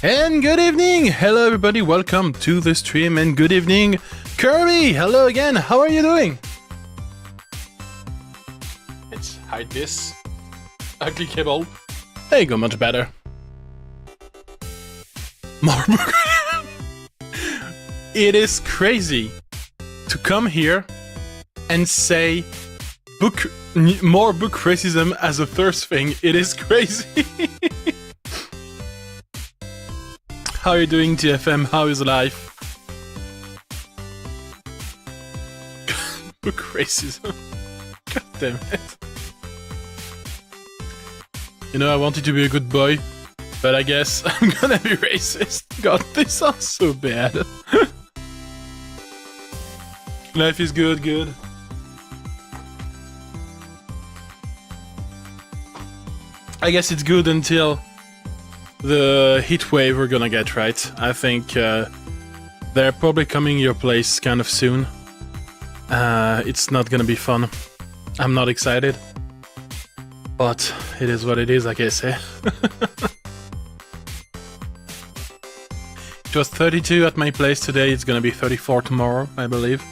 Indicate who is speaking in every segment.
Speaker 1: And good evening! Hello everybody, welcome to the stream and good evening. Kirby, hello again, how are you doing? Let's hide this ugly cable. There you go, much better. More book. It is crazy to come here and say more book racism as a thirst thing. It is crazy. How are you doing, TFM? How is life? Book racism. God damn it. You know, I wanted to be a good boy, but I guess I'm gonna be racist. God, this sounds so bad. Life is good. I guess it's good until the heat wave we're gonna get, right? I think they're probably coming your place kind of soon. It's not gonna be fun. I'm not excited. But it is what it is, I guess, eh? It was 32 at my place today, it's gonna be 34 tomorrow, I believe.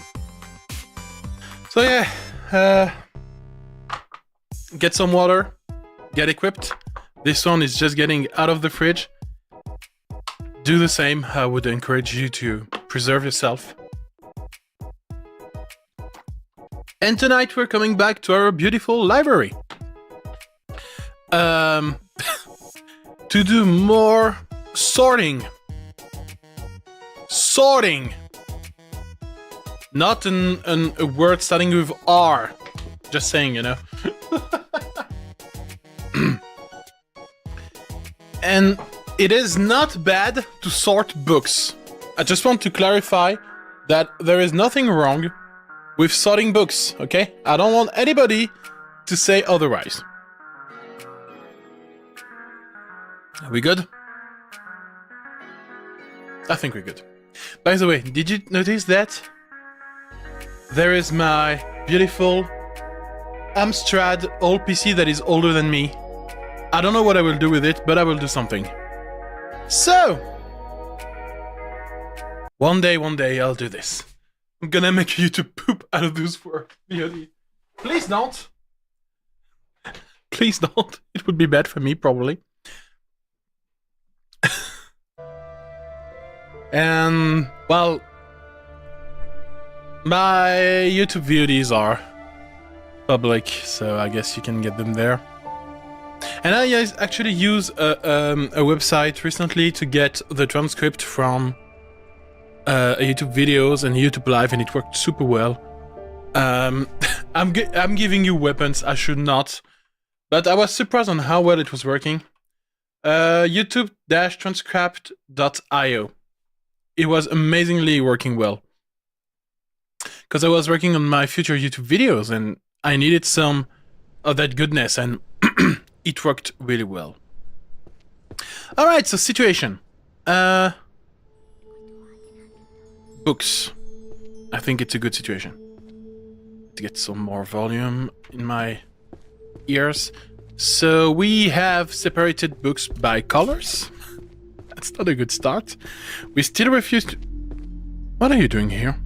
Speaker 1: So yeah, get some water, get equipped. This one is just getting out of the fridge. Do the same. I would encourage you to preserve yourself. And tonight we're coming back to our beautiful library. To do more sorting. Sorting! Not a word starting with R. Just saying, you know. And it is not bad to sort books. I just want to clarify that there is nothing wrong with sorting books, okay? I don't want anybody to say otherwise. Are we good? I think we're good. By the way, did you notice that? There is my beautiful Amstrad old PC that is older than me. I don't know what I will do with it, but I will do something. So, one day I'll do this. I'm gonna make you to poop out of those words. Please don't. Please don't. It would be bad for me, probably. And, well, my YouTube VODs are public, so I guess you can get them there. And I actually used a website recently to get the transcript from YouTube videos and YouTube Live, and it worked super well. I'm giving you weapons, I should not, but I was surprised on how well it was working. YouTube-transcript.io. It was amazingly working well. Because I was working on my future YouTube videos, and I needed some of that goodness, and it worked really well. Alright, so situation. Books. I think it's a good situation. To get some more volume in my ears. So we have separated books by colors. That's not a good start. We still refuse to... What are you doing here?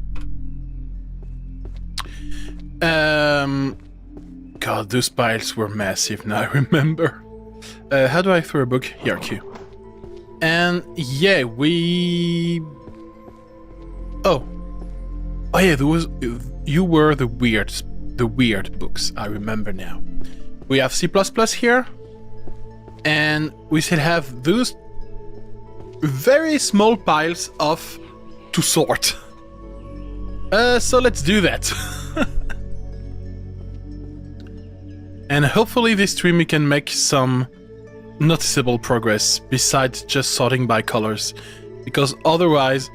Speaker 1: God, those piles were massive, now I remember. How do I throw a book? Here, Q. And yeah, we... Oh yeah, there was... You were the weird books, I remember now. We have C++ here. And we still have those very small piles of to sort. So let's do that. And hopefully this stream we can make some noticeable progress besides just sorting by colors, because otherwise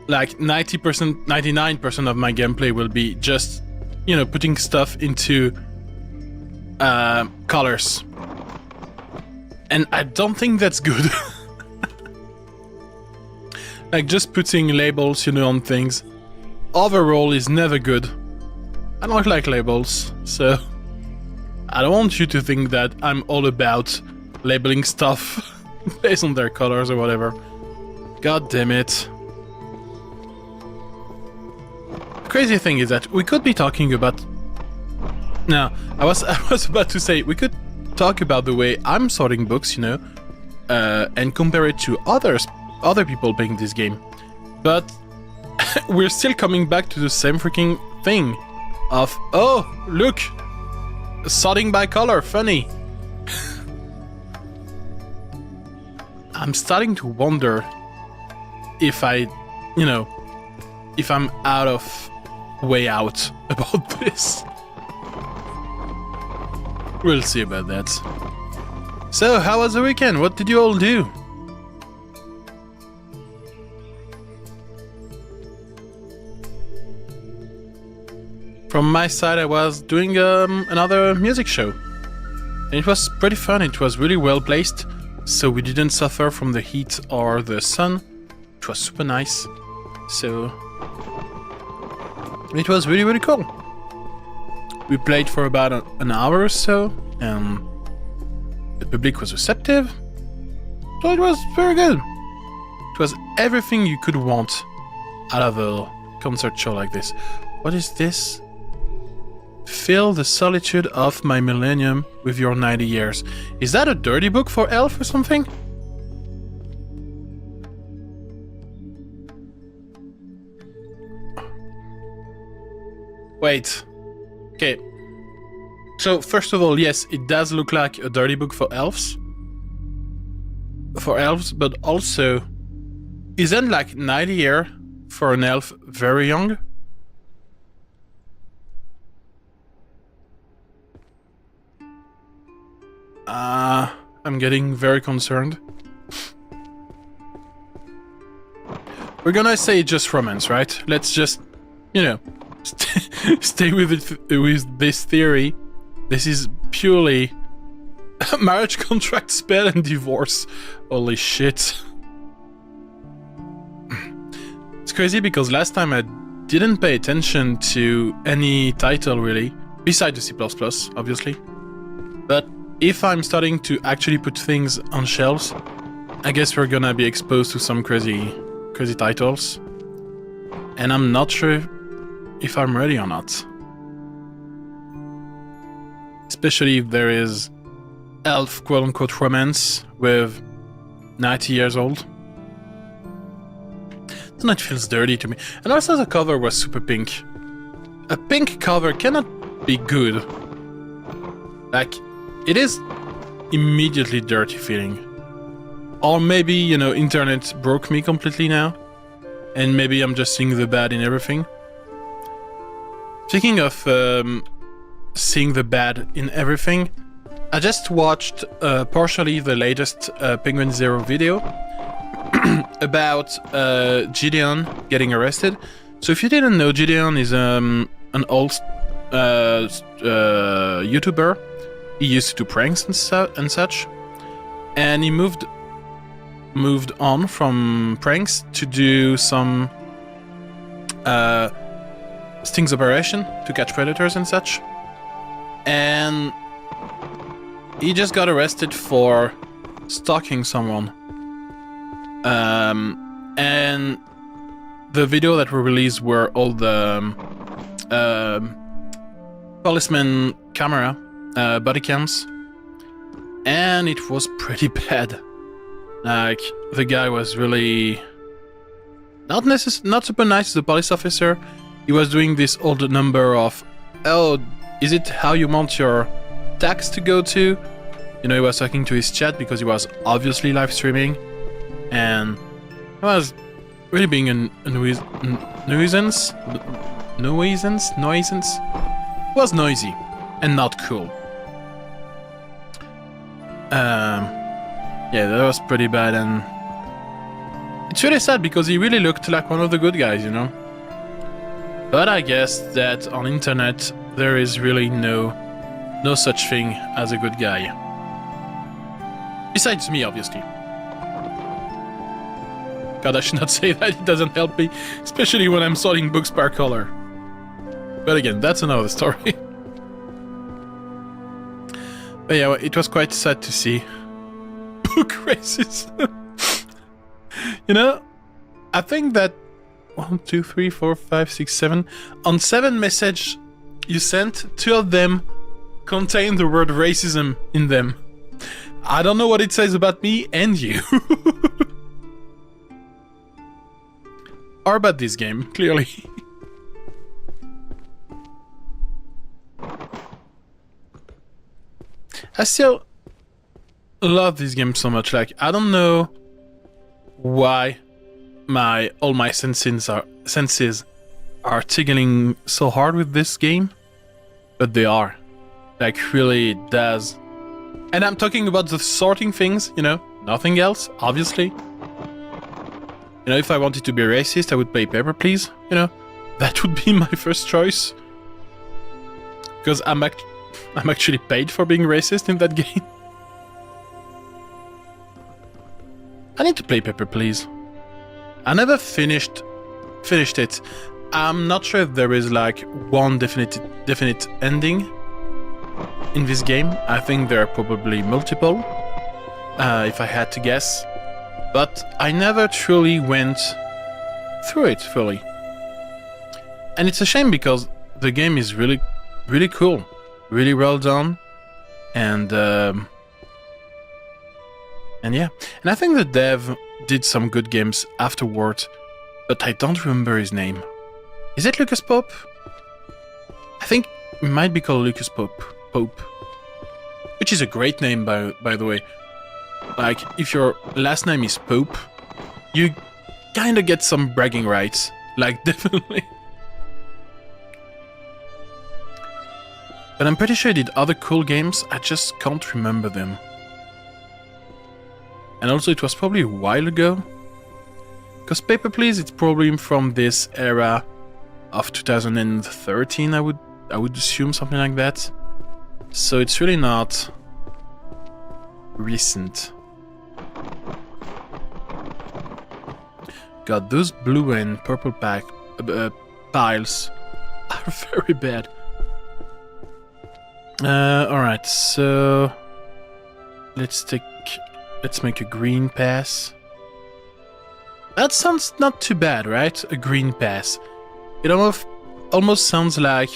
Speaker 1: like 90%, 99% of my gameplay will be just, you know, putting stuff into colors. And I don't think that's good. Like just putting labels, you know, on things overall is never good. I don't like labels, so I don't want you to think that I'm all about labeling stuff. based on their colors or whatever. God damn it. The crazy thing is that we could be talking about... Now, I was about to say, we could talk about the way I'm sorting books, you know, and compare it to other people playing this game. But we're still coming back to the same freaking thing of, oh, look, sorting by color, funny. I'm starting to wonder if if I'm out of way out about this. We'll see about that. So, how was the weekend? What did you all do? From my side, I was doing another music show. And it was pretty fun. It was really well placed, so we didn't suffer from the heat or the sun. It was super nice. So it was really, really cool. We played for about an hour or so, and the public was receptive. So it was very good. It was everything you could want out of a concert show like this. What is this? Fill the solitude of my millennium with your 90 years. Is that a dirty book for Elf or something? Wait. Okay. So, first of all, yes, it does look like a dirty book for elves. But also, isn't like 90 years for an elf very young? I'm getting very concerned. We're gonna say just romance, right? Let's just, you know, stay with this theory. This is purely a marriage contract, spell, and divorce. Holy shit. It's crazy because last time I didn't pay attention to any title really, besides the C++, obviously. But if I'm starting to actually put things on shelves, I guess we're gonna be exposed to some crazy titles. And I'm not sure if I'm ready or not. Especially if there is elf quote-unquote romance with 90 years old. Then it feels dirty to me. And also the cover was super pink. A pink cover cannot be good. Like, it is immediately dirty feeling. Or maybe, you know, internet broke me completely now. And maybe I'm just seeing the bad in everything. Speaking of seeing the bad in everything, I just watched partially the latest Penguin Zero video about Gideon getting arrested. So if you didn't know, Gideon is an old YouTuber. He used to do pranks and such, and he moved on from pranks to do some stings operation to catch predators and such. And he just got arrested for stalking someone. And the video that were released were all the policeman camera body cams, and it was pretty bad. Like, the guy was really not super nice to the police officer. He was doing this old number of, oh, is it how you want your tax to go to? You know, he was talking to his chat because he was obviously live streaming, and he was really being a nuisance. It was noisy and not cool. Yeah, that was pretty bad, and it's really sad because he really looked like one of the good guys, you know. But I guess that on internet there is really no such thing as a good guy. Besides me, obviously. God, I should not say that, it doesn't help me, especially when I'm sorting books per color. But again, that's another story. But yeah, it was quite sad to see. book racism. You know, I think that 1, 2, 3, 4, 5, 6, 7 on 7 messages you sent, 2 of them contain the word racism in them. I don't know what it says about me and you. Or about this game, clearly. I still love this game so much. Like, I don't know why all my senses are tingling so hard with this game, but they are. Like, really, it does. And I'm talking about the sorting things, you know, nothing else, obviously. You know, if I wanted to be racist, I would play Paper, Please, you know. That would be my first choice. Because I'm actually paid for being racist in that game. I need to play Paper, Please. I never finished it. I'm not sure if there is like one definite ending in this game. I think there are probably multiple, if I had to guess. But I never truly went through it fully. And it's a shame because the game is really, really cool. Really well done. And yeah. And I think the dev did some good games afterward, but I don't remember his name. Is it Lucas Pope? I think it might be called Lucas Pope. Which is a great name, by the way. Like, if your last name is Pope, you kinda get some bragging rights. Like, definitely. But I'm pretty sure he did other cool games, I just can't remember them. And also, it was probably a while ago. Because Paper, Please, it's probably from this era of 2013, I would assume, something like that. So it's really not recent. God, those blue and purple piles are very bad. Alright, so let's make a green pass. That sounds not too bad, right? A green pass. It almost sounds like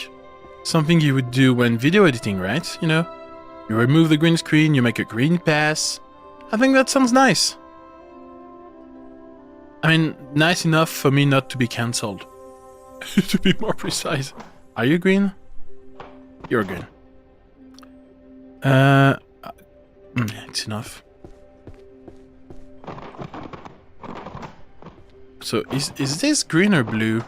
Speaker 1: something you would do when video editing, right? You know? You remove the green screen, you make a green pass. I think that sounds nice. I mean, nice enough for me not to be cancelled. To be more precise. Are you green? You're green. It's enough. So, is this green or blue?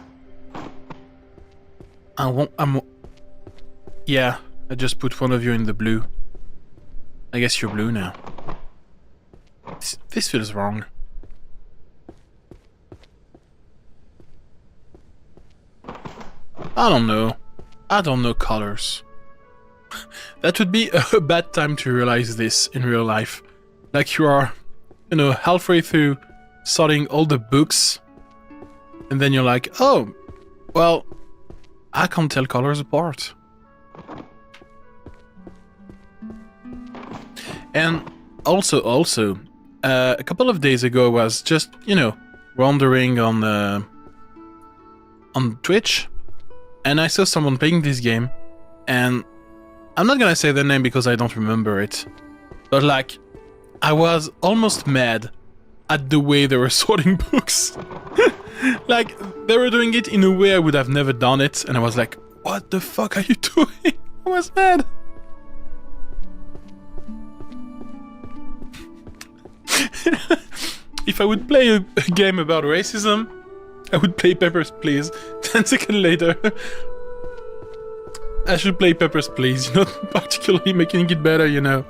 Speaker 1: Yeah, I just put one of you in the blue. I guess you're blue now. This feels wrong. I don't know colors. That would be a bad time to realize this in real life. Like you are, you know, halfway through sorting all the books, and then you're like, oh, well, I can't tell colors apart. And also, a couple of days ago, I was just, you know, wandering on Twitch, and I saw someone playing this game, and I'm not gonna say their name because I don't remember it, but like, I was almost mad at the way they were sorting books. Like, they were doing it in a way I would have never done it, and I was like, what the fuck are you doing? I was mad. If I would play a game about racism, I would play Peppers, Please. 10 seconds later, I should play Peppers, Please. Not particularly making it better, you know.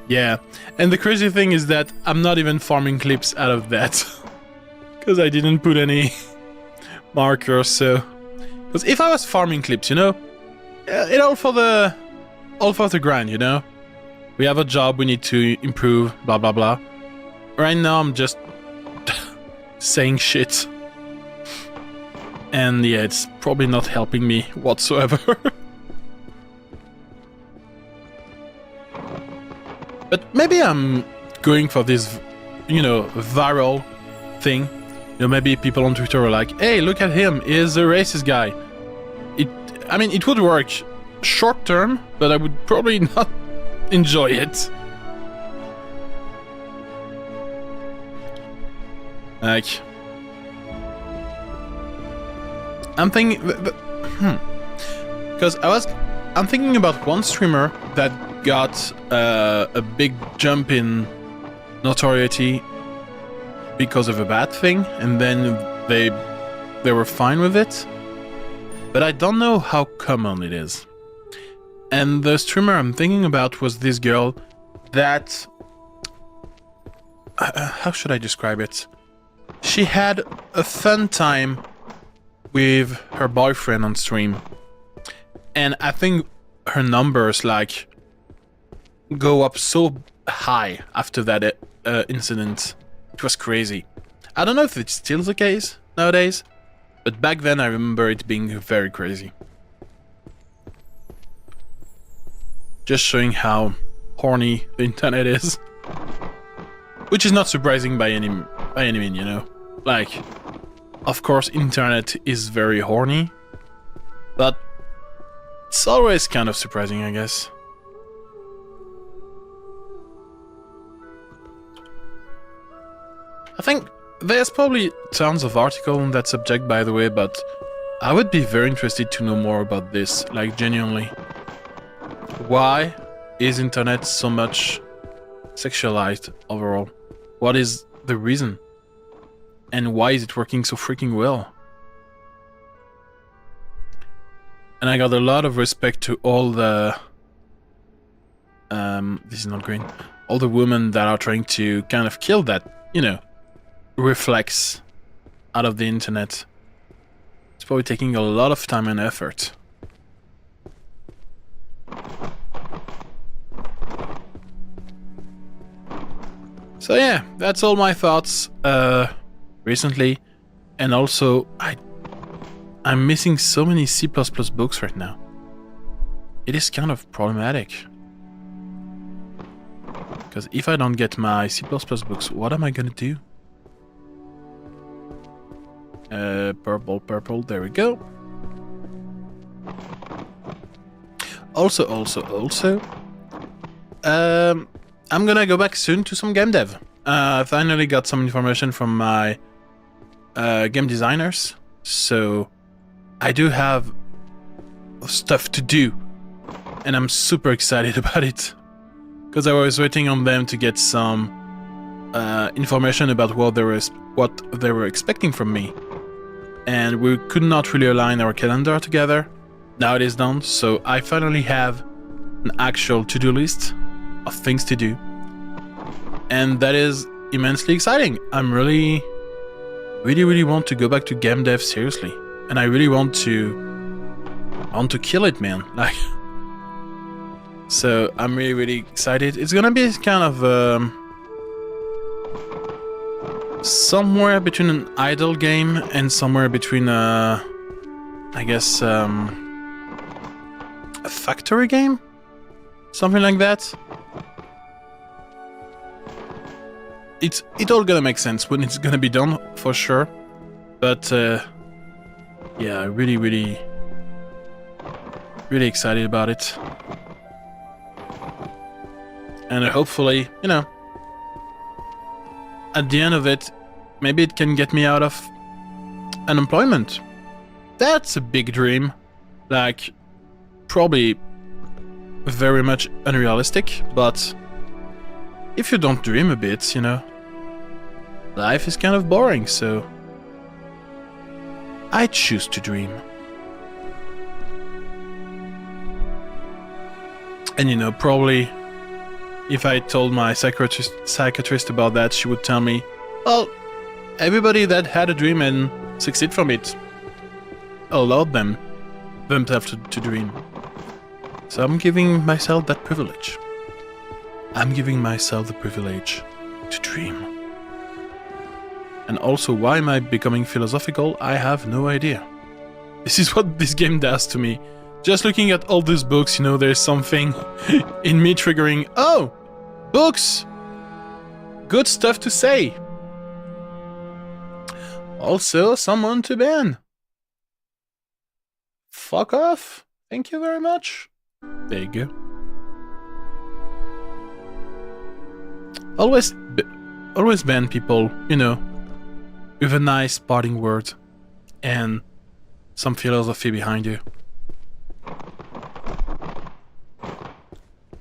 Speaker 1: Yeah, and the crazy thing is that I'm not even farming clips out of that. Because I didn't put any markers, so... Because if I was farming clips, you know, it all for the grind, you know. We have a job, we need to improve, blah blah blah. Right now I'm just saying shit. And yeah, it's probably not helping me whatsoever. But maybe I'm going for this, you know, viral thing. You know, maybe people on Twitter are like, hey, look at him, he's a racist guy. I mean, it would work short term, but I would probably not enjoy it. Like, I'm thinking, because I'm thinking about one streamer that got a big jump in notoriety because of a bad thing, and then they were fine with it. But I don't know how common it is. And the streamer I'm thinking about was this girl that... how should I describe it? She had a fun time with her boyfriend on stream. And I think her numbers, like, go up so high after that incident. It was crazy. I don't know if it's still the case nowadays, but back then I remember it being very crazy. Just showing how horny the internet is. Which is not surprising by any mean, you know? Like, of course, internet is very horny, but it's always kind of surprising, I guess. I think there's probably tons of articles on that subject, by the way, but I would be very interested to know more about this, like, genuinely. Why is internet so much sexualized overall? What is the reason? And why is it working so freaking well? And I got a lot of respect to all the... this is not green. All the women that are trying to kind of kill that, you know, reflex out of the internet. It's probably taking a lot of time and effort. So yeah, that's all my thoughts recently. And also, I'm missing so many C++ books right now. It is kind of problematic. Because if I don't get my C++ books, what am I gonna do? Purple, there we go. Also, I'm gonna go back soon to some game dev. I finally got some information from my game designers, so I do have stuff to do, and I'm super excited about it. Because I was waiting on them to get some information about what they were expecting from me. And we could not really align our calendar together. Now it is done, so I finally have an actual to-do list of things to do. And that is immensely exciting. I'm really want to go back to game dev seriously. And I really want to kill it, man. Like, so I'm really excited. It's gonna be kind of somewhere between an idle game and somewhere between I guess a factory game, something like that. It's all gonna make sense when it's gonna be done, for sure. But yeah, really excited about it. And hopefully, you know, at the end of it, maybe it can get me out of unemployment. That's a big dream. Like, probably very much unrealistic, but if you don't dream a bit, you know, life is kind of boring, so I choose to dream. And you know, probably if I told my psychiatrist about that, she would tell me, well, everybody that had a dream and succeed from it allowed themselves to dream. So I'm giving myself that privilege. I'm giving myself the privilege to dream. And also, why am I becoming philosophical? I have no idea. This is what this game does to me. Just looking at all these books, you know, there's something in me triggering, oh, books! good stuff to say. Also, someone to ban. Fuck off. Thank you very much. There you go. Always ban people, you know, with a nice parting word and some philosophy behind you.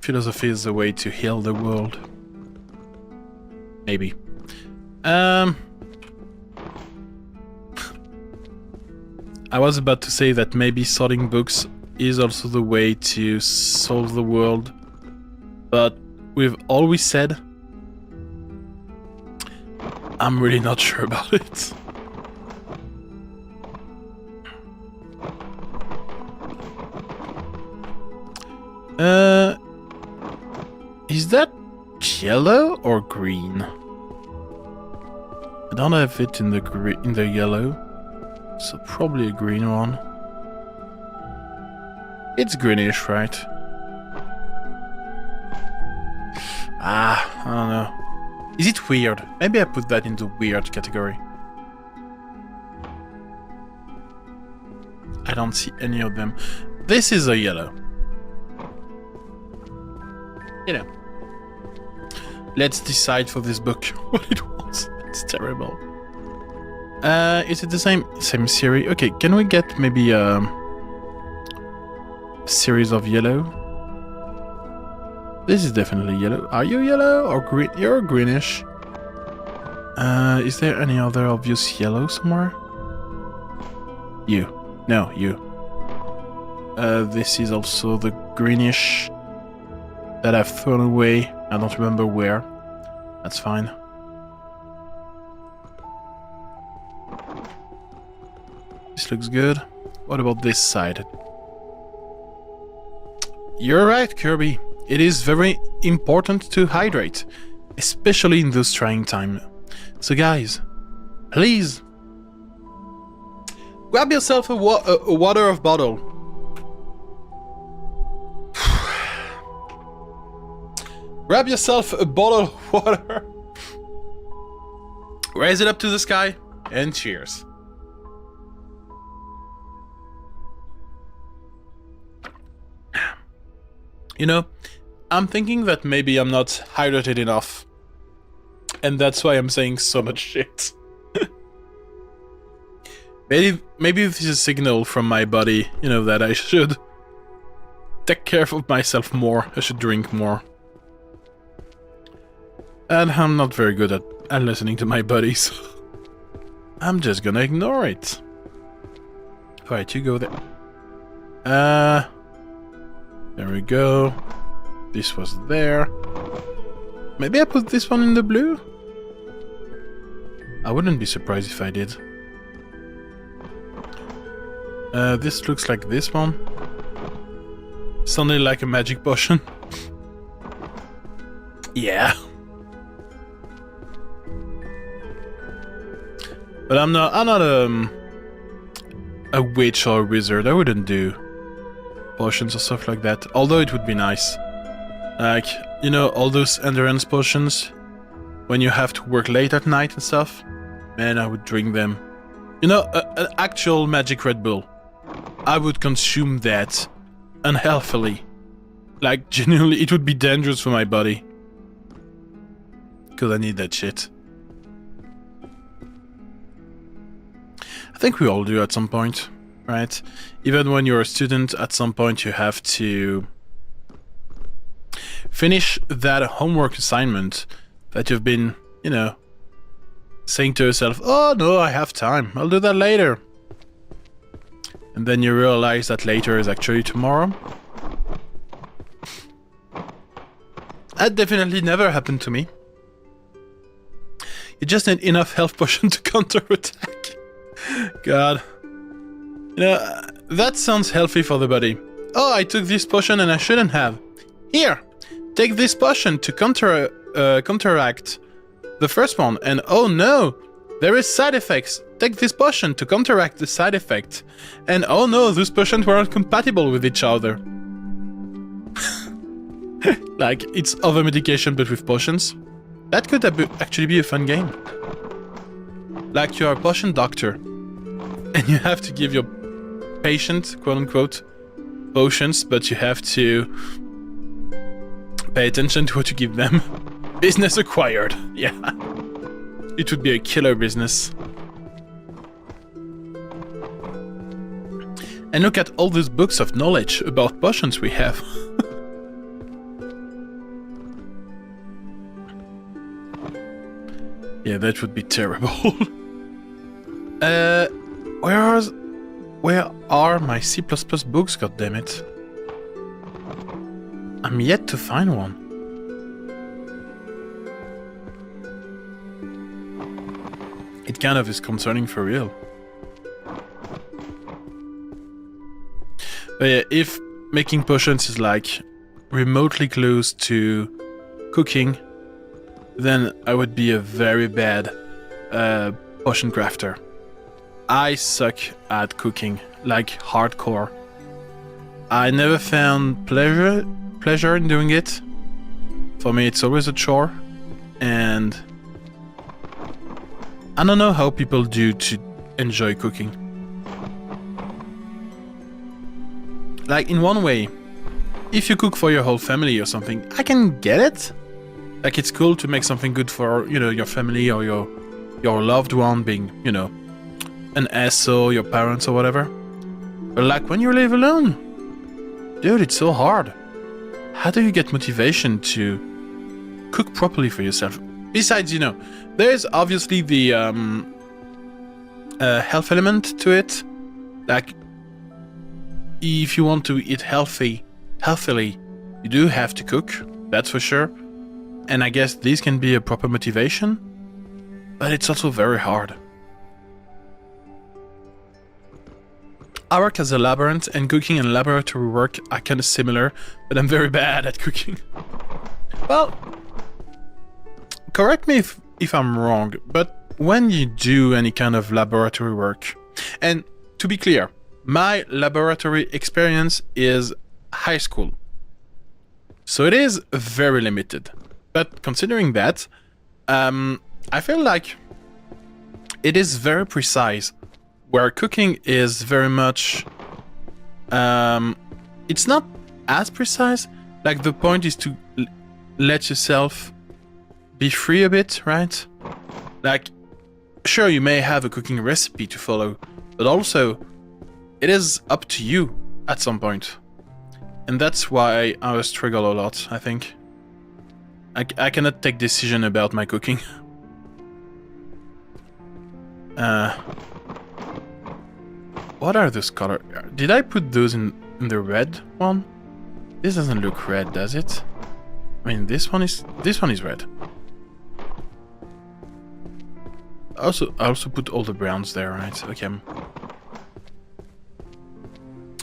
Speaker 1: Philosophy is the way to heal the world. Maybe. I was about to say that maybe sorting books is also the way to solve the world, but with all we said, I'm really not sure about it. Is that yellow or green? I don't have it in the yellow, so probably a green one. It's greenish, right? I don't know. Is it weird? Maybe I put that in the weird category. I don't see any of them. This is a yellow. You know. Let's decide for this book what it was. It's terrible. Is it the same series? Okay, can we get maybe a series of yellow? This is definitely yellow. Are you yellow or green? You're greenish. Is there any other obvious yellow somewhere? You. No, you. This is also the greenish that I've thrown away. I don't remember where. That's fine. This looks good. What about this side? You're right, Kirby. It is very important to hydrate, especially in those trying times. So guys, please grab yourself a water bottle. Grab yourself a bottle of water. Raise it up to the sky and cheers. You know, I'm thinking that maybe I'm not hydrated enough. And that's why I'm saying so much shit. Maybe this is a signal from my body, you know, that I should take care of myself more. I should drink more. And I'm not very good at listening to my body, so I'm just gonna ignore it. Alright, you go there. There we go. This was there. Maybe I put this one in the blue? I wouldn't be surprised if I did. This looks like this one. Sounded like a magic potion. Yeah. But I'm not a witch or a wizard. I wouldn't do potions or stuff like that. Although it would be nice. Like, you know, all those endurance potions when you have to work late at night and stuff. Man, I would drink them. You know, an actual magic Red Bull. I would consume that unhealthily. Like, genuinely, it would be dangerous for my body. Because I need that shit. I think we all do at some point, right? Even when you're a student, at some point you have to finish that homework assignment that you've been, you know, saying to yourself, oh no, I have time, I'll do that later. And then you realize that later is actually tomorrow. That definitely never happened to me. You just need enough health potion to counterattack. God. You know, that sounds healthy for the body. Oh, I took this potion and I shouldn't have. Here, take this potion to counteract the first one. And oh no, there is side effects. Take this potion to counteract the side effect. And oh no, those potions were not compatible with each other. Like, it's over medication but with potions. That could actually be a fun game. Like you're a potion doctor, and you have to give your patient, quote-unquote, potions, but you have to pay attention to what you give them. Business acquired. Yeah. It would be a killer business. And look at all those books of knowledge about potions we have. Yeah, that would be terrible. Where are my C++ books, goddammit? I'm yet to find one. It kind of is concerning for real. But yeah, if making potions is like remotely close to cooking, then I would be a very bad potion crafter. I suck at cooking, like hardcore. I never found pleasure in doing it. For me, it's always a chore, and I don't know how people do to enjoy cooking. Like, in one way, if you cook for your whole family or something, I can get it. Like, it's cool to make something good for, you know, your family or your loved one, being, you know, an SO, your parents or whatever. But like, when you live alone, dude, it's so hard. How do you get motivation to cook properly for yourself? Besides, you know, there's obviously the health element to it. Like, if you want to eat healthily, you do have to cook, that's for sure. And I guess these can be a proper motivation, but it's also very hard. I work as a laborant, and cooking and laboratory work are kind of similar, but I'm very bad at cooking. Well, correct me if I'm wrong, but when you do any kind of laboratory work, and to be clear, my laboratory experience is high school, so it is very limited. But considering that, I feel like it is very precise, where cooking is very much... it's not as precise. Like, the point is to let yourself be free a bit, right? Like, sure, you may have a cooking recipe to follow, but also it is up to you at some point. And that's why I struggle a lot, I think. I cannot take decision about my cooking. What are those colors? Did I put those in the red one? This doesn't look red, does it? I mean, this one is red. I also put all the browns there, right? Okay.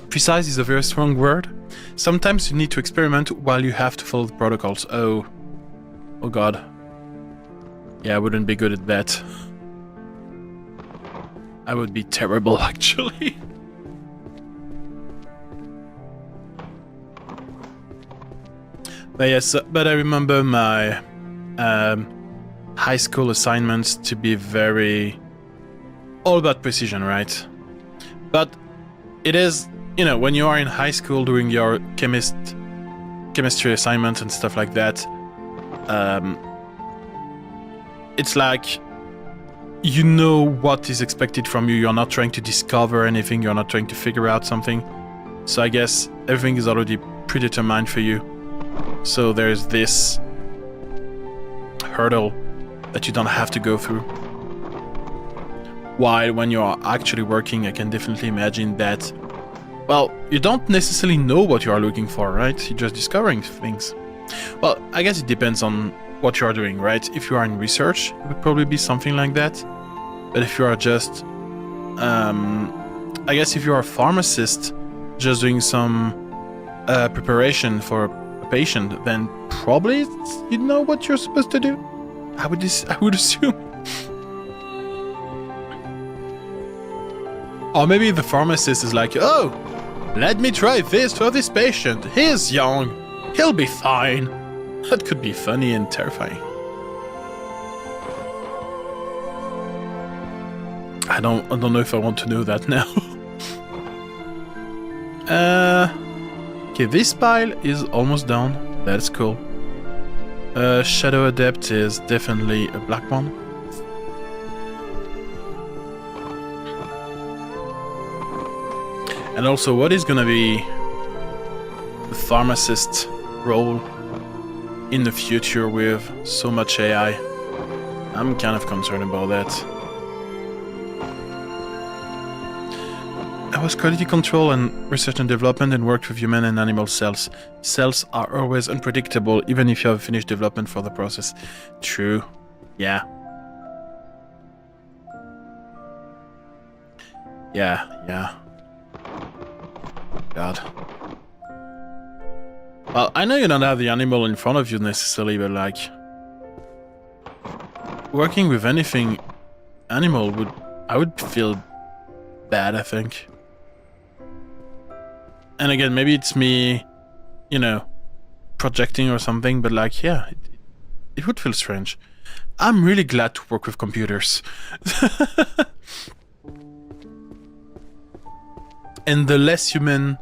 Speaker 1: Precise is a very strong word. Sometimes you need to experiment while you have to follow the protocols. Oh god. Yeah, I wouldn't be good at that. I would be terrible, actually. But yes, but I remember my high school assignments to be very all about precision, right? But it is, you know, when you are in high school doing your chemistry assignments and stuff like that, it's like, you know what is expected from you. You're not trying to discover anything. You're not trying to figure out something. So I guess everything is already predetermined for you. So there's this hurdle that you don't have to go through. While when you are actually working, I can definitely imagine that, well, you don't necessarily know what you are looking for, right? You're just discovering things. Well, I guess it depends on what you are doing, right? If you are in research, it would probably be something like that. But if you are just, I guess if you are a pharmacist, just doing some preparation for a patient, then probably you know what you're supposed to do. I would assume. Or maybe the pharmacist is like, oh, let me try this for this patient. He's young. He'll be fine. That could be funny and terrifying. I don't know if I want to know that now. Okay, this pile is almost done. That's cool. Shadow Adept is definitely a black one. And also, what is gonna be the pharmacist role in the future with so much AI? I'm kind of concerned about that. I was quality control and research and development and worked with human and animal cells. Cells are always unpredictable, even if you have finished development for the process. True. Yeah. Yeah. God. Well, I know you don't have the animal in front of you necessarily, but like... working with anything animal I would feel bad, I think. And again, maybe it's me, you know, projecting or something, but like, yeah, it would feel strange. I'm really glad to work with computers. And the less human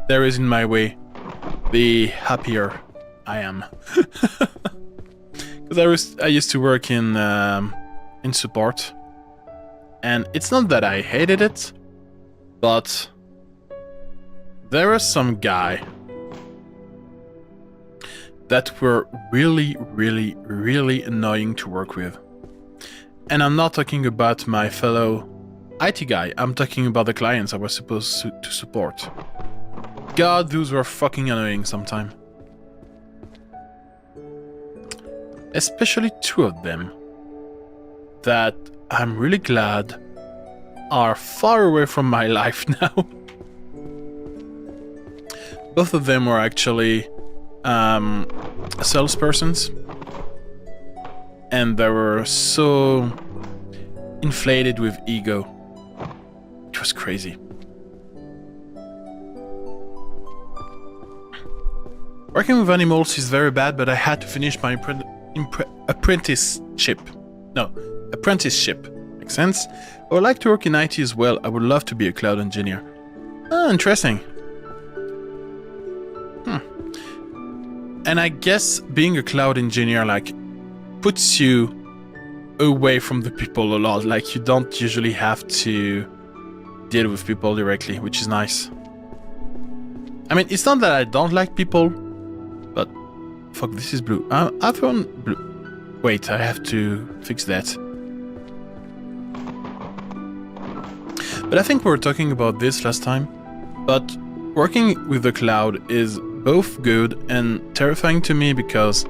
Speaker 1: there is in my way, the happier I am. Because I used to work in support, and it's not that I hated it, but there was some guy that were really, really, really annoying to work with. And I'm not talking about my fellow IT guy, I'm talking about the clients I was supposed to support. God, those were fucking annoying sometimes. Especially two of them that I'm really glad are far away from my life now. Both of them were actually salespersons, and they were so inflated with ego. It was crazy. Working with animals is very bad, but I had to finish my apprenticeship. Makes sense? I would like to work in IT as well. I would love to be a cloud engineer. Ah, interesting. And I guess being a cloud engineer like puts you away from the people a lot. Like you don't usually have to deal with people directly, which is nice. I mean, it's not that I don't like people, but fuck, this is blue. I found blue. Wait, I have to fix that. But I think we were talking about this last time. But working with the cloud is both good and terrifying to me because,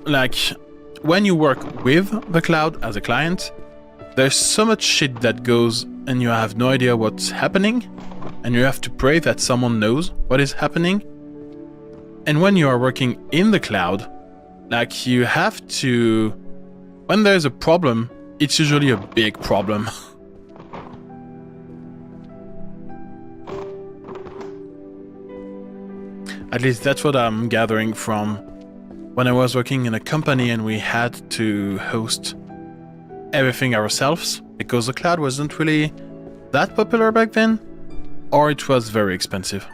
Speaker 1: like, when you work with the cloud as a client, there's so much shit that goes and you have no idea what's happening, and you have to pray that someone knows what is happening. And when you are working in the cloud, like, you have to... when there's a problem, it's usually a big problem. At least that's what I'm gathering from when I was working in a company and we had to host everything ourselves because the cloud wasn't really that popular back then, or it was very expensive.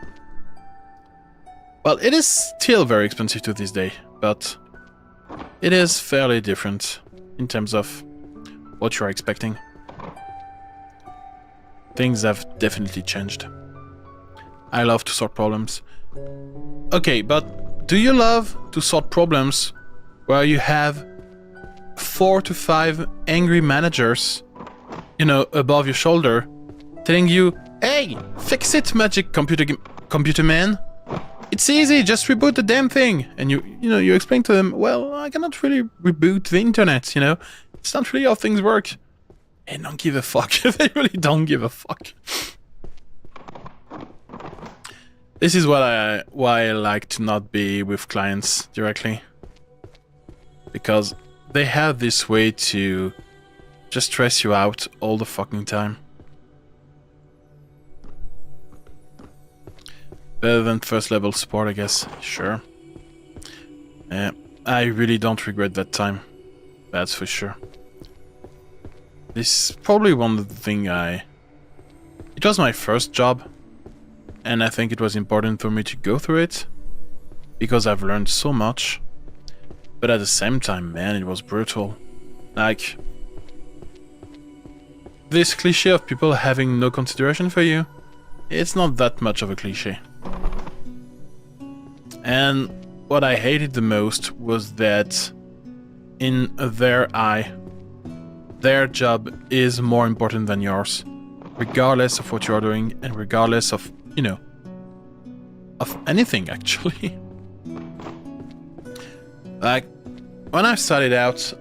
Speaker 1: Well, it is still very expensive to this day, but it is fairly different in terms of what you're expecting. Things have definitely changed. I love to solve problems. Okay, but do you love to solve problems where you have 4 to 5 angry managers, you know, above your shoulder, telling you, "Hey, fix it, magic computer man. It's easy, just reboot the damn thing." And you explain to them, "Well, I cannot really reboot the internet, you know. It's not really how things work." And don't give a fuck. They really don't give a fuck. This is why I like to not be with clients directly. Because they have this way to just stress you out all the fucking time. Better than first level support, I guess. Sure. I really don't regret that time. That's for sure. This is probably one of the things It was my first job, and I think it was important for me to go through it, because I've learned so much. But at the same time, man, it was brutal. Like, this cliché of people having no consideration for you, it's not that much of a cliché. And what I hated the most was that in their eye, their job is more important than yours, regardless of what you're doing and regardless of, you know, of anything actually. Like, when I started out,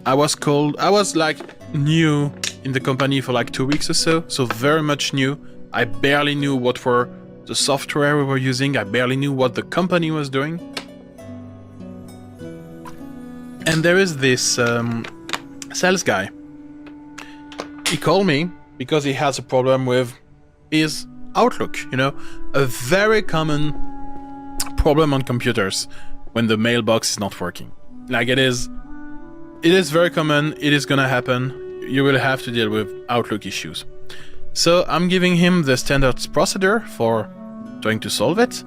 Speaker 1: I was like new in the company for like 2 weeks or so very much new. I barely knew what were the software we were using, I barely knew what the company was doing. And there is this sales guy. He called me because he has a problem with his Outlook, you know, a very common problem on computers when the mailbox is not working. Like, it is very common, it is gonna happen, you will have to deal with Outlook issues. So I'm giving him the standard procedure for trying to solve it,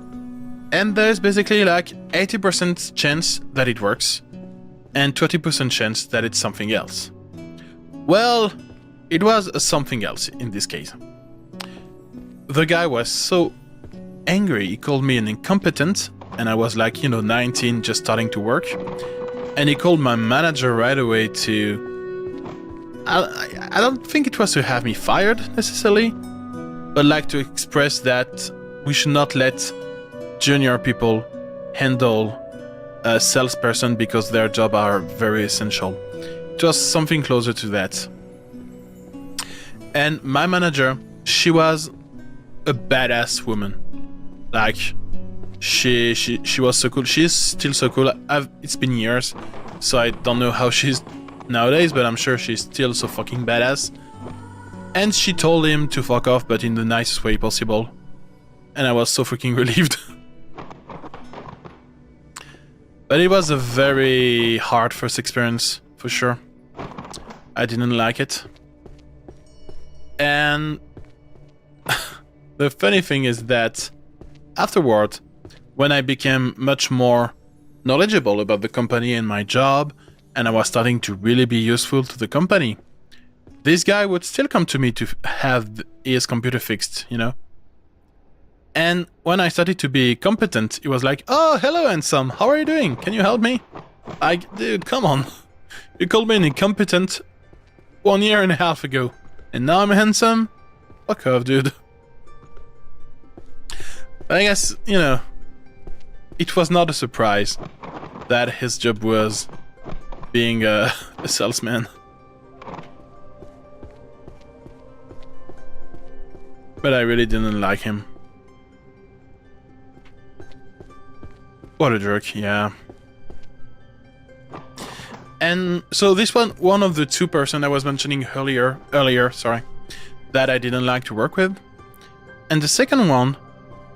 Speaker 1: and there's basically like 80% chance that it works and 20% chance that it's something else. Well, it was something else in this case. The guy was so angry, he called me an incompetent, and I was like, you know, 19, just starting to work. And he called my manager right away to... I don't think it was to have me fired, necessarily, but like to express that we should not let junior people handle a salesperson because their job are very essential. It was something closer to that. And my manager, she was a badass woman. Like, she was so cool. She's still so cool. It's been years, so I don't know how she's nowadays, but I'm sure she's still so fucking badass. And she told him to fuck off, but in the nicest way possible. And I was so freaking relieved. But it was a very hard first experience, for sure. I didn't like it. And the funny thing is that afterward, when I became much more knowledgeable about the company and my job, and I was starting to really be useful to the company, this guy would still come to me to have his computer fixed, you know? And when I started to be competent, he was like, "Oh, hello, handsome. How are you doing? Can you help me?" Like, dude, come on. You called me an incompetent 1.5 years ago, and now I'm handsome? Fuck off, dude. But I guess, you know, it was not a surprise that his job was being a salesman. But I really didn't like him. What a jerk, yeah. And so this one of the 2 person I was mentioning earlier, sorry, that I didn't like to work with. And the second one,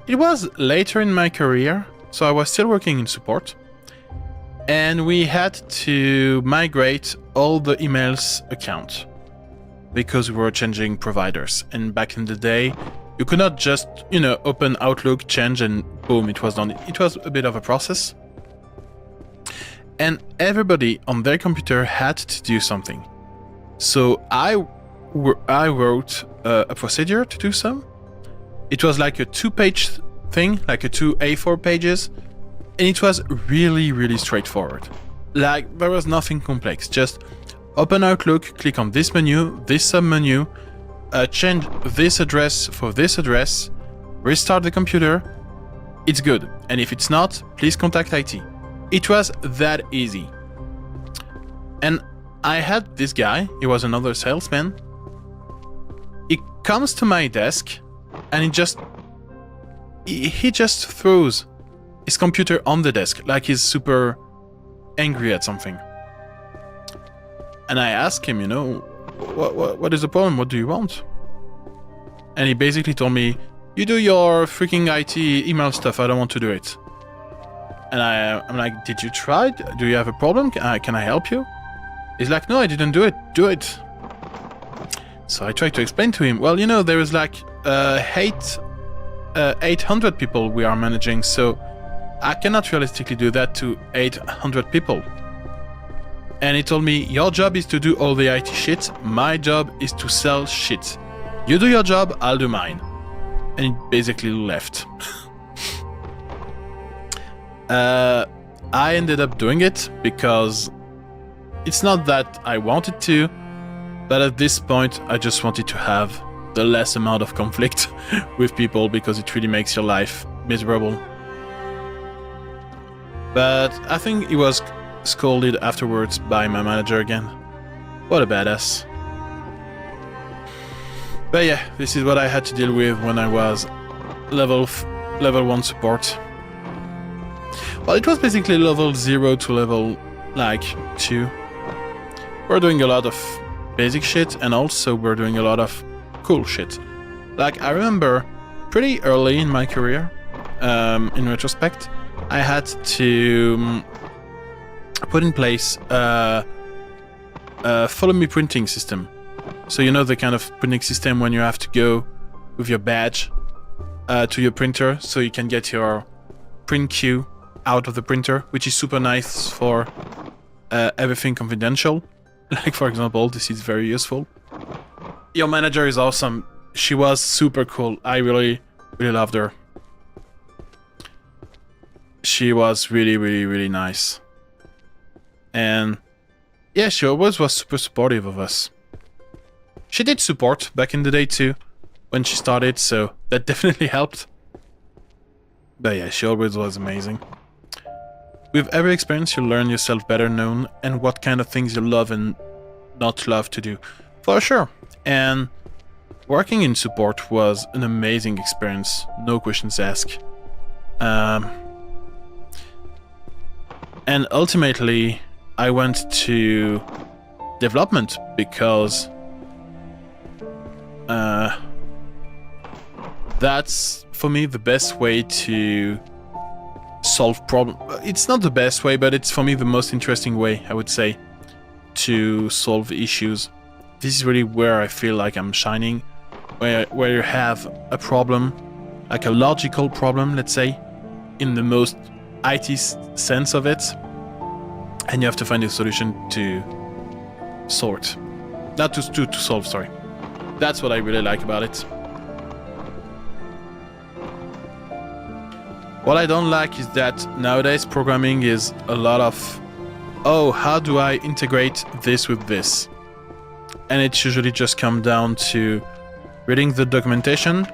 Speaker 1: it was later in my career, so I was still working in support. And we had to migrate all the emails account because we were changing providers. And back in the day, you could not just, you know, open Outlook, change, and boom, it was done. It was a bit of a process. And everybody on their computer had to do something. So I wrote a procedure to do so. It was like a 2-page thing, like a 2 A4 pages. And it was really, really straightforward. Like, there was nothing complex. Just open Outlook, click on this menu, this sub-menu, change this address for this address, restart the computer, it's good. And if it's not, please contact IT. It was that easy. And I had this guy, he was another salesman. He comes to my desk and he just throws his computer on the desk like he's super angry at something. And I asked him, you know, what is the problem? What do you want? And he basically told me, "You do your freaking IT email stuff, I don't want to do it." And I'm like, "Did you try? Do you have a problem? Can I help you?" He's like, no, I didn't do it. Do it. So I tried to explain to him, well, you know, there is like 800 people we are managing, so I cannot realistically do that to 800 people. And he told me, your job is to do all the IT shit, my job is to sell shit. You do your job, I'll do mine. And he basically left. I ended up doing it because it's not that I wanted to, but at this point I just wanted to have the less amount of conflict with people because it really makes your life miserable. But I think he was scolded afterwards by my manager again. What a badass. But yeah, this is what I had to deal with when I was level 1 support. Well, it was basically level 0 to level, like, 2. We're doing a lot of basic shit, and also we're doing a lot of cool shit. Like, I remember pretty early in my career, in retrospect, I had to put in place a follow me printing system. So you know the kind of printing system when you have to go with your badge to your printer so you can get your print queue out of the printer, which is super nice for everything confidential. Like, for example, this is very useful. Your manager is awesome. She was super cool. I really, really loved her. She was really, really, really nice. And yeah, she always was super supportive of us. She did support back in the day too, when she started, so that definitely helped. But yeah, she always was amazing. With every experience, you learn yourself better known and what kind of things you love and not love to do. For sure. And working in support was an amazing experience, no questions asked. And ultimately, I went to development because that's, for me, the best way to solve problems. It's not the best way, but it's, for me, the most interesting way, I would say, to solve issues. This is really where I feel like I'm shining, where you have a problem, like a logical problem, let's say, in the most IT sense of it, and you have to find a solution to sort. Not to solve, sorry. That's what I really like about it. What I don't like is that nowadays programming is a lot of, oh, how do I integrate this with this? And it usually just comes down to reading the documentation,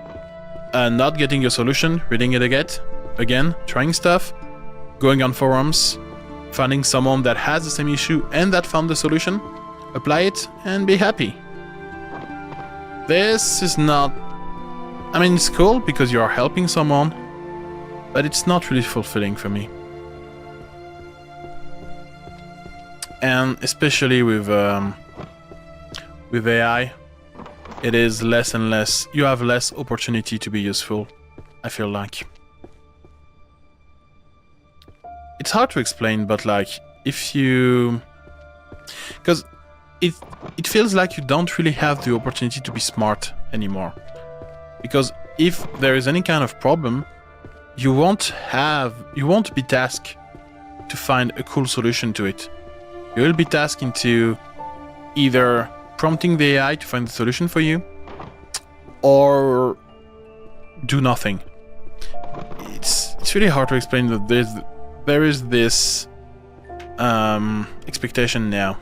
Speaker 1: not getting your solution, reading it again, trying stuff, going on forums, finding someone that has the same issue and that found the solution, apply it, and be happy. This is not... I mean, it's cool because you are helping someone, but it's not really fulfilling for me. And especially with AI, it is less and less... You have less opportunity to be useful, I feel like. It's hard to explain, but like, if you... Because it feels like you don't really have the opportunity to be smart anymore. Because if there is any kind of problem, you won't be tasked to find a cool solution to it. You will be tasked into either prompting the AI to find the solution for you, or do nothing. It's really hard to explain that there is this expectation now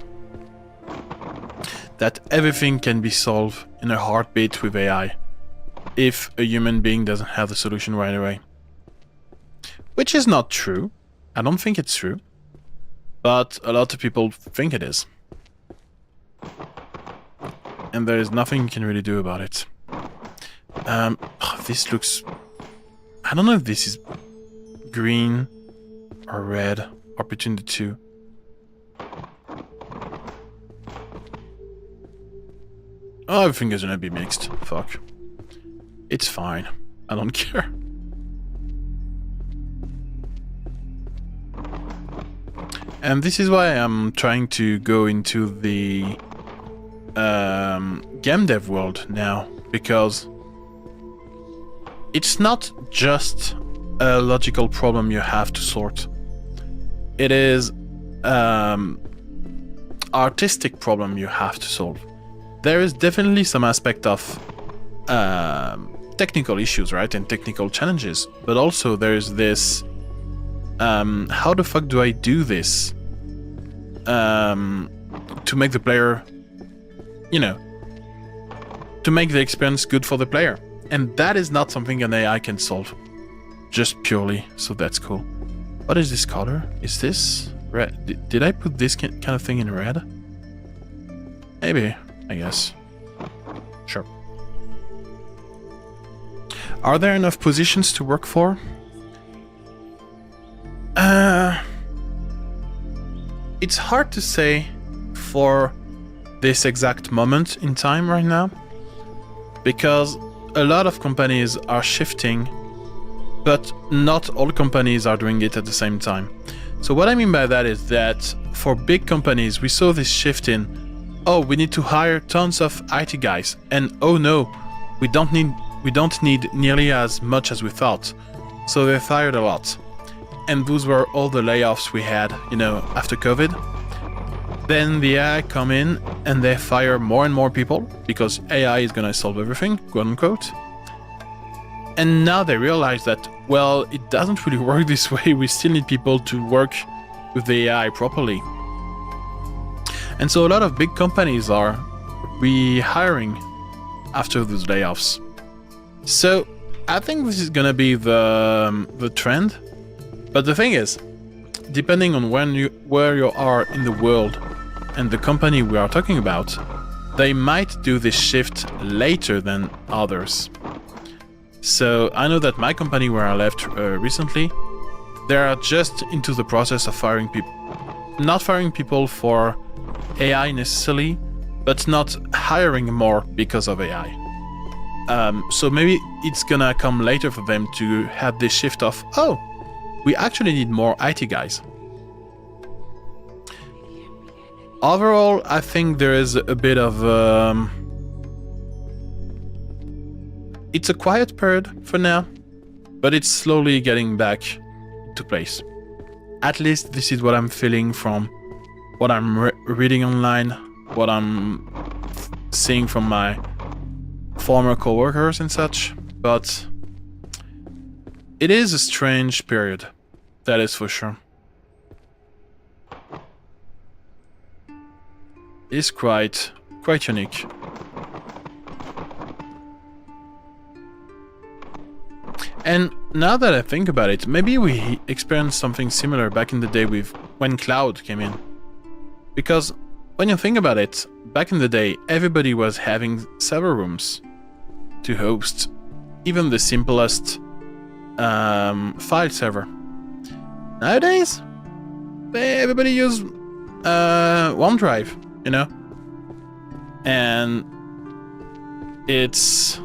Speaker 1: that everything can be solved in a heartbeat with AI if a human being doesn't have the solution right away. Which is not true. I don't think it's true. But a lot of people think it is. And there is nothing you can really do about it. This looks... I don't know if this is green or red or between the two. Oh, everything is gonna be mixed. Fuck. It's fine. I don't care. And this is why I'm trying to go into the game dev world now, because it's not just a logical problem you have to sort. It is artistic problem you have to solve. There is definitely some aspect of technical issues, right, and technical challenges, but also there is this how the fuck do I do this to make the player, you know, to make the experience good for the player, and that is not something an AI can solve just purely. So that's cool. What is this color? Is this red? Did I put this kind of thing in red? Maybe, I guess. Sure. Are there enough positions to work for? It's hard to say for this exact moment in time right now, because a lot of companies are shifting, but not all companies are doing it at the same time. So what I mean by that is that for big companies, we saw this shift in, oh, we need to hire tons of IT guys, and oh no, we don't need nearly as much as we thought. So they fired a lot. And those were all the layoffs we had, you know, after COVID. Then the AI come in and they fire more and more people because AI is gonna solve everything, quote unquote. And now they realize that, well, it doesn't really work this way. We still need people to work with the AI properly. And so a lot of big companies are rehiring after those layoffs. So I think this is gonna be the trend. But the thing is, depending on where you are in the world and the company we are talking about, they might do this shift later than others. So I know that my company where I left recently, they are just into the process of firing people. Not firing people for AI necessarily, but not hiring more because of AI. So maybe it's gonna come later for them to have this shift of, oh, we actually need more IT guys. Overall, I think there is a bit of it's a quiet period for now, but it's slowly getting back to place. At least this is what I'm feeling from what I'm reading online, what I'm seeing from my former coworkers and such, but it is a strange period, that is for sure. It's quite unique. And now that I think about it, maybe we experienced something similar back in the day when cloud came in. Because when you think about it, back in the day, everybody was having server rooms to host even the simplest file server. Nowadays, everybody use OneDrive, you know? And it's...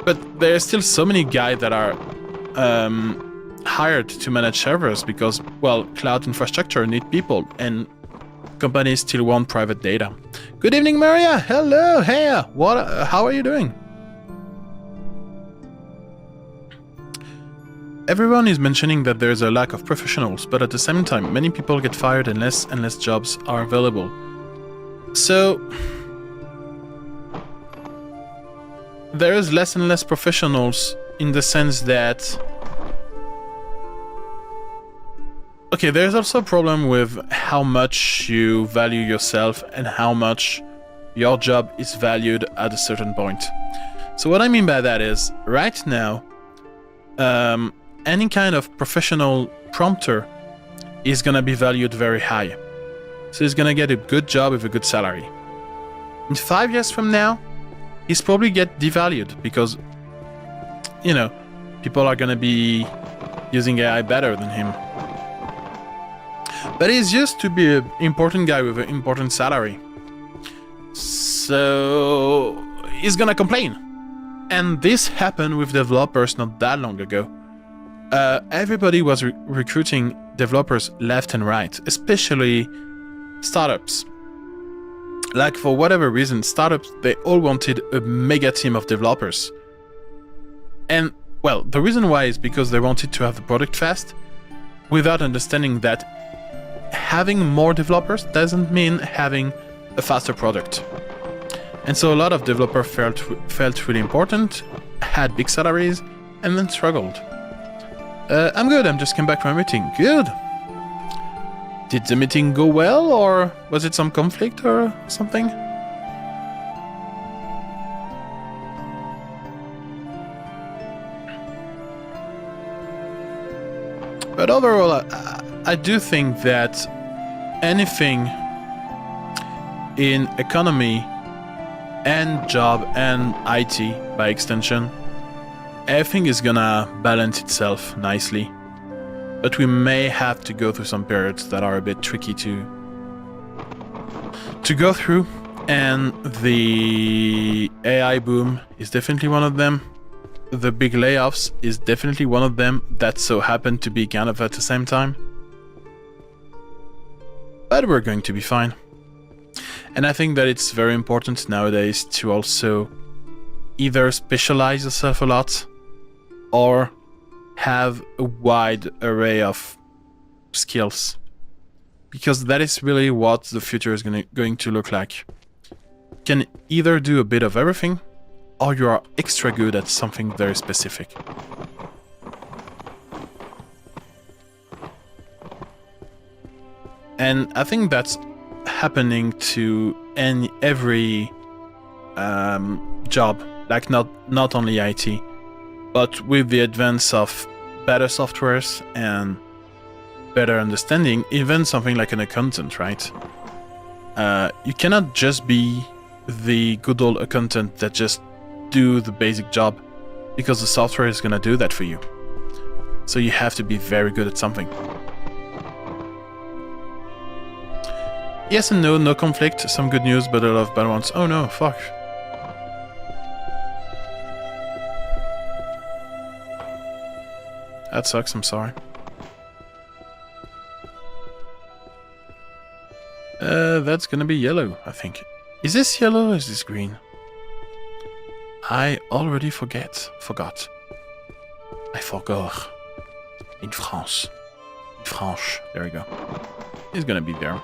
Speaker 1: But there are still so many guys that are hired to manage servers because, well, cloud infrastructure need people and companies still want private data. Good evening, Maria. Hello. Hey, how are you doing? Everyone is mentioning that there's a lack of professionals, but at the same time, many people get fired and less jobs are available. So there is less and less professionals in the sense that... Okay, there's also a problem with how much you value yourself and how much your job is valued at a certain point. So what I mean by that is, right now, any kind of professional prompter is gonna be valued very high. So he's gonna get a good job with a good salary. In 5 years from now, he's probably get devalued because, you know, people are gonna be using AI better than him. But he's used to be an important guy with an important salary. So he's gonna complain. And this happened with developers not that long ago. Everybody was recruiting developers left and right, especially startups. Like, for whatever reason, startups, they all wanted a mega team of developers. And, well, the reason why is because they wanted to have the product fast, without understanding that having more developers doesn't mean having a faster product. And so a lot of developers felt really important, had big salaries, and then struggled. I'm good, I'm just came back from a meeting. Good. Did the meeting go well, or was it some conflict or something? But overall, I do think that anything in economy and job and IT by extension, everything is gonna balance itself nicely. But we may have to go through some periods that are a bit tricky to go through, and the AI boom is definitely one of them. The big layoffs is definitely one of them that so happen to be kind of at the same time. But we're going to be fine. And I think that it's very important nowadays to also either specialize yourself a lot or have a wide array of skills, because that is really what the future is going to look like. You can either do a bit of everything, or you are extra good at something very specific. And I think that's happening to every job, like not only IT, but with the advance of better softwares and better understanding, even something like an accountant, right? You cannot just be the good old accountant that just do the basic job, because the software is gonna do that for you. So you have to be very good at something. Yes and no, no conflict, some good news, but a lot of bad ones. Oh no, fuck. That sucks, I'm sorry. That's gonna be yellow, I think. Is this yellow or is this green? I already forgot. I forgot. In France. In France. There we go. It's gonna be there.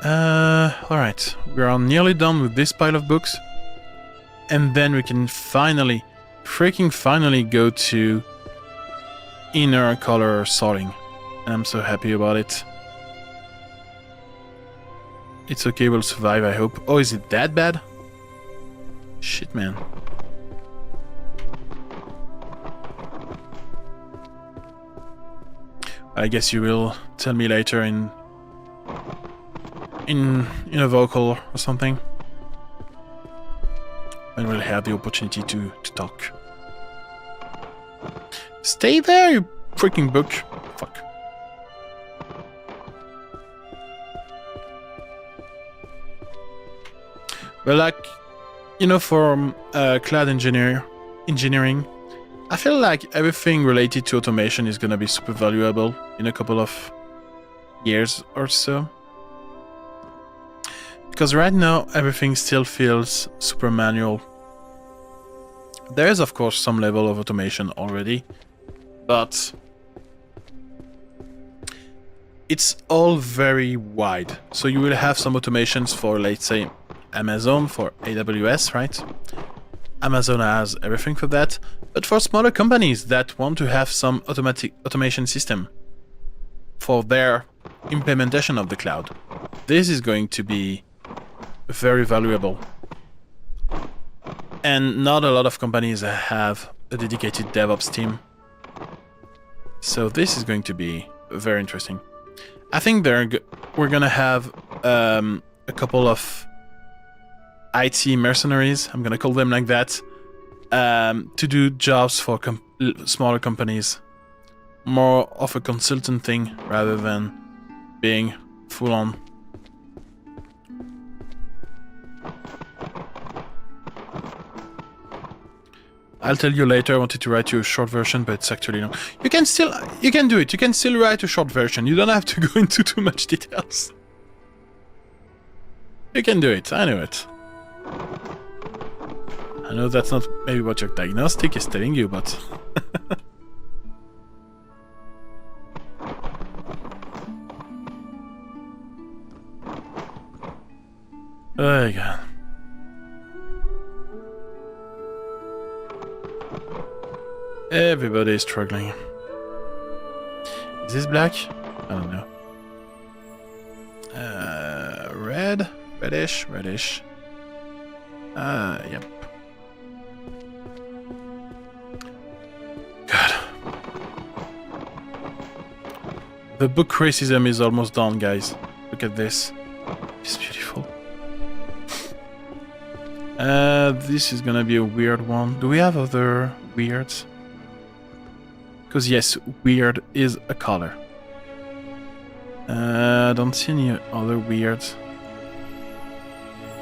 Speaker 1: Alright. We are nearly done with this pile of books. And then we can finally, freaking finally go to inner color sorting. And I'm so happy about it. It's okay, we'll survive, I hope. Oh, is it that bad? Shit, man. I guess you will tell me later in a vocal or something. When we'll have the opportunity to talk. Stay there, you freaking book. Fuck. But like, you know, for cloud engineering, I feel like everything related to automation is gonna be super valuable in a couple of years or so. Because right now, everything still feels super manual. There is, of course, some level of automation already, but it's all very wide. So you will have some automations for, let's say, Amazon, for AWS, right? Amazon has everything for that. But for smaller companies that want to have some automation system for their implementation of the cloud, this is going to be very valuable. And not a lot of companies have a dedicated DevOps team. So this is going to be very interesting. I think we're gonna have a couple of IT mercenaries, I'm gonna call them like that, to do jobs for smaller companies. More of a consultant thing rather than being full on. I'll tell you later. I wanted to write you a short version, but it's actually long. You can do it. You can still write a short version. You don't have to go into too much details. You can do it. I know it. I know that's not maybe what your diagnostic is telling you, but... Oh, God. Everybody is struggling. Is this black? I don't know. Red? Reddish? Reddish. Yep. God. The book racism is almost done, guys. Look at this. It's beautiful. This is gonna be a weird one. Do we have other weirds? Because yes, weird is a color. I don't see any other weirds.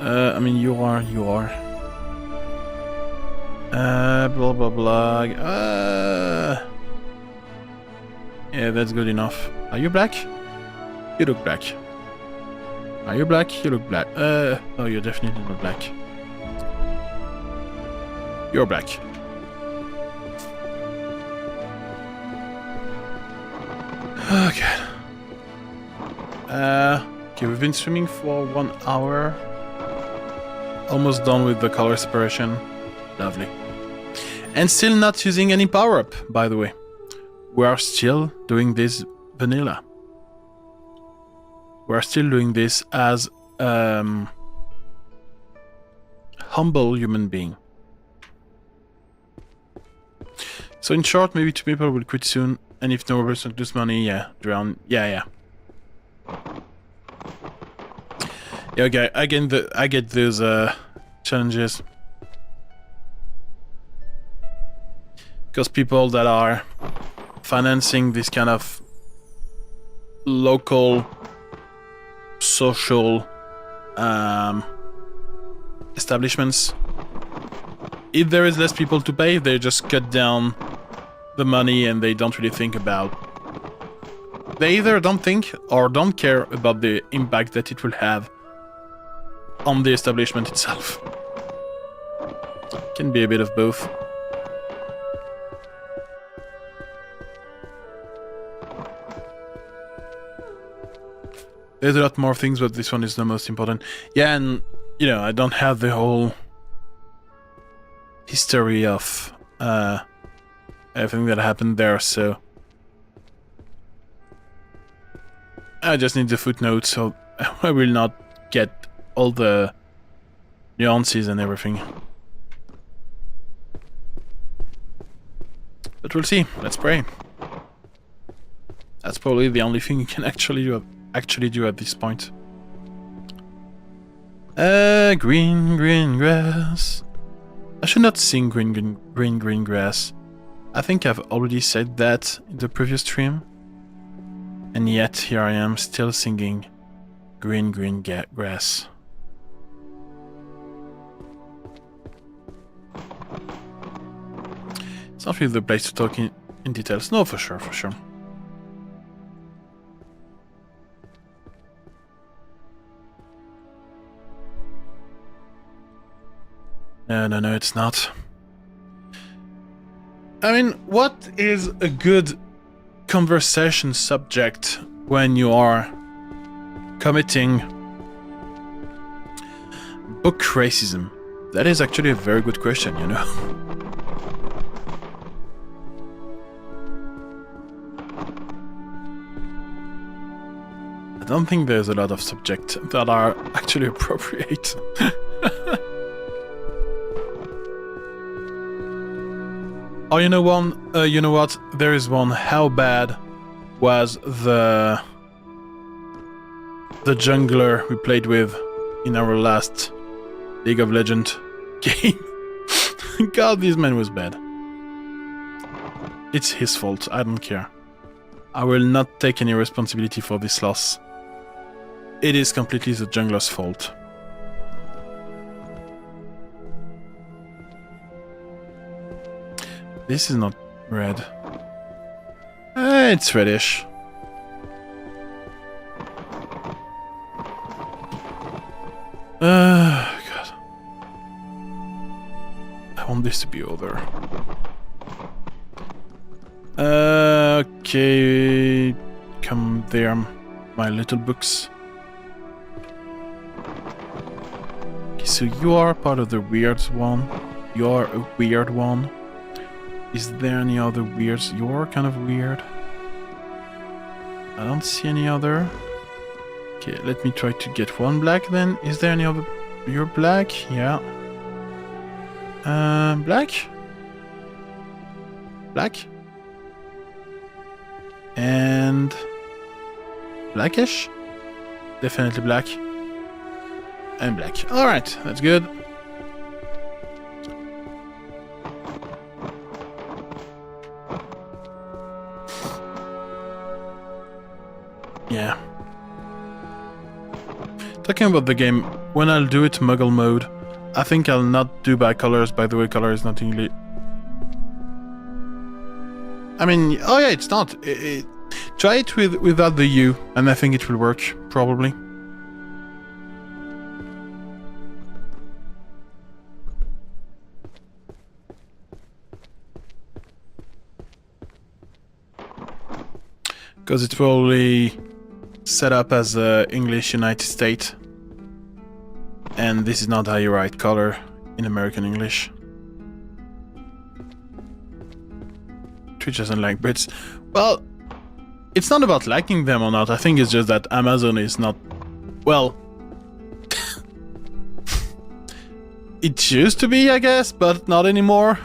Speaker 1: I mean, you are. Blah blah blah. Yeah, that's good enough. Are you black? You look black. Are you black? You look black. Oh, you're definitely not black. You're black. Okay. Okay, we've been streaming for 1 hour. Almost done with the color separation. Lovely. And still not using any power-up, by the way. We are still doing this vanilla. We are still doing this as humble human being. So in short, maybe 2 people will quit soon, and if no person lose money, yeah, drown, yeah. Yeah, okay, I get those challenges. Because people that are financing this kind of local social establishments, if there is less people to pay, they just cut down the money and they don't really think about... They either don't think or don't care about the impact that it will have on the establishment itself. It can be a bit of both. There's a lot more things, but this one is the most important. Yeah, and, you know, I don't have the whole history of everything that happened there, so... I just need the footnote, so I will not get all the nuances and everything. But we'll see. Let's pray. That's probably the only thing you can actually do at this point. Green grass. I should not sing green grass. I think I've already said that in the previous stream. And yet here I am still singing green grass. It's not really the place to talk in details. No, for sure. No, it's not. I mean, what is a good conversation subject when you are committing book racism? That is actually a very good question, you know. I don't think there's a lot of subjects that are actually appropriate. Oh, you know what? There is one. How bad was the jungler we played with in our last League of Legends game? God, this man was bad. It's his fault. I don't care. I will not take any responsibility for this loss. It is completely the jungler's fault. This is not red. It's reddish. God. I want this to be over. Okay. Come there, my little books. Okay, so you are part of the weird one. You are a weird one. Is there any other weirds? You're kind of weird. I don't see any other. Okay, let me try to get one black then. Is there any other? You're black? Yeah. Black? Black? And blackish? Definitely black. And black. Alright, that's good. Yeah. Talking about the game, when I'll do it Muggle mode, I think I'll not do by colors. By the way, color is not English. I mean, oh yeah, it's not. Try it without the U, and I think it will work, probably. Because it's probably set up as English United States. And this is not how you write color in American English. Twitch doesn't like Brits. Well, it's not about liking them or not. I think it's just that Amazon is not... Well... It used to be, I guess, but not anymore.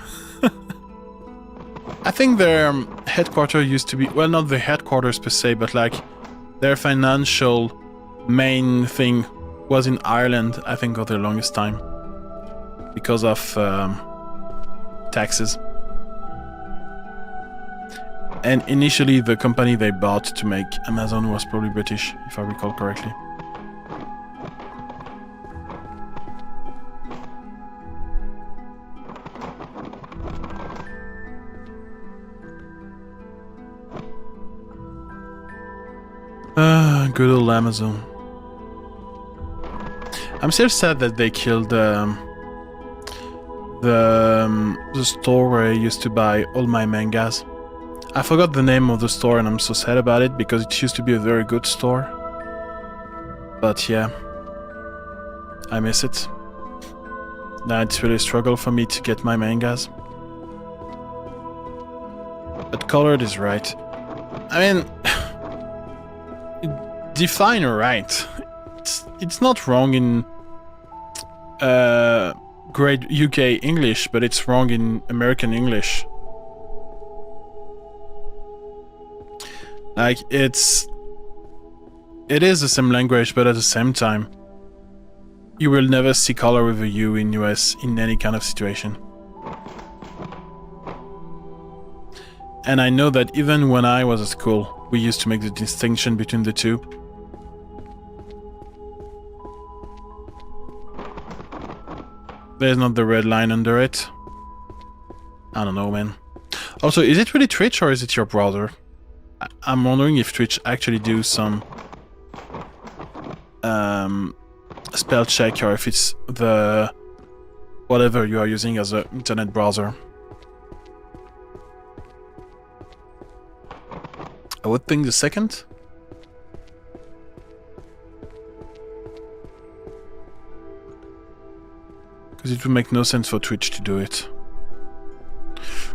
Speaker 1: I think their headquarters used to be... Well, not the headquarters per se, but like... Their financial main thing was in Ireland, I think, for the longest time. Because of taxes. And initially, the company they bought to make Amazon was probably British, if I recall correctly. Good old Amazon. I'm still sad that they killed the store where I used to buy all my mangas. I forgot the name of the store and I'm so sad about it because it used to be a very good store. But yeah, I miss it. Now it's really a struggle for me to get my mangas. But colored is right. I mean... Define right. It's not wrong in great UK English, but it's wrong in American English. Like it is the same language, but at the same time, you will never see color with a U in US in any kind of situation. And I know that even when I was at school, we used to make the distinction between the two. There's not the red line under it. I don't know, man. Also, is it really Twitch or is it your browser? I'm wondering if Twitch actually do some spell check or if it's the whatever you are using as an internet browser. I would think the second. Because it would make no sense for Twitch to do it.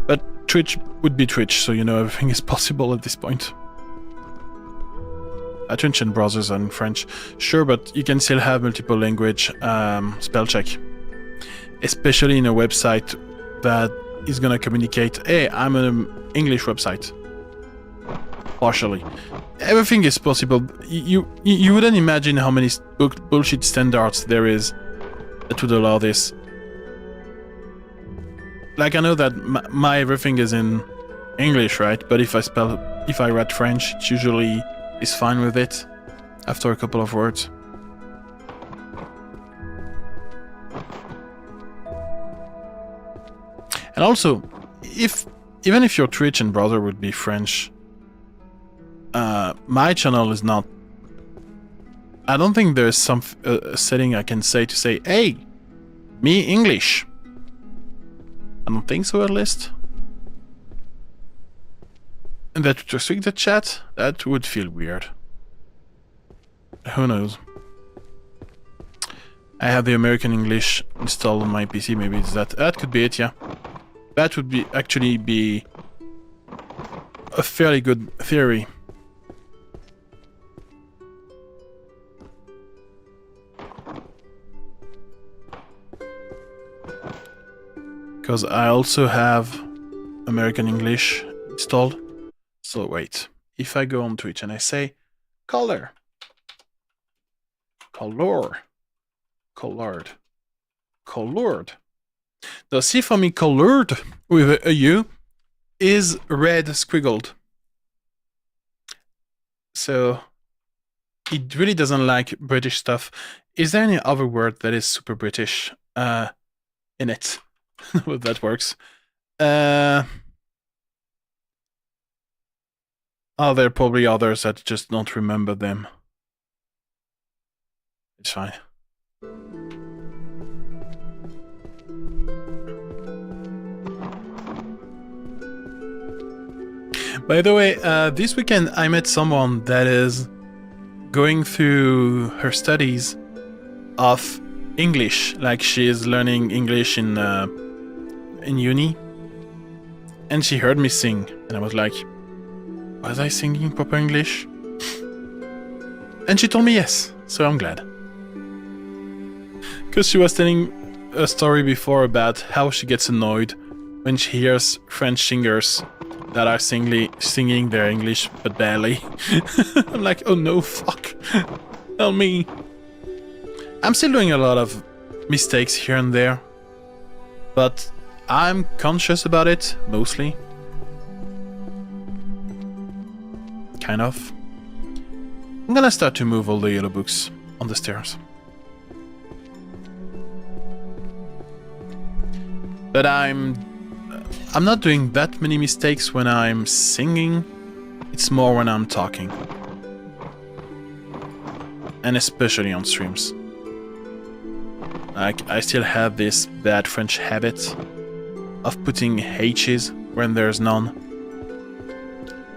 Speaker 1: But Twitch would be Twitch, so you know everything is possible at this point. Twitch and browsers are in French. Sure, but you can still have multiple language spell check. Especially in a website that is gonna communicate, hey, I'm an English website. Partially. Everything is possible. You wouldn't imagine how many bullshit standards there is that would allow this. Like, I know that my everything is in English, right? But if I write French, it usually is fine with it after a couple of words. And also, if even if your Twitch and browser would be French, my channel is not. I don't think there's some setting I can say to say, hey, me English. I don't think so, at least. And that would restrict the chat? That would feel weird. Who knows? I have the American English installed on my PC, maybe it's that. That could be it, yeah. That would be actually be a fairly good theory. Because I also have American English installed. So wait, if I go on Twitch and I say color, colored. Now see for me, colored with a U is red squiggled. So it really doesn't like British stuff. Is there any other word that is super British in it? Well, that works. Oh, there are probably others that just don't remember them. It's fine. By the way, this weekend I met someone that is going through her studies of English, like she is learning English in uni, and she heard me sing, and I was like, was I singing proper English? And she told me yes, so I'm glad. Because she was telling a story before about how she gets annoyed when she hears French singers that are singing their English but barely. I'm like, oh no, fuck. Tell me. I'm still doing a lot of mistakes here and there, but I'm conscious about it, mostly. Kind of. I'm gonna start to move all the yellow books on the stairs. But I'm not doing that many mistakes when I'm singing. It's more when I'm talking. And especially on streams. Like, I still have this bad French habit of putting H's when there's none.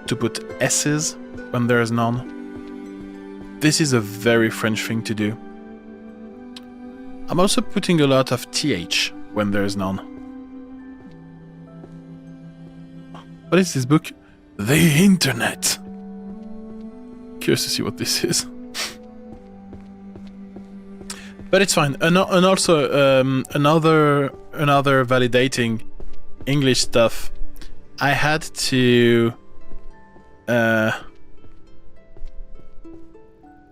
Speaker 1: To put S's when there's none. This is a very French thing to do. I'm also putting a lot of TH when there's none. What is this book? The Internet. Curious to see what this is. But it's fine. And also another validating English stuff. I had to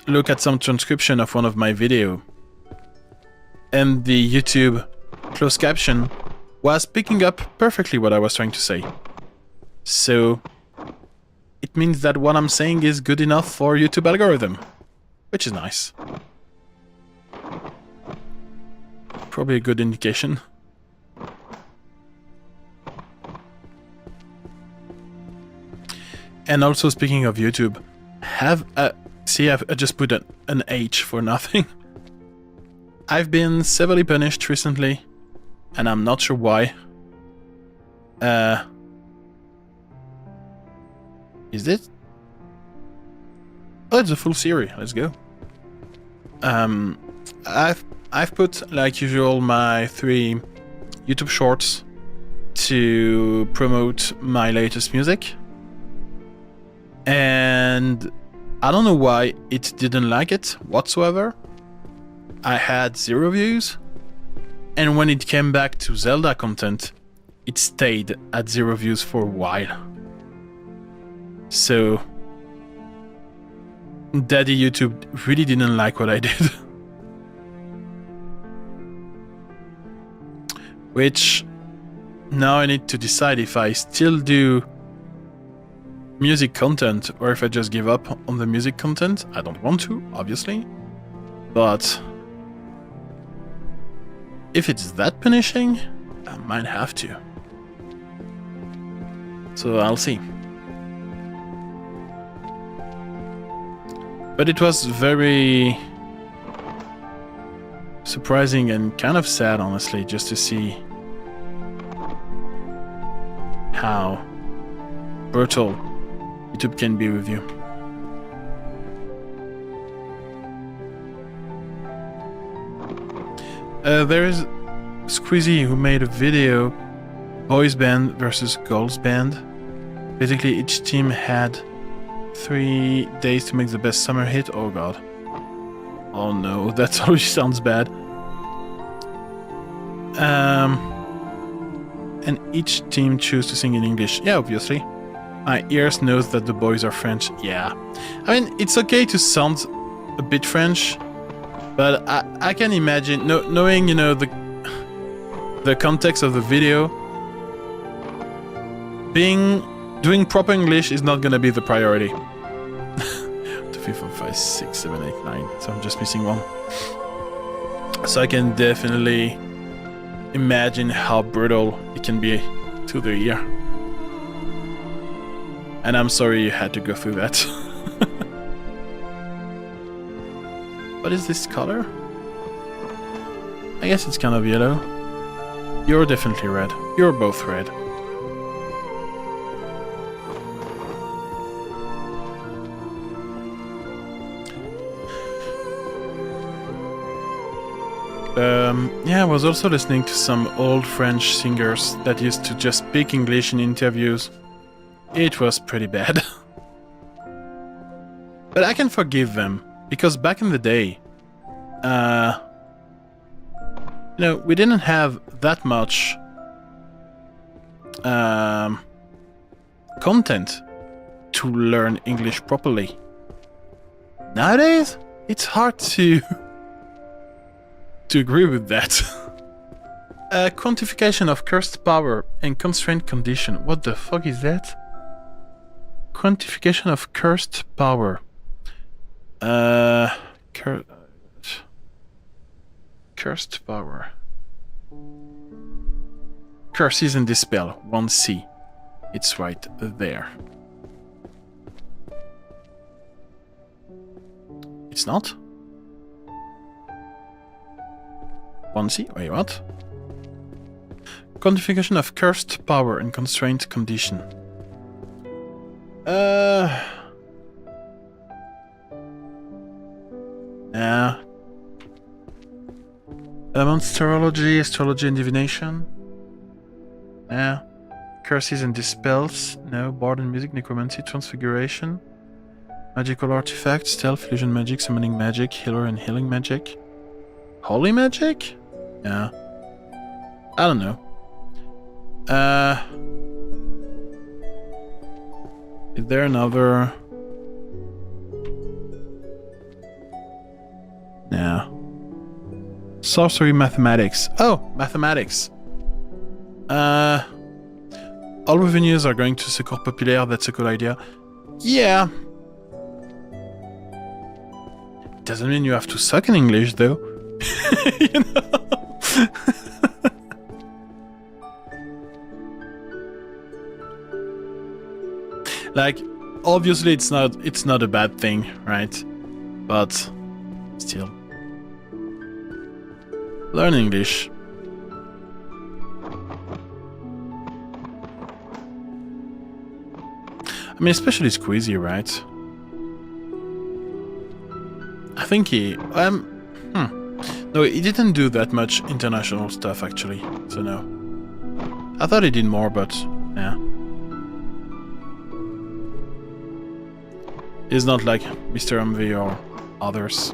Speaker 1: look at some transcription of one of my video, and the YouTube closed caption was picking up perfectly what I was trying to say. So it means that what I'm saying is good enough for YouTube algorithm, which is nice. Probably a good indication. And also, speaking of YouTube, see, I just put an H for nothing. I've been severely punished recently, and I'm not sure why. Is it? Oh, it's a full series. Let's go. I've put, like usual, my 3 YouTube shorts to promote my latest music. And I don't know why it didn't like it whatsoever. I had 0 views. And when it came back to Zelda content, it stayed at 0 views for a while. So Daddy YouTube really didn't like what I did. Which now I need to decide if I still do music content or if I just give up on the music content. I don't want to, obviously. But if it's that punishing, I might have to. So I'll see. But it was very surprising and kind of sad, honestly, just to see how brutal YouTube can be with you. There is Squeezy who made a video, boys band versus girls band. Basically each team had 3 days to make the best summer hit. Oh god. Oh no, that already sounds bad. And each team choose to sing in English. Yeah, obviously. My ears knows that the boys are French. Yeah. I mean, it's okay to sound a bit French, but I can imagine, knowing, you know, the context of the video, doing proper English is not gonna be the priority. 2, 3, 4, 5, 6, 7, 8, 9. So I'm just missing one. So I can definitely imagine how brutal it can be to the ear. And I'm sorry you had to go through that. What is this color? I guess it's kind of yellow. You're definitely red. You're both red. Yeah, I was also listening to some old French singers that used to just speak English in interviews. It was pretty bad. But I can forgive them, because back in the day, you know, we didn't have that much content to learn English properly. Nowadays, it's hard to agree with that. Quantification of cursed power and constraint condition. What the fuck is that? Quantification of cursed power. Cursed power. Curses and dispel. 1C. It's right there. It's not? 1C? Wait, what? Quantification of cursed power and constraint condition. Yeah. Monsterology, astrology and divination. Yeah. Curses and dispels. No. Bard and music, necromancy, transfiguration. Magical artifacts, stealth, illusion magic, summoning magic, healer and healing magic. Holy magic? Yeah. I don't know. Is there another? Yeah. Sorcery mathematics. Oh, mathematics. All revenues are going to Secours Populaire. That's a cool idea. Yeah. Doesn't mean you have to suck in English, though. You know? Like, obviously it's not a bad thing, right? But still, learn English. I mean, especially Squeezy, right? I think he no, he didn't do that much international stuff, actually, so no. I thought he did more, but yeah. He's not like Mr. MV or others.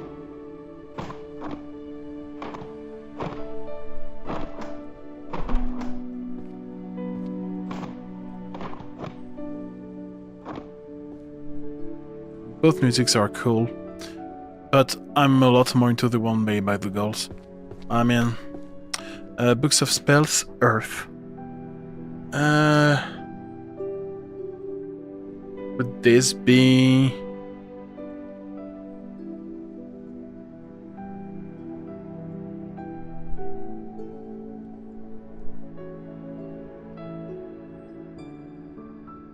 Speaker 1: Both musics are cool, but I'm a lot more into the one made by the girls. I mean, Books of Spells, Earth. Would this be...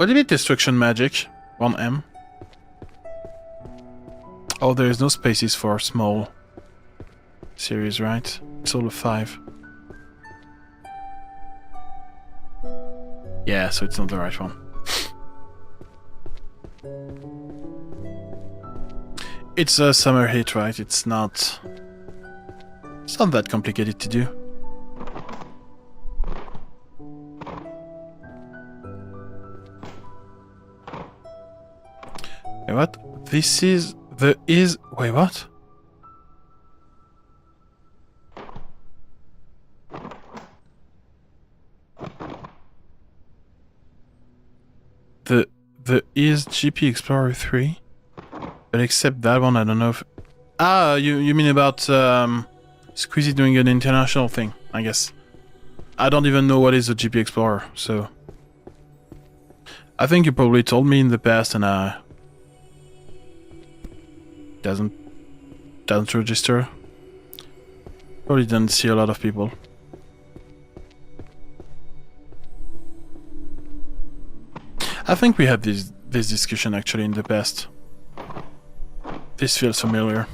Speaker 1: What do you mean destruction magic? 1M. Oh, there is no spaces for small series, right? It's all a 5. Yeah, so it's not the right one. It's a summer hit, right? It's not that complicated to do. Wait, what? This is the is. Wait, what? The is GP Explorer 3, but except that one, I don't know if. Ah, you mean about Squeezy doing an international thing? I guess. I don't even know what is a GP Explorer, so I think you probably told me in the past, and doesn't register. Probably didn't see a lot of people. I think we had this discussion actually in the past. This feels familiar.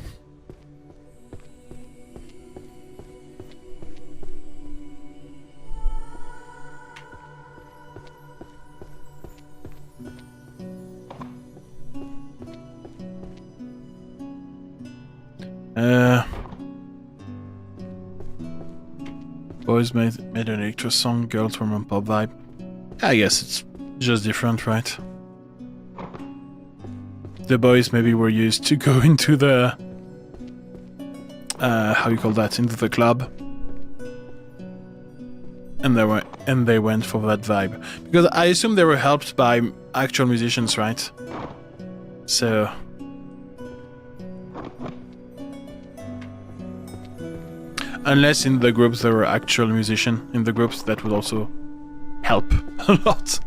Speaker 1: Boys made an electro song, girls from a pop vibe. I guess it's just different, right? The boys maybe were used to go into the how you call that, into the club, and they went for that vibe, because I assume they were helped by actual musicians, right? So unless in the groups there were actual musicians in the groups, that would also help a lot.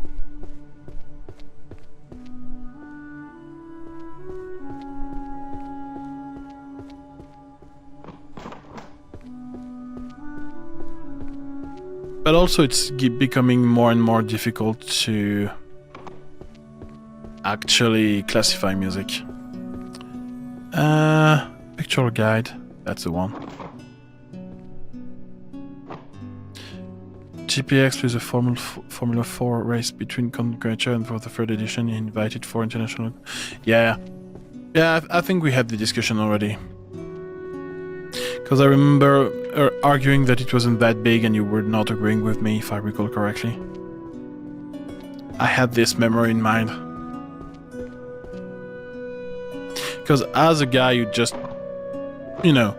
Speaker 1: But also it's becoming more and more difficult to actually classify music. Pictorial guide, that's the one. GPX with a Formula 4 race between Congratulations and for the third edition he invited 4 international... Yeah, I think we had the discussion already. Because I remember arguing that it wasn't that big and you were not agreeing with me, if I recall correctly. I had this memory in mind. Because as a guy who just... You know,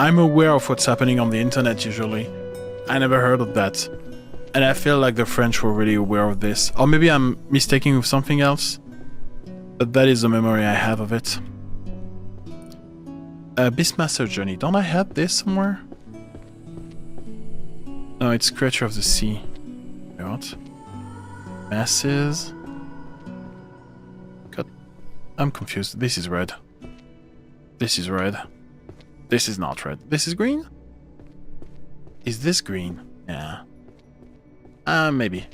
Speaker 1: I'm aware of what's happening on the internet usually. I never heard of that. And I feel like the French were really aware of this. Or maybe I'm mistaking with something else. But that is the memory I have of it. Beastmaster Journey. Don't I have this somewhere? No, it's Creature of the Sea. What? Masses. God, I'm confused. This is red. This is red. This is not red. This is green? Is this green? Yeah. Maybe.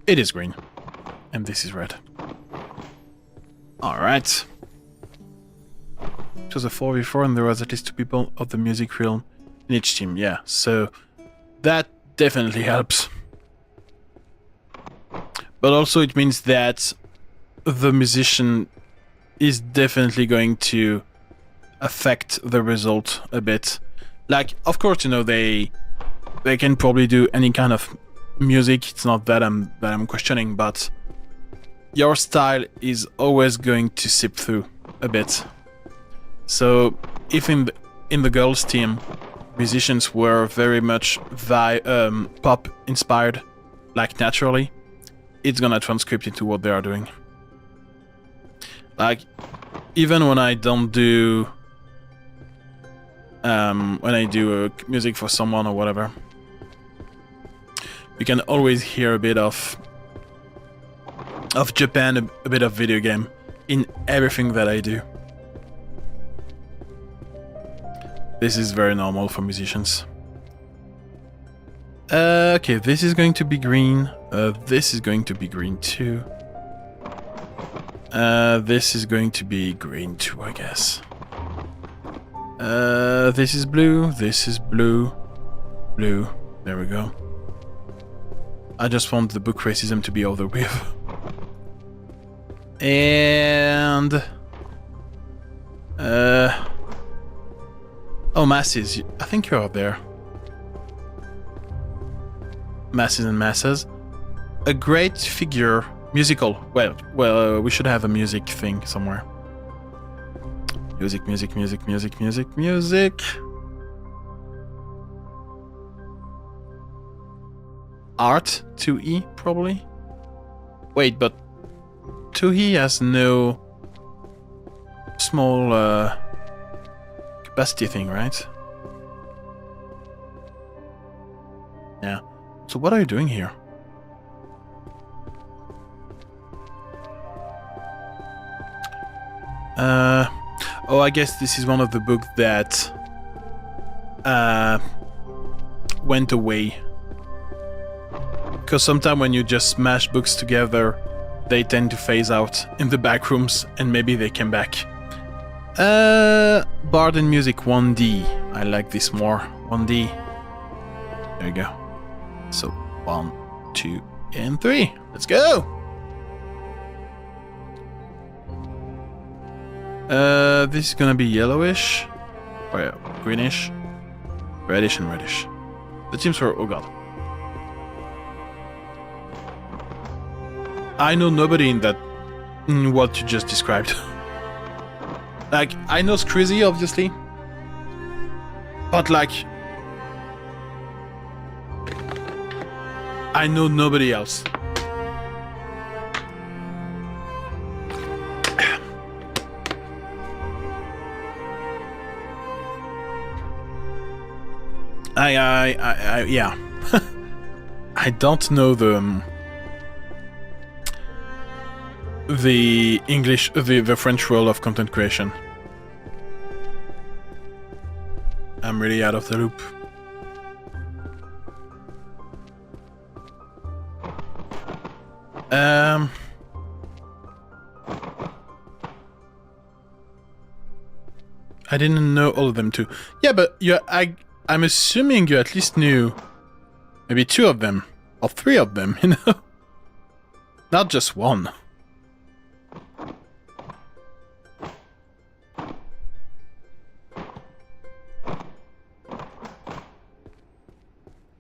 Speaker 1: It is green. And this is red. Alright. It was a 4v4 and there was at least 2 people of the music realm in each team, yeah. So that definitely helps. But also it means that the musician is definitely going to affect the result a bit. Like, of course, you know, they can probably do any kind of music. It's not that I'm questioning, but your style is always going to seep through a bit. So if in the girls' team, musicians were very much pop inspired, like naturally, it's gonna transcript into what they are doing. Like, even when I don't do when I do music for someone or whatever, you can always hear a bit of Japan, a bit of video game in everything that I do. This is very normal for musicians. Okay, this is going to be green. This is going to be green too. This is going to be green too, I guess. This is blue. This is blue. Blue. There we go. I just want the book racism to be over with. And... oh, masses. I think you're out there. Masses and masses. A great figure. Musical. Well, we should have a music thing somewhere. Music, music, music, music, music, music. Art 2E, probably? Wait, but 2E has no small capacity thing, right? Yeah. So what are you doing here? Oh, I guess this is one of the books that went away. Because sometimes when you just smash books together, they tend to phase out in the back rooms, and maybe they came back. Bard and Music 1D. I like this more. 1D. There you go. So 1, 2, and 3. Let's go! This is gonna be yellowish. Oh yeah, greenish. Reddish and reddish. The teams were... oh god. I know nobody in that... in what you just described. Like, I know Scrizzy, obviously. But like... I know nobody else. Yeah. I don't know the English, the French role of content creation. I'm really out of the loop. I didn't know all of them too. Yeah, but I'm assuming you at least knew maybe 2 of them, or 3 of them, you know? Not just one.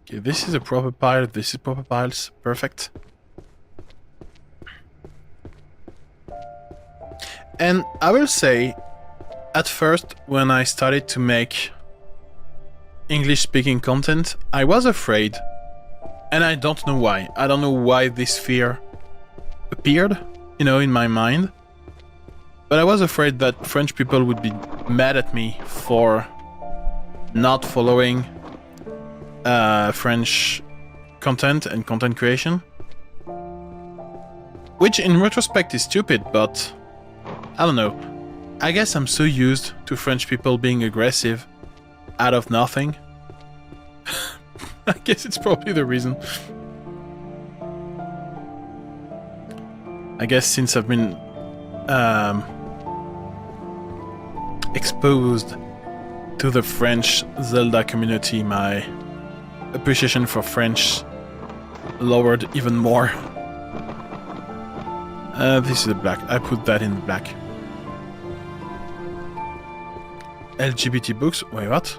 Speaker 1: Okay, this is a proper pile, this is proper piles, perfect. And I will say, at first, when I started to make English-speaking content, I was afraid, and I don't know why. I don't know why this fear appeared, you know, in my mind. But I was afraid that French people would be mad at me for not following French content and content creation. Which, in retrospect, is stupid, but I don't know. I guess I'm so used to French people being aggressive out of nothing. I guess it's probably the reason. I guess since I've been exposed to the French Zelda community, my appreciation for French lowered even more. This is the black. I put that in the black. LGBT books? Wait, what?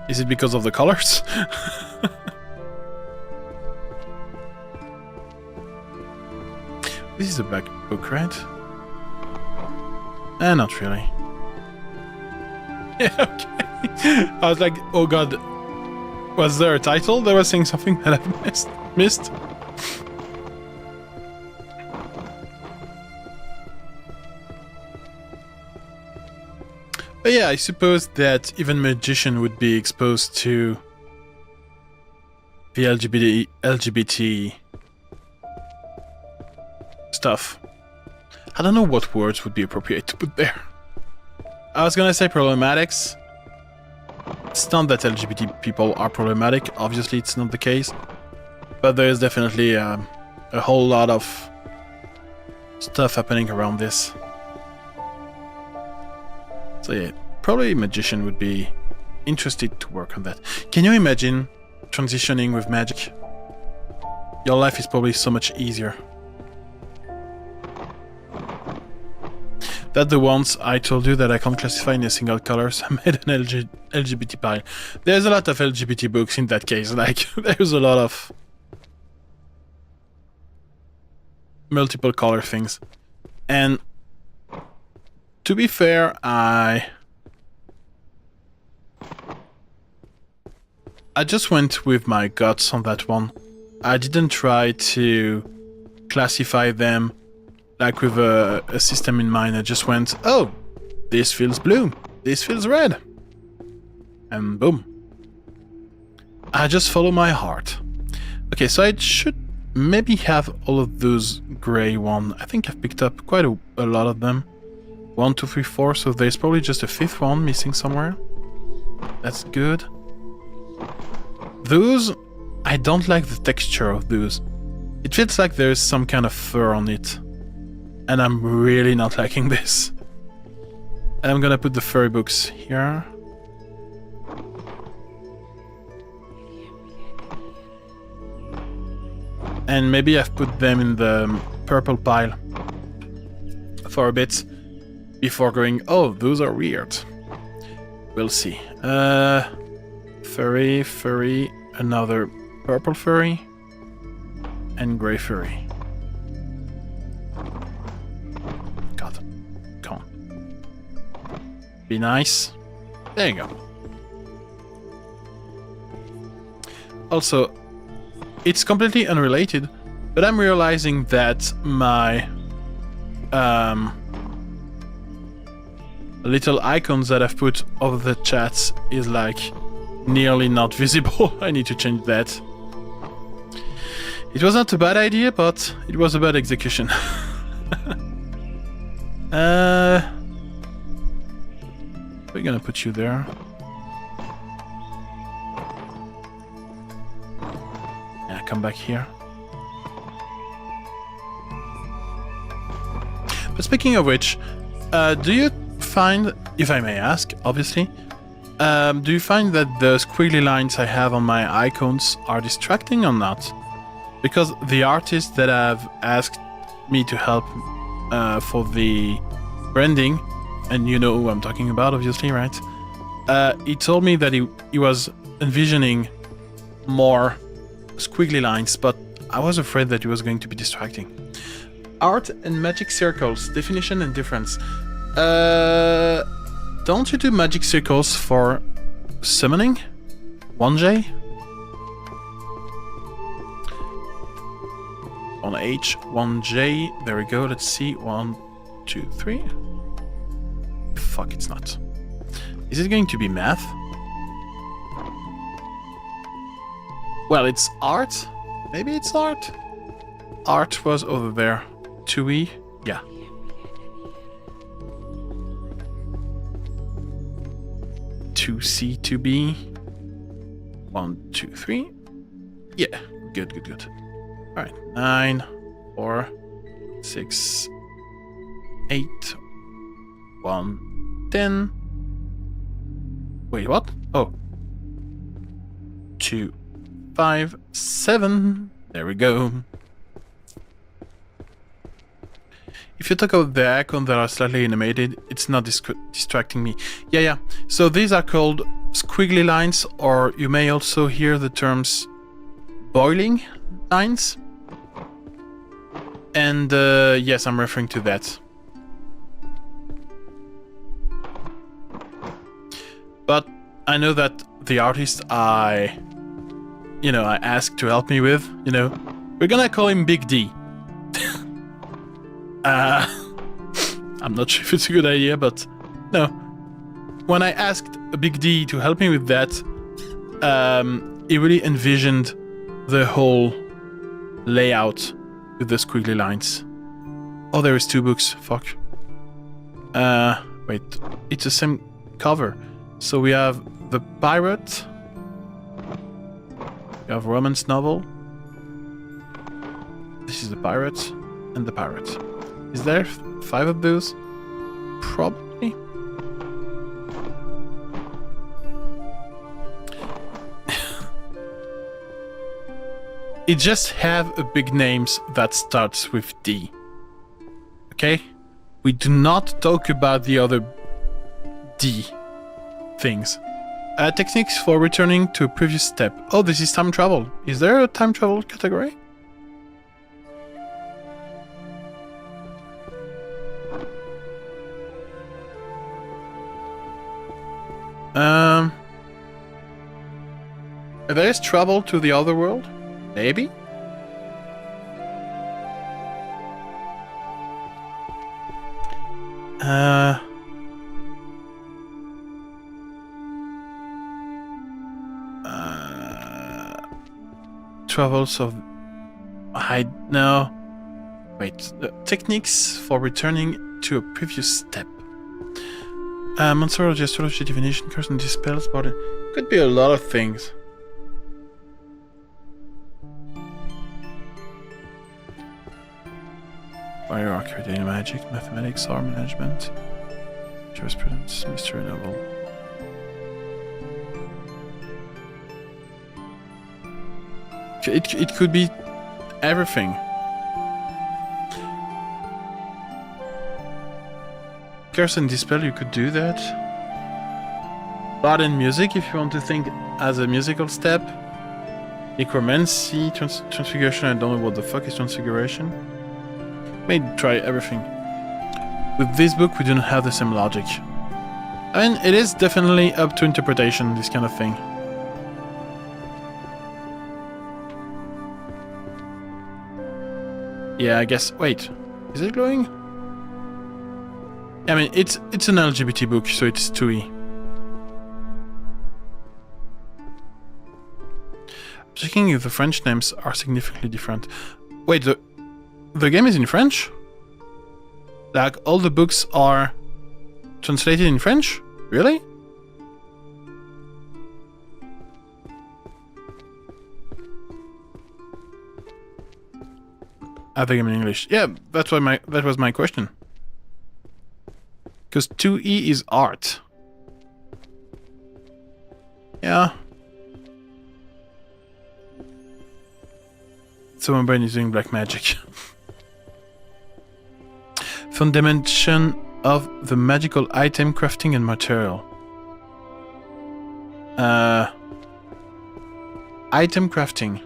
Speaker 1: Is it because of the colors? This is a black book, right? Not really. Yeah, okay. I was like, oh god. Was there a title that was saying something that I've missed? But yeah, I suppose that even Magician would be exposed to the LGBT stuff. I don't know what words would be appropriate to put there. I was gonna say problematics, It's not that LGBT people are problematic, obviously it's not the case, but there is definitely a whole lot of stuff happening around this. So yeah, probably a magician would be interested to work on that. Can you imagine transitioning with magic? Your life is probably so much easier. That the ones I told you that I can't classify in a single color, so I made an LGBT pile. There's a lot of LGBT books in that case, like, there's a lot of multiple color things. And to be fair, I just went with my guts on that one. I didn't try to classify them like with a system in mind. I just went, oh, this feels blue, this feels red, and boom. I just follow my heart. Okay, so I should maybe have all of those gray ones. I think I've picked up quite a lot of them. 1, 2, 3, 4, so there's probably just a 5th one missing somewhere. That's good. Those, I don't like the texture of those. It feels like there's some kind of fur on it. And I'm really not liking this. And I'm gonna put the furry books here. And maybe I've put them in the purple pile for a bit before going, oh, those are weird. We'll see. Furry, another purple furry, and gray furry. God, come on. Be nice. There you go. Also, it's completely unrelated, but I'm realizing that my little icons that I've put over the chats is like nearly not visible. I need to change that. It was not a bad idea, but it was a bad execution. We're gonna put you there. Yeah, come back here. But speaking of which, do you find, if I may ask, obviously, do you find that the squiggly lines I have on my icons are distracting or not? Because the artist that have asked me to help for the branding, and you know who I'm talking about, obviously, right? He told me that he was envisioning more squiggly lines, but I was afraid that it was going to be distracting. Art and magic circles, definition and difference. Don't you do magic circles for summoning? 1J? 1H, 1J, there we go, let's see, 1, 2, 3. Fuck, it's not. Is it going to be math? Well, it's art? Maybe it's art? Art was over there. 2E? Yeah. Two C, 2B. 1, 2, 3. Yeah, good. Alright, 9, 4, 6, 8, 1, 10. Wait, what? Oh. 2, 5, 7. There we go. If you talk about the icons that are slightly animated, it's not distracting me. Yeah. So these are called squiggly lines, or you may also hear the terms boiling lines. And yes, I'm referring to that. But I know that the artist I asked to help me with, we're gonna call him Big D. I'm not sure if it's a good idea, but no. When I asked Big D to help me with that, he really envisioned the whole layout with the squiggly lines. Oh, there is 2 books. Fuck. Wait, it's the same cover. So we have the pirate. You have romance novel. This is the pirate and the pirate. Is there 5 of those? Probably. It just have a big names that starts with D. Okay? We do not talk about the other D things. Techniques for returning to a previous step. Oh, this is time travel. Is there a time travel category? There is travel to the other world? Maybe? Travels of... I know. Wait. Techniques for returning to a previous step. Monsterology, astrology, divination, curse and dispels, body. Could be a lot of things. Hierarchy, data magic, mathematics, art management, jurisprudence, mystery novel. It could be everything. Curse and dispel, you could do that. Art and music, if you want to think as a musical step. Necromancy, transfiguration, I don't know what the fuck is transfiguration. Maybe try everything. With this book, we do not have the same logic. I mean, it is definitely up to interpretation, this kind of thing. Yeah, I guess... Wait. Is it glowing? I mean, it's an LGBT book, so it's 2E. Checking if the French names are significantly different. Wait, the game is in French? Like, all the books are translated in French? Really? I think I'm in English. Yeah, that was my question. Because 2E is art. Yeah. So my brain is doing black magic. Fundamentation of the magical item crafting and material. Item crafting.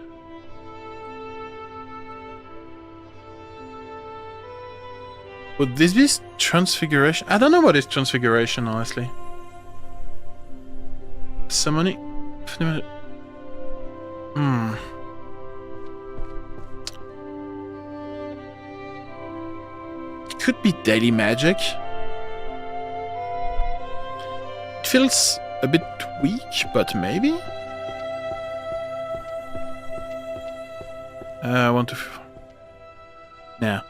Speaker 1: Would this be transfiguration? I don't know what is transfiguration, honestly. Summoning... It could be daily magic. It feels a bit weak, but maybe? I want to... Yeah.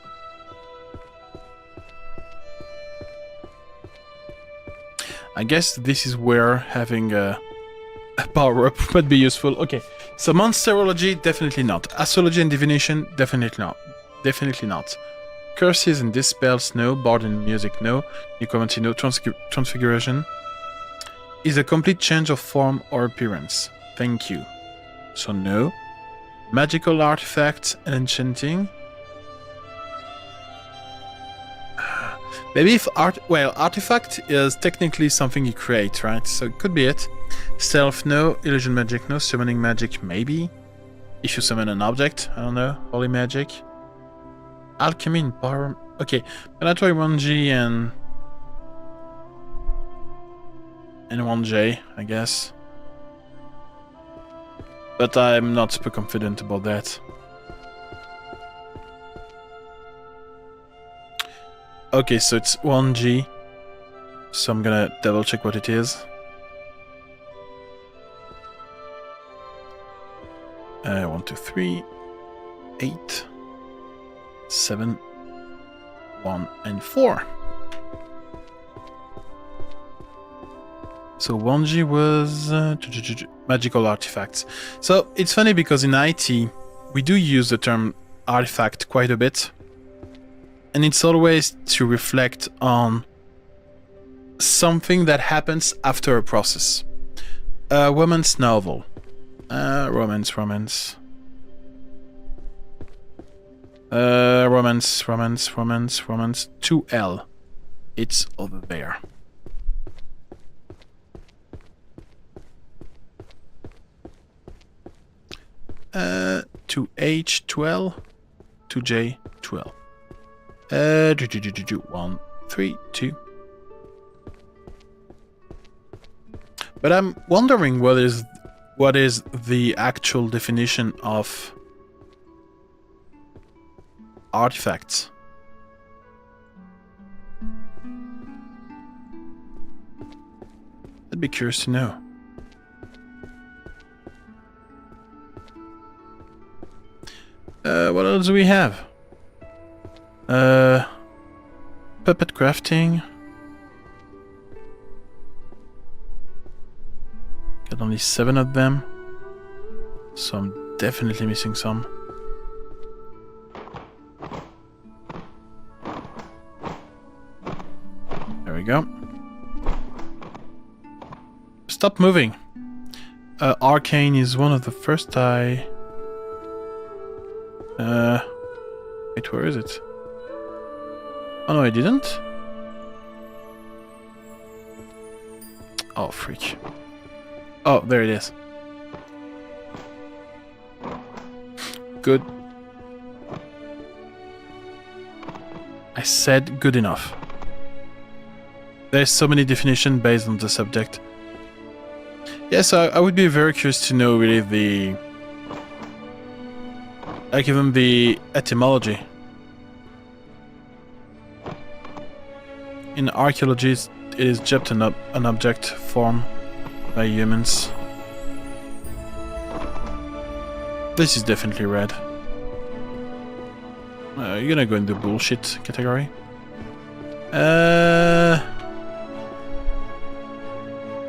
Speaker 1: I guess this is where having a power-up would be useful. Okay, so monsterology, definitely not. Astrology and divination, definitely not. Definitely not. Curses and dispels, no. Bard and music, no. Necromancy, no. Transfiguration is a complete change of form or appearance. Thank you. So no. Magical artifacts and enchanting. Maybe if artifact is technically something you create, right? So it could be it. Stealth, no. Illusion magic, no. Summoning magic, maybe. If you summon an object, I don't know. Holy magic. Alchemy and power. Okay, gonna try 1G and 1J, I guess. But I'm not super confident about that. Okay, so it's 1G. So I'm gonna double check what it is. 1, 2, 3, 8, 7, 1, and 4. So 1G was magical artifacts. So it's funny because in IT, we do use the term artifact quite a bit. And it's always to reflect on something that happens after a process. A woman's novel. Romance. Romance. Romance. 2L. It's over there. To H12, to J12. 1, 3, 2. But I'm wondering what is the actual definition of artifacts. I'd be curious to know. What else do we have? Puppet crafting. Got only 7 of them. So I'm definitely missing some. There we go. Stop moving. Arcane is one of the first I... wait, where is it? Oh no, I didn't? Oh, freak. Oh, there it is. Good. I said good enough. There's so many definitions based on the subject. Yes, I would be very curious to know really the... like even the etymology. In archaeology, it is just an object formed by humans. This is definitely red. You're gonna go in the bullshit category.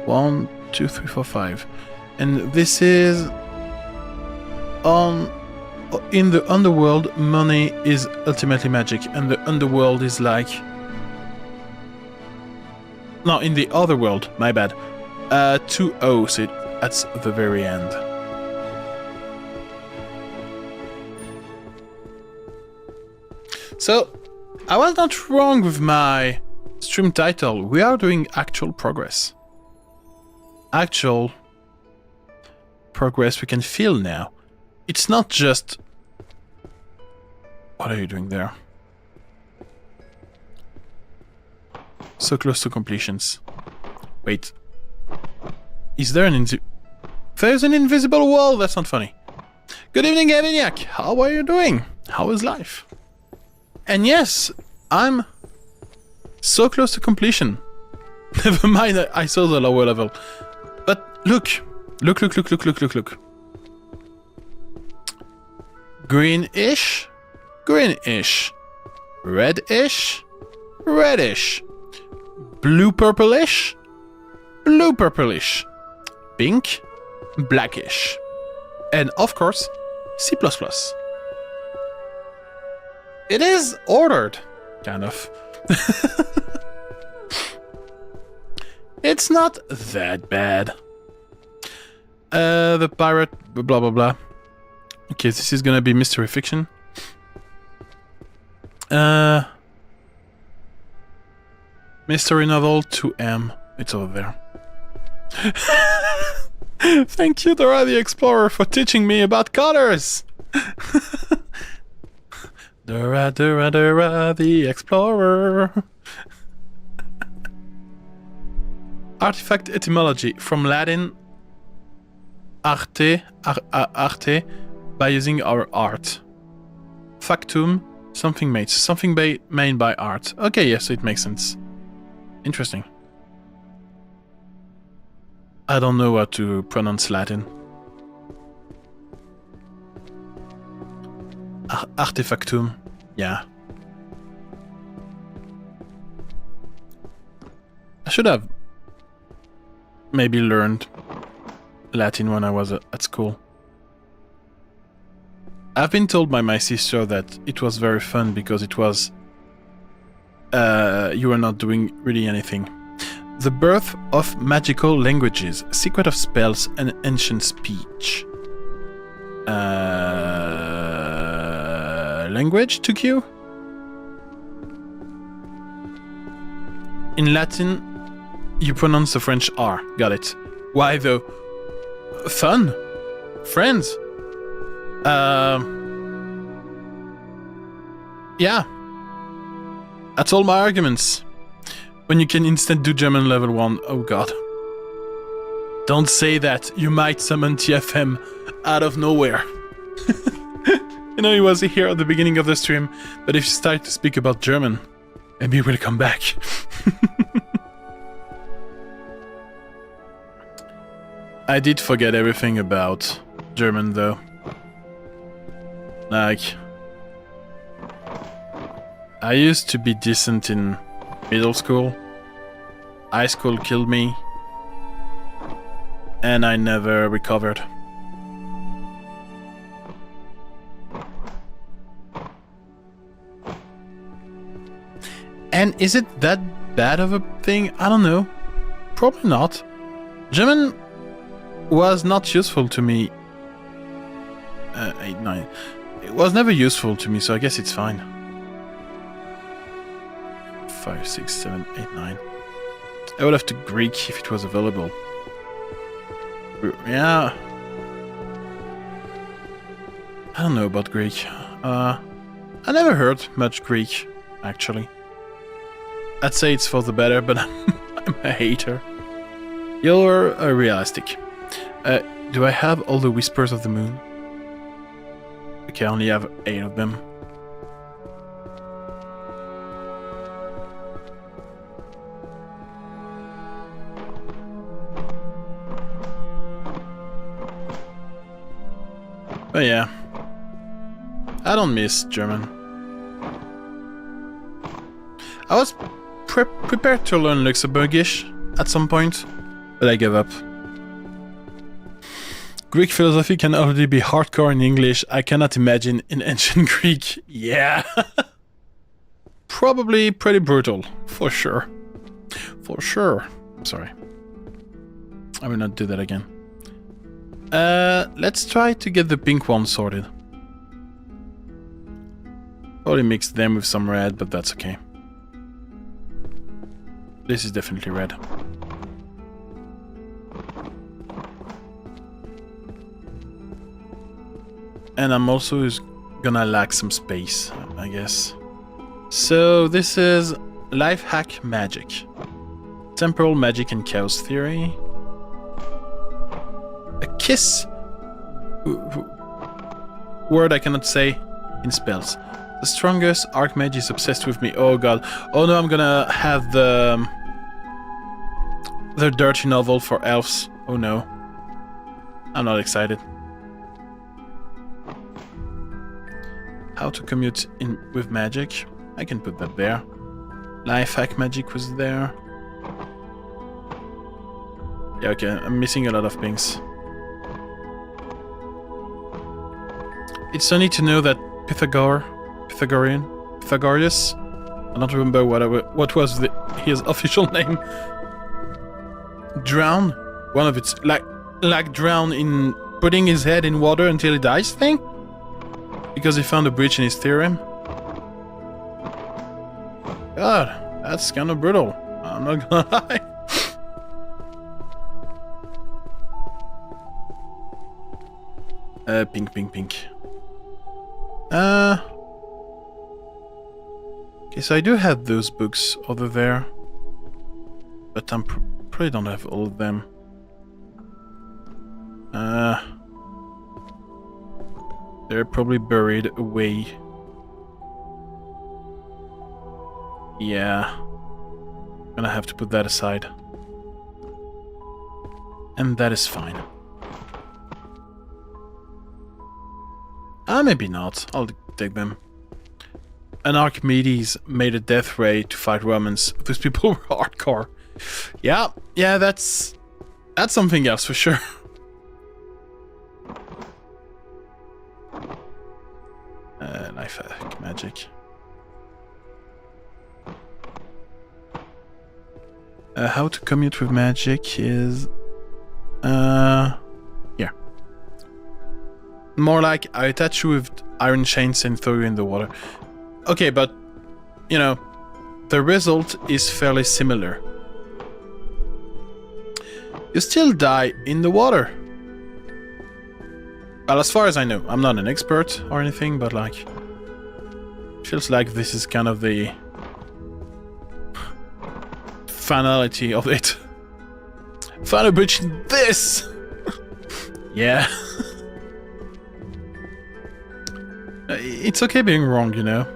Speaker 1: 1, 2, 3, 4, 5. And this is... in the underworld, money is ultimately magic, and the underworld is like... No, in the other world, my bad. 2 O's at the very end. So, I was not wrong with my stream title. We are doing actual progress. Actual progress we can feel now. It's not just... What are you doing there? So close to completions. Wait. Is there There's an invisible wall! That's not funny. Good evening, Gaviniak! How are you doing? How is life? And yes, I'm so close to completion. Never mind, I saw the lower level. But look. Look. Greenish. Greenish. Reddish. Reddish. Blue purplish. Blue purplish. Pink. Blackish. And of course, C++. It is ordered, kind of. It's not that bad. The pirate, blah blah blah. Okay, this is gonna be mystery fiction. Mystery novel 2M. It's over there. Thank you, Dora the Explorer, for teaching me about colors. Dora the Explorer. Artifact etymology from Latin arte, by using our art. Factum, something made. Something made by art. Okay, yes, it makes sense. Interesting. I don't know how to pronounce Latin. Artefactum, yeah. I should have maybe learned Latin when I was at school. I've been told by my sister that it was very fun because it was you were not doing really anything. The birth of magical languages, secret of spells and ancient speech. Language took you? In Latin, you pronounce the French R. Got it. Why though? Fun? Friends? Yeah. That's all my arguments. When you can instant do German level 1, oh god. Don't say that, you might summon TFM out of nowhere. You know, he was here at the beginning of the stream, but if you start to speak about German, maybe he will come back. I did forget everything about German though. Like, I used to be decent in middle school. High school killed me. And I never recovered. And is it that bad of a thing? I don't know. Probably not. German was not useful to me. 8, 9. It was never useful to me, so I guess it's fine. 5, 6, 7, 8, 9. I would have to Greek if it was available. Yeah. I don't know about Greek. I never heard much Greek, actually. I'd say it's for the better, but I'm a hater. You're realistic. Do I have all the Whispers of the Moon? Okay, I only have 8 of them. But yeah, I don't miss German. I was prepared to learn Luxembourgish at some point, but I gave up. Greek philosophy can already be hardcore in English. I cannot imagine in ancient Greek. Yeah. Probably pretty brutal, for sure. For sure. Sorry. I will not do that again. Let's try to get the pink one sorted. Probably mix them with some red, but that's okay. This is definitely red. And I'm also gonna lack some space, I guess. So this is Life Hack Magic. Temporal Magic and Chaos Theory. A kiss. Word I cannot say in spells. The strongest archmage is obsessed with me. Oh god. Oh no, I'm gonna have the dirty novel for elves. Oh no. I'm not excited. How to commute in with magic. I can put that there. Life Hack Magic was there. Yeah, okay, I'm missing a lot of things. It's funny to know that Pythagoras, I don't remember what was his official name. Drown? One of its, like drown in putting his head in water until he dies thing? Because he found a breach in his theorem? God, that's kind of brutal. I'm not gonna lie. Pink. Okay, so I do have those books over there. But I'm probably don't have all of them. They're probably buried away. Yeah. I'm gonna have to put that aside. And that is fine. Maybe not. I'll take them. An Archimedes made a death ray to fight Romans. Those people were hardcore. Yeah, that's That's something else for sure. Life hack magic. How to commute with magic is... yeah. More like I attach you with iron chains and throw you in the water. Okay, but, you know, the result is fairly similar. You still die in the water. Well, as far as I know, I'm not an expert or anything, but like... feels like this is kind of the... finality of it. Final bridge this! Yeah. It's okay being wrong, you know.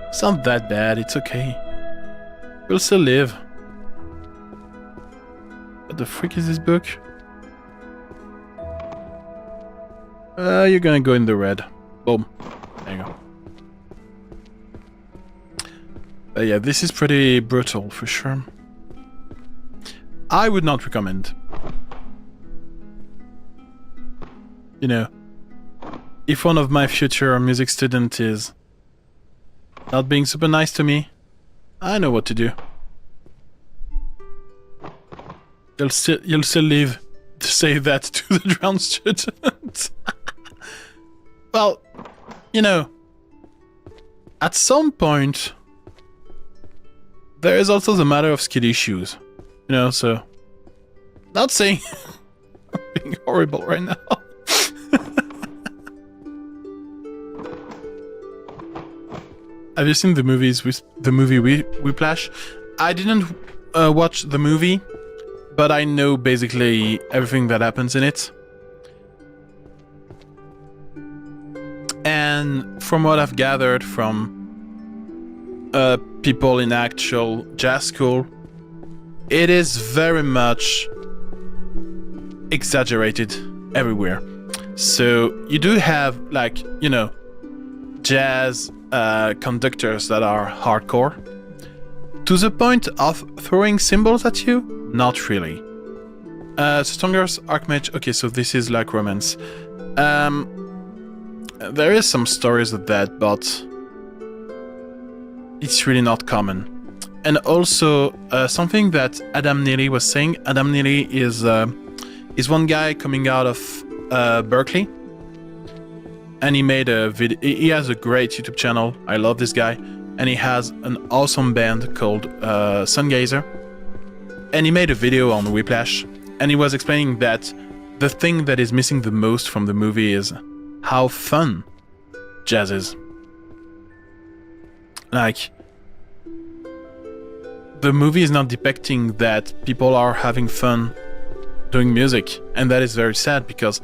Speaker 1: It's not that bad, it's okay. We'll still live. What the frick is this book? You're gonna go in the red. Boom. There you go. Yeah, this is pretty brutal for sure. I would not recommend. You know, if one of my future music students is not being super nice to me, I know what to do. You'll still live to say that to the drowned student. Well, you know, at some point, there is also the matter of skill issues. You know, so... not saying I'm being horrible right now. Have you seen the movie Whiplash? I didn't watch the movie, but I know basically everything that happens in it. And from what I've gathered from people in actual jazz school, it is very much exaggerated everywhere. So you do have, like, you know, jazz conductors that are hardcore. To the point of throwing cymbals at you? Not really. Strongest Archmage... okay, so this is like romance. There is some stories of that, but it's really not common. And also, something that Adam Neely was saying. Adam Neely is one guy coming out of Berkeley, and he made a video. He has a great YouTube channel. I love this guy, and he has an awesome band called Sungazer. And he made a video on Whiplash, and he was explaining that the thing that is missing the most from the movie is how fun jazz is. Like, the movie is not depicting that people are having fun doing music, and that is very sad because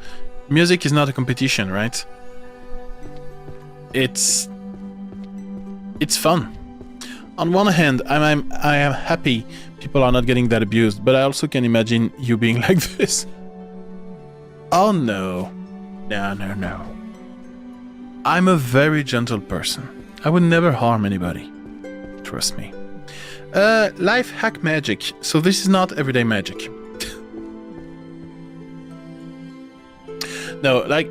Speaker 1: music is not a competition, right? It's fun. On one hand, I am happy people are not getting that abused, but I also can imagine you being like this. Oh no. No. I'm a very gentle person. I would never harm anybody. Trust me. Life hack magic. So this is not everyday magic. No, like...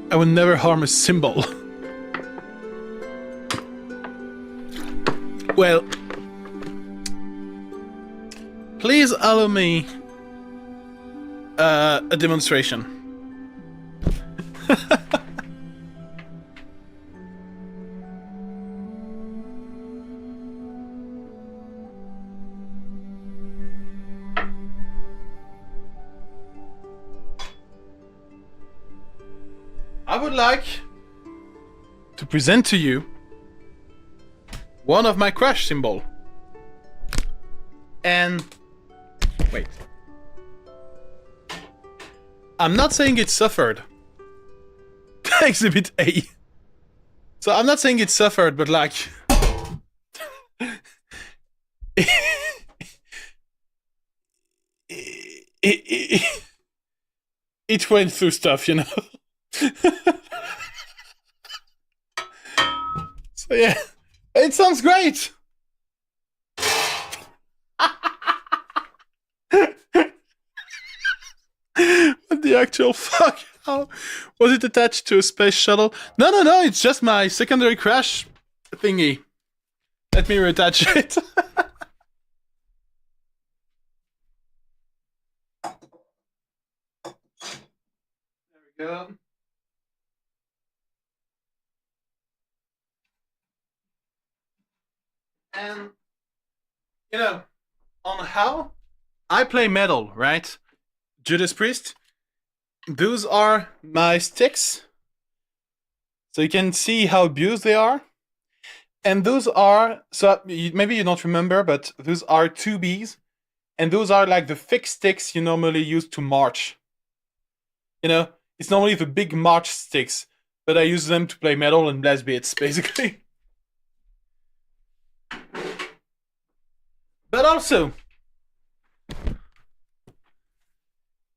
Speaker 1: I would never harm a symbol. Well... please allow me... a demonstration. I would like to present to you one of my crash symbol. And wait. I'm not saying it suffered. Exhibit A. So I'm not saying it suffered, but like it went through stuff, you know. So yeah, it sounds great. actual fuck? How was it attached to a space shuttle? No, it's just my secondary crash thingy. Let me reattach it. There we go. And, you know, on how I play metal, right? Judas Priest. Those are my sticks. So you can see how abused they are. And those are, so maybe you don't remember, but those are 2Bs. And those are like the thick sticks you normally use to march. You know, it's normally the big march sticks, but I use them to play metal and blast beats, basically. But also,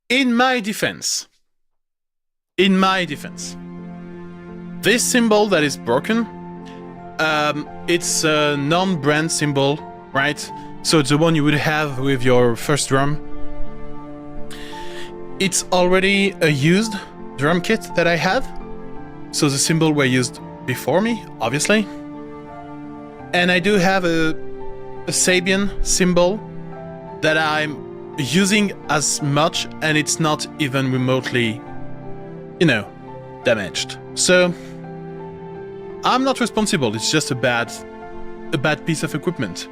Speaker 1: in my defense, this symbol that is broken, it's a non-brand symbol, right? So it's the one you would have with your first drum. It's already a used drum kit that I have. So the symbol were used before me, obviously. And I do have a Sabian symbol that I'm using as much, and it's not even remotely, you know, damaged. So I'm not responsible. It's just a bad piece of equipment.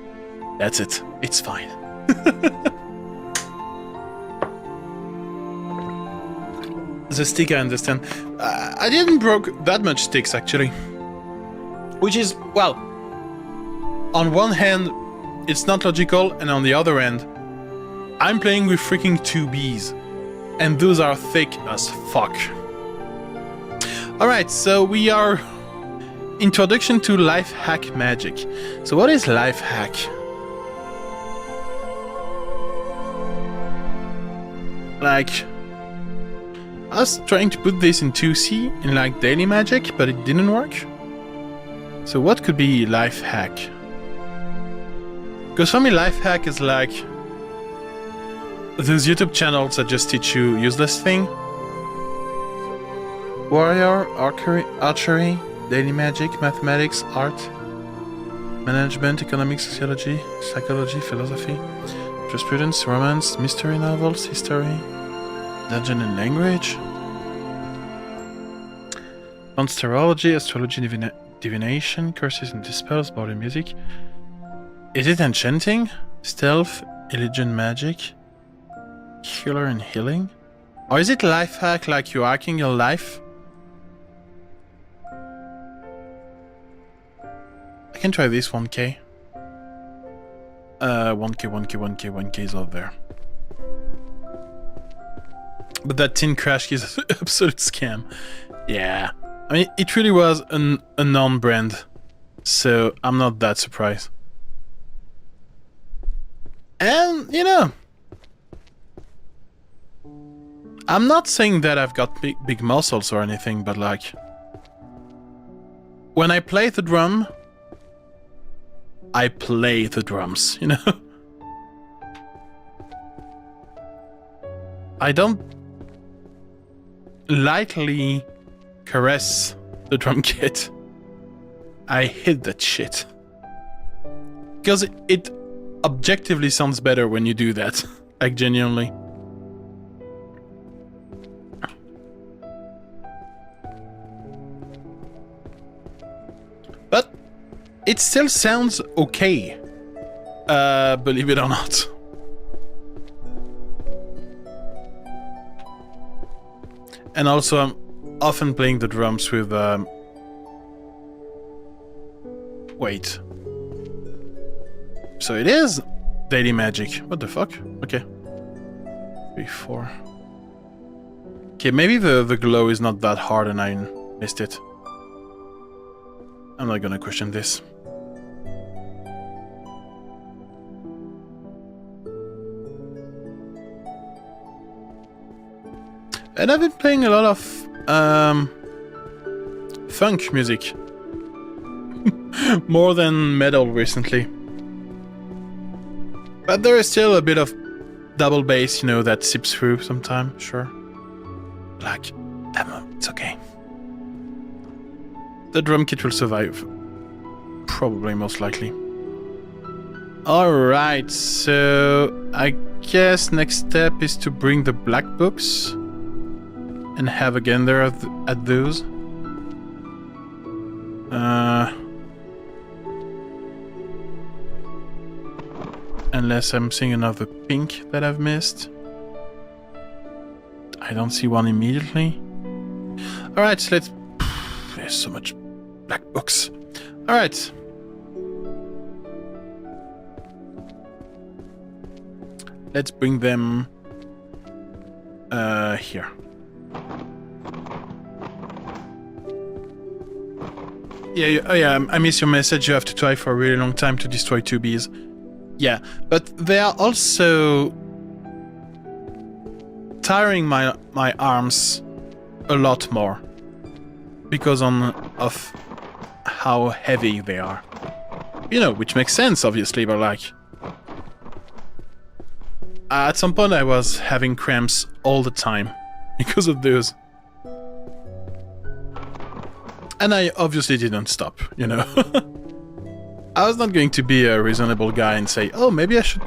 Speaker 1: That's it. It's fine. The stick, I understand. I didn't broke that much sticks, actually. Which is, well, on one hand, it's not logical, and on the other end, I'm playing with freaking 2Bs, and those are thick as fuck. Alright, so we are... Introduction to life hack magic. So what is life hack? Like... I was trying to put this in 2C, in like daily magic, but it didn't work. So what could be life hack? Because for me, life hack is like those YouTube channels that just teach you useless thing. Warrior, archery, daily magic, mathematics, art, management, economics, sociology, psychology, philosophy, jurisprudence, romance, mystery novels, history, dungeon and language, monsterology, astrology, divination, curses and dispels, body music. Is it enchanting? Stealth, illusion magic, healer and healing? Or is it life hack, like you're hacking your life? I can try this 1k. 1k is over there. But that tin crash is an absolute scam. Yeah. I mean, it really was a non-brand. So I'm not that surprised. And, you know, I'm not saying that I've got big muscles or anything, but like, when I play the drum, I play the drums, you know? I don't lightly caress the drum kit. I hit that shit. Because it objectively sounds better when you do that. Like, genuinely. But it still sounds okay. Believe it or not. And also, I'm often playing the drums with... Wait. So it is daily magic. What the fuck? Okay. 3, 4. Okay, maybe the glow is not that hard and I missed it. I'm not gonna question this. And I've been playing a lot of funk music. More than metal recently. But there is still a bit of double bass, you know, that seeps through sometimes, sure. black. Damn, it's okay. The drum kit will survive. Probably, most likely. Alright, so I guess next step is to bring the black books and have a gander at those. Unless I'm seeing another pink that I've missed. I don't see one immediately. Alright, so let's... There's so much black books. Alright. Let's bring them... here. Yeah, oh yeah, I missed your message. You have to try for a really long time to destroy 2 bees. Yeah, but they are also tiring my arms a lot more because of how heavy they are. You know, which makes sense, obviously, but like... At some point I was having cramps all the time because of those. And I obviously didn't stop, you know. I was not going to be a reasonable guy and say, oh, maybe I should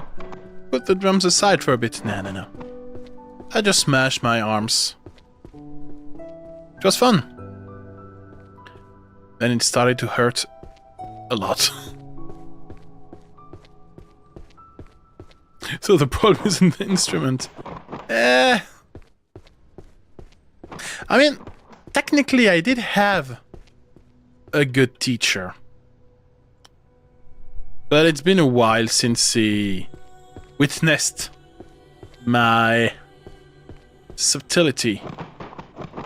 Speaker 1: put the drums aside for a bit. No. I just smashed my arms. It was fun. Then it started to hurt a lot. So the problem isn't the instrument. I mean, technically I did have a good teacher. But it's been a while since he witnessed my subtlety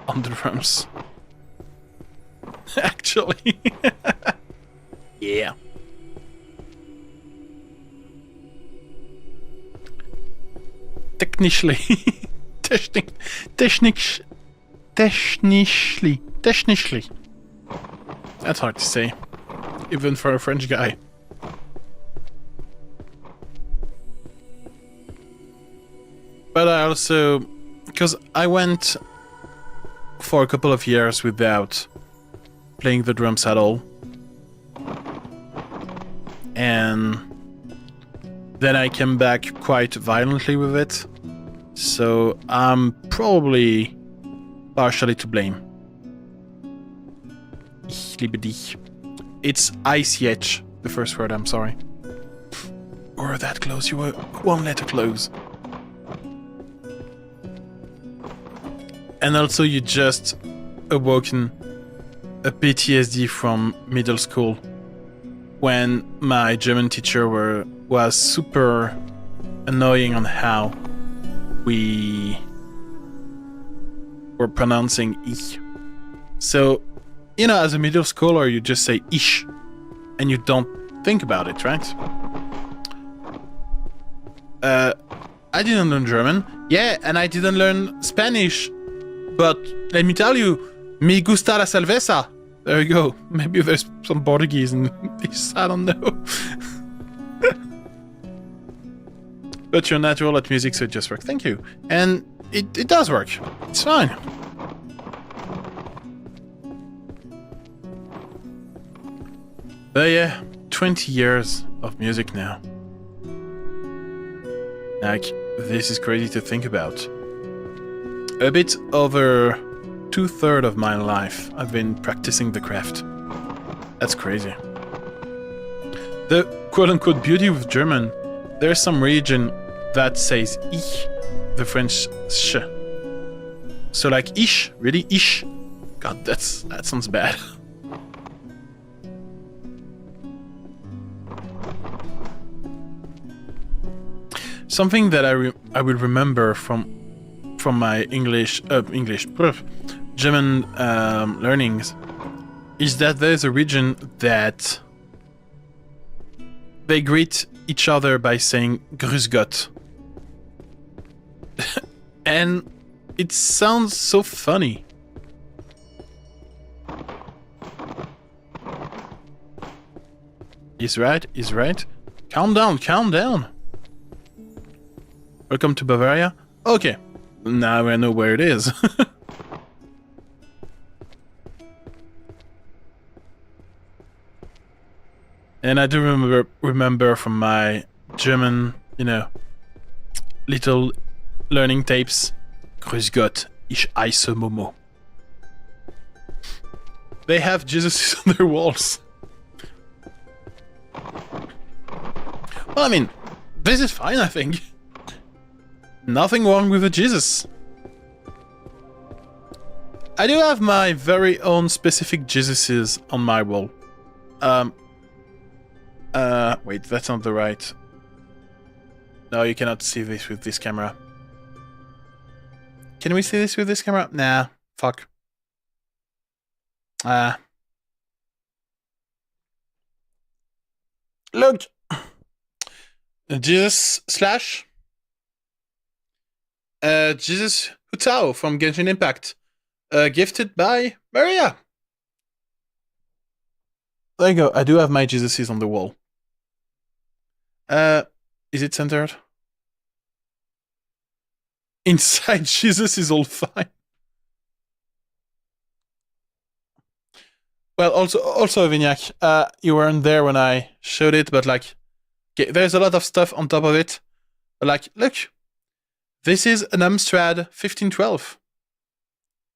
Speaker 1: on the drums. Actually. Yeah. Technically. Technically. That's hard to say. Even for a French guy. But I also... Because I went for a couple of years without playing the drums at all. And then I came back quite violently with it. So I'm probably partially to blame. It's ICH, the first word, I'm sorry. Or that close, you were one letter close. And also you just awoken a PTSD from middle school when my German teacher was super annoying on how we were pronouncing ich. So, you know, as a middle schooler, you just say ich, and you don't think about it, right? I didn't learn German. Yeah, and I didn't learn Spanish. But let me tell you, me gusta la cerveza. There you go. Maybe there's some Portuguese in this, I don't know. But you're natural at music, so it just works. Thank you. And it does work. It's fine. But yeah, 20 years of music now. Like, this is crazy to think about. A bit over 2/3 of my life I've been practicing the craft. That's crazy. The quote-unquote beauty with German, there's some region that says ich, the French sh. So like ish, really ish. God, that sounds bad. Something that I will remember from my German learnings is that there's a region that they greet each other by saying Grüß Gott. And it sounds so funny. He's right. Calm down. Welcome to Bavaria. Okay. Now I know where it is. And I do remember from my German, little learning tapes, Grüß Gott, ich heiße Momo. They have Jesus on their walls. Well, I mean, this is fine, I think. Nothing wrong with a Jesus. I do have my very own specific Jesuses on my wall. Wait, that's not the right. No, you cannot see this with this camera. Can we see this with this camera? Nah, fuck. Look! Jesus slash Jesus Hutao from Genshin Impact. Gifted by Maria. There you go. I do have my Jesuses on the wall. Is it centered? Inside Jesus is all fine. Well, also Vignac, you weren't there when I showed it, but like, okay, there's a lot of stuff on top of it. Like, look, this is an Amstrad 1512.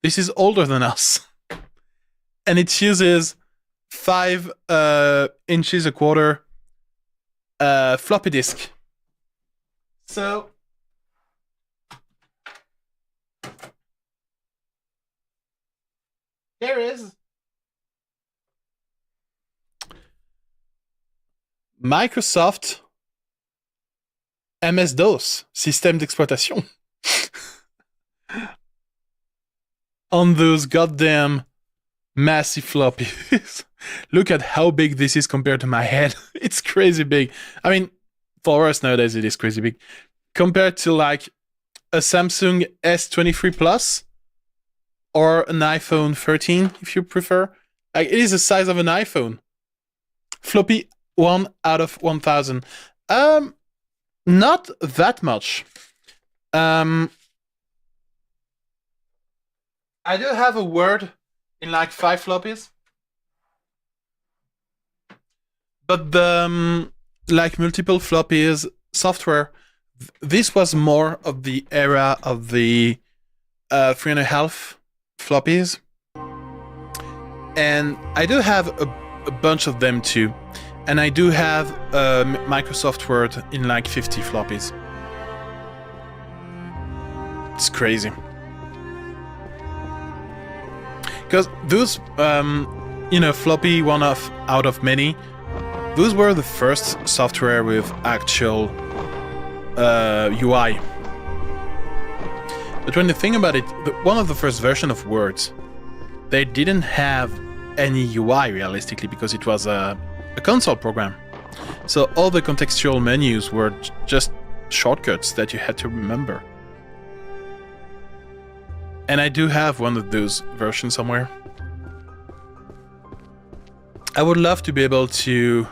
Speaker 1: This is older than us, and it uses 5 inches a quarter floppy disk. So here is Microsoft MS-DOS, système d'exploitation. On those goddamn massive floppies. Look at how big this is compared to my head. It's crazy big. I mean, for us nowadays it is crazy big. Compared to like a Samsung S23 Plus or an iPhone 13, if you prefer. Like, it is the size of an iPhone. Floppy 1 out of 1000. Not that much. I do have a Word in like 5 floppies. But the like multiple floppies software, this was more of the era of the 3.5 floppies. And I do have a bunch of them too. And I do have Microsoft Word in like 50 floppies. It's crazy. Because those, floppy one out of many, those were the first software with actual UI. But when you think about it, one of the first version of Word, they didn't have any UI realistically because it was a console program. So all the contextual menus were just shortcuts that you had to remember. And I do have one of those versions somewhere. I would love to be able to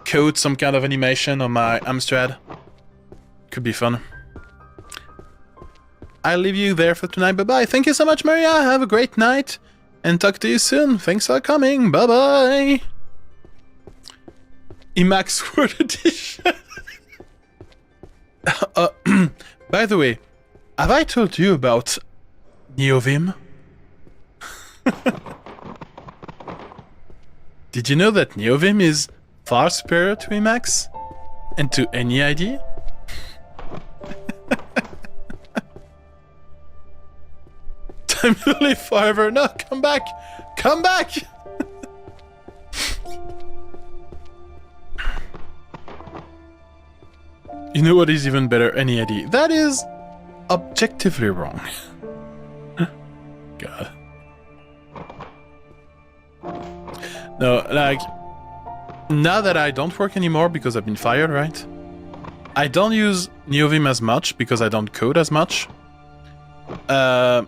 Speaker 1: code some kind of animation on my Amstrad. Could be fun. I'll leave you there for tonight. Bye-bye. Thank you so much, Maria. Have a great night. And talk to you soon. Thanks for coming. Bye-bye. Emacs Word Edition. By the way, have I told you about NeoVim? Did you know that NeoVim is far superior to Emacs? And to any IDE? Time to live forever. No, come back! Come back! You know what is even better? Any IDE. That is objectively wrong. God. No, like, now that I don't work anymore because I've been fired, right? I don't use NeoVim as much because I don't code as much. But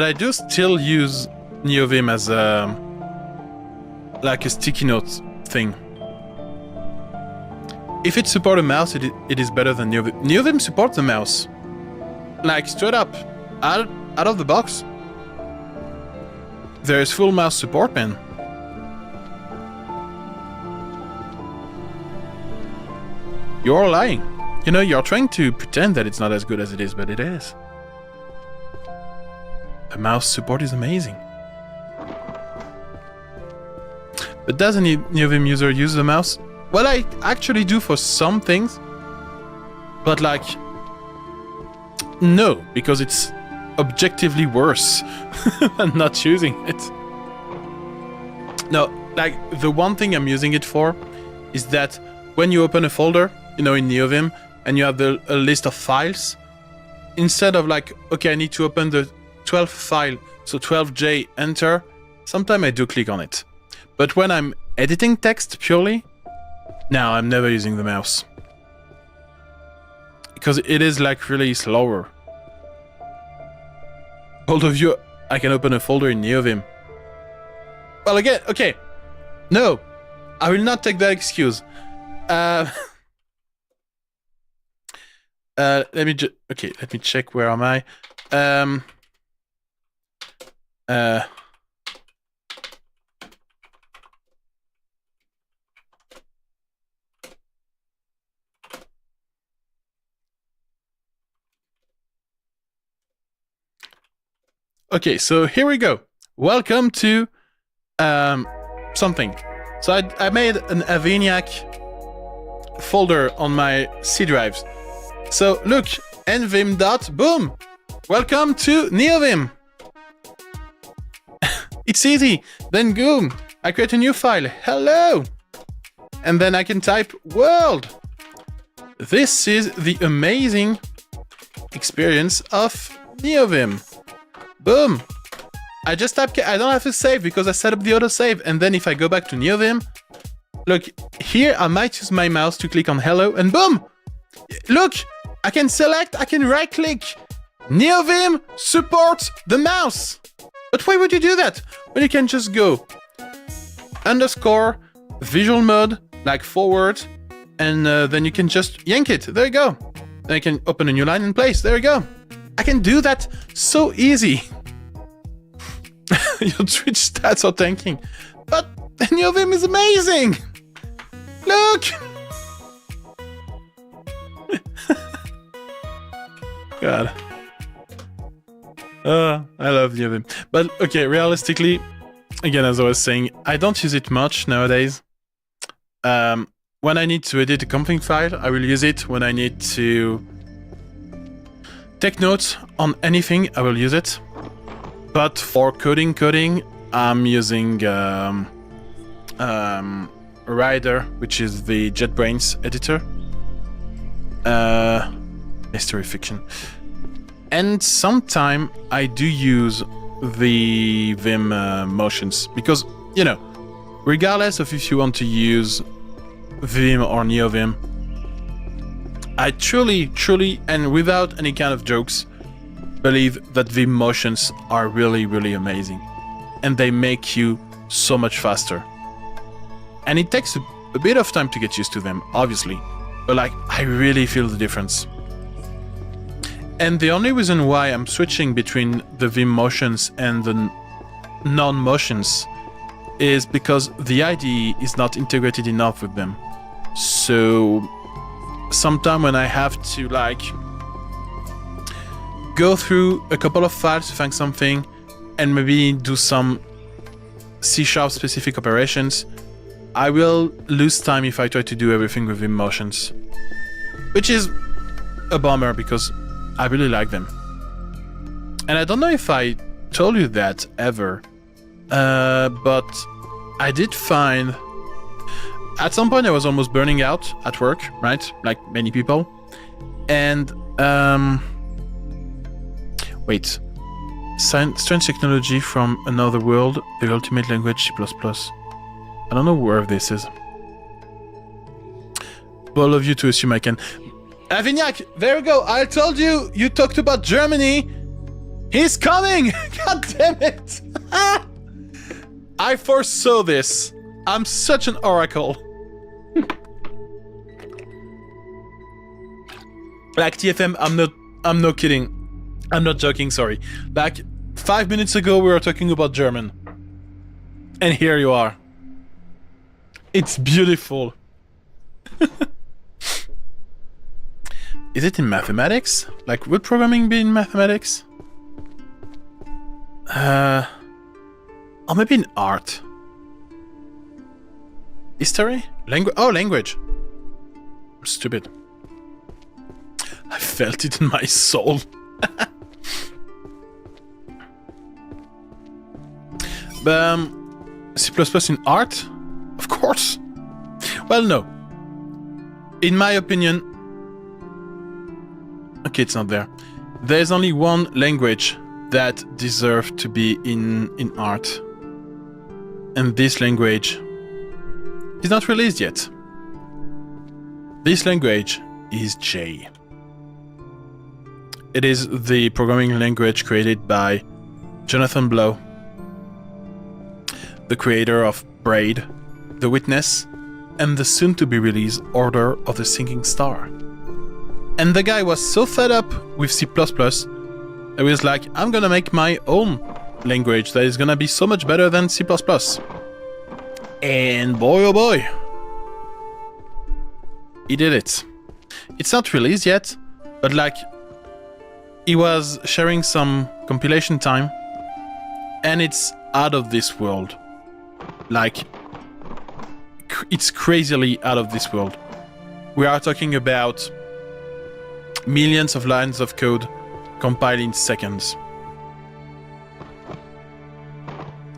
Speaker 1: I do still use NeoVim as like a sticky note thing. If it supports a mouse, it is better than NeoVim. NeoVim supports the mouse. Like, straight up, out of the box. There is full mouse support, man. You're lying. You know, you're trying to pretend that it's not as good as it is, but it is. The mouse support is amazing. But does any Neovim user use the mouse? Well, I actually do for some things. But like, no, because it's objectively worse than not using it. No, like, the one thing I'm using it for is that when you open a folder, you know, in Neovim, and you have a list of files, instead of like, okay, I need to open the 12th file, so 12J, enter, sometimes I do click on it. But when I'm editing text purely, no, I'm never using the mouse. Because it is like really slower. Although I can open a folder in Neovim. Well, again, okay. No, I will not take that excuse. Let me check, where am I? Okay, so here we go. Welcome to something. So I made an Aveniac folder on my C drives. So look, nvim dot boom. Welcome to Neovim. It's easy. Then boom, I create a new file. Hello. And then I can type world. This is the amazing experience of Neovim. Boom! I just type, I don't have to save because I set up the autosave, and then if I go back to Neovim, look, here I might use my mouse to click on hello, and boom! Look! I can select, I can right click. Neovim supports the mouse! But why would you do that? Well, you can just go underscore visual mode, like forward, and then you can just yank it. There you go. Then you can open a new line in place. There you go. I can do that so easy. Your Twitch stats are tanking. But Neovim is amazing! Look! God. I love Neovim. But okay, realistically, again, as I was saying, I don't use it much nowadays. When I need to edit a config file, I will use it. When I need to take notes on anything, I will use it. But for coding, I'm using Rider, which is the JetBrains editor. Mystery fiction. And sometime I do use the Vim motions, because, you know, regardless of if you want to use Vim or Neovim, I truly, and without any kind of jokes, believe that Vim motions are really, really amazing. And they make you so much faster. And it takes a bit of time to get used to them, obviously. But like, I really feel the difference. And the only reason why I'm switching between the Vim motions and the non-motions is because the IDE is not integrated enough with them. So sometime when I have to like go through a couple of files to find something and maybe do some C# specific operations, I will lose time if I try to do everything with Vim motions. Which is a bummer because I really like them. And I don't know if I told you that ever, but I did find... At some point I was almost burning out at work, right? Like many people. And... wait. Strange technology from another world, the ultimate language C++. I don't know where this is. For all of you to assume I can... Avignac, there we go. I told you, you talked about Germany. He's coming! God damn it! I foresaw this. I'm such an oracle. Like TFM, I'm not kidding. I'm not joking, sorry. Like 5 minutes ago we were talking about German. And here you are. It's beautiful. Is it in mathematics? Like, would programming be in mathematics? Or maybe in art. History? Language? Oh, language. I'm stupid. I felt it in my soul. C++ in art? Of course. Well, no. In my opinion... Okay, it's not there. There's only one language that deserves to be in art. And this language is not released yet. This language is J. It is the programming language created by Jonathan Blow, the creator of Braid, The Witness, and the soon-to-be-released Order of the Sinking Star. And the guy was so fed up with C++, I was like, I'm gonna make my own language that is gonna be so much better than C++. And boy oh boy, he did it. It's not released yet, but like, he was sharing some compilation time, and it's out of this world. Like, it's crazily out of this world. We are talking about millions of lines of code compiled in seconds.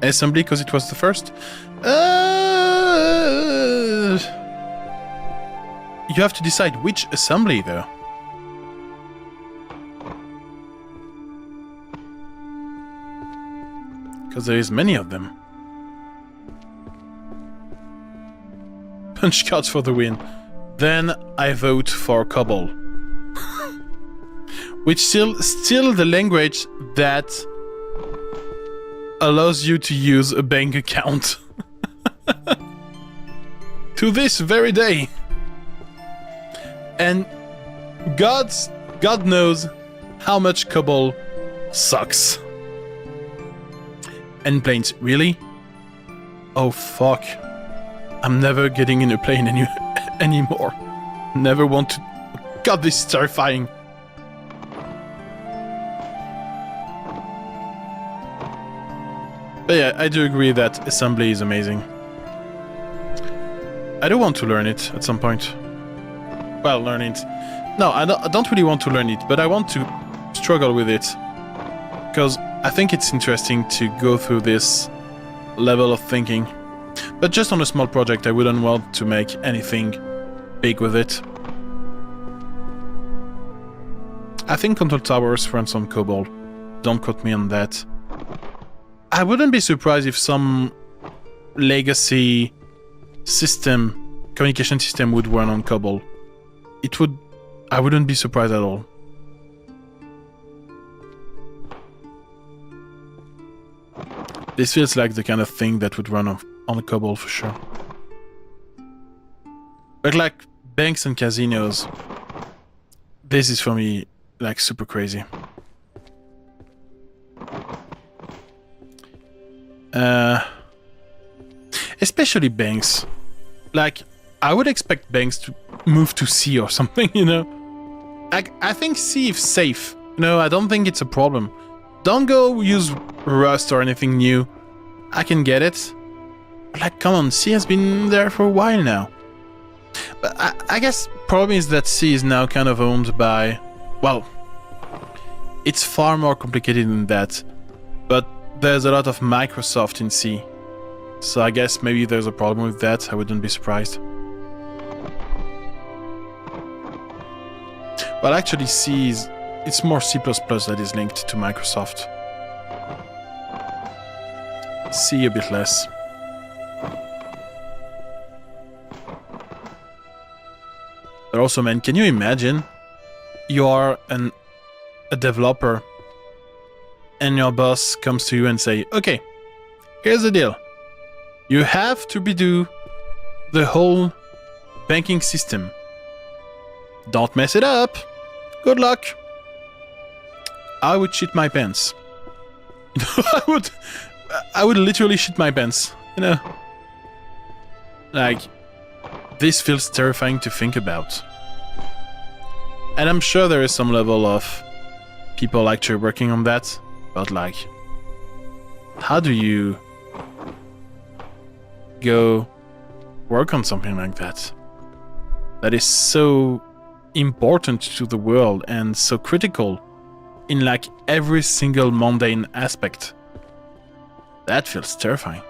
Speaker 1: Assembly, because it was the first? You have to decide which assembly, though. Because there is many of them. Punch cards for the win. Then I vote for COBOL. Which still the language that allows you to use a bank account. To this very day. And God knows how much COBOL sucks. And planes, really? Oh fuck. I'm never getting in a plane anymore. Never want to... God, this is terrifying. But yeah, I do agree that assembly is amazing. I do want to learn it at some point. Well, learn it. No, I don't really want to learn it, but I want to struggle with it. Because I think it's interesting to go through this level of thinking. But just on a small project, I wouldn't want to make anything big with it. I think Control Towers runs on COBOL. Don't quote me on that. I wouldn't be surprised if some legacy system, communication system would run on COBOL. It would... I wouldn't be surprised at all. This feels like the kind of thing that would run on a COBOL for sure. But like banks and casinos, this is for me like super crazy. Especially banks. Like, I would expect banks to move to C or something, you know? I think C is safe. No, I don't think it's a problem. Don't go use Rust or anything new. I can get it. Like, come on, C has been there for a while now. But I guess problem is that C is now kind of owned by... Well, it's far more complicated than that. But there's a lot of Microsoft in C. So I guess maybe there's a problem with that. I wouldn't be surprised. Well, actually C is... It's more C++ that is linked to Microsoft. C a bit less. But also, man, can you imagine? You are a developer and your boss comes to you and say, okay, here's the deal. You have to redo the whole banking system. Don't mess it up. Good luck. I would shit my pants. I would literally shit my pants, you know? Like, this feels terrifying to think about. And I'm sure there is some level of people actually working on that, but like, how do you go work on something like that? That is so important to the world and so critical in like every single mundane aspect. That feels terrifying.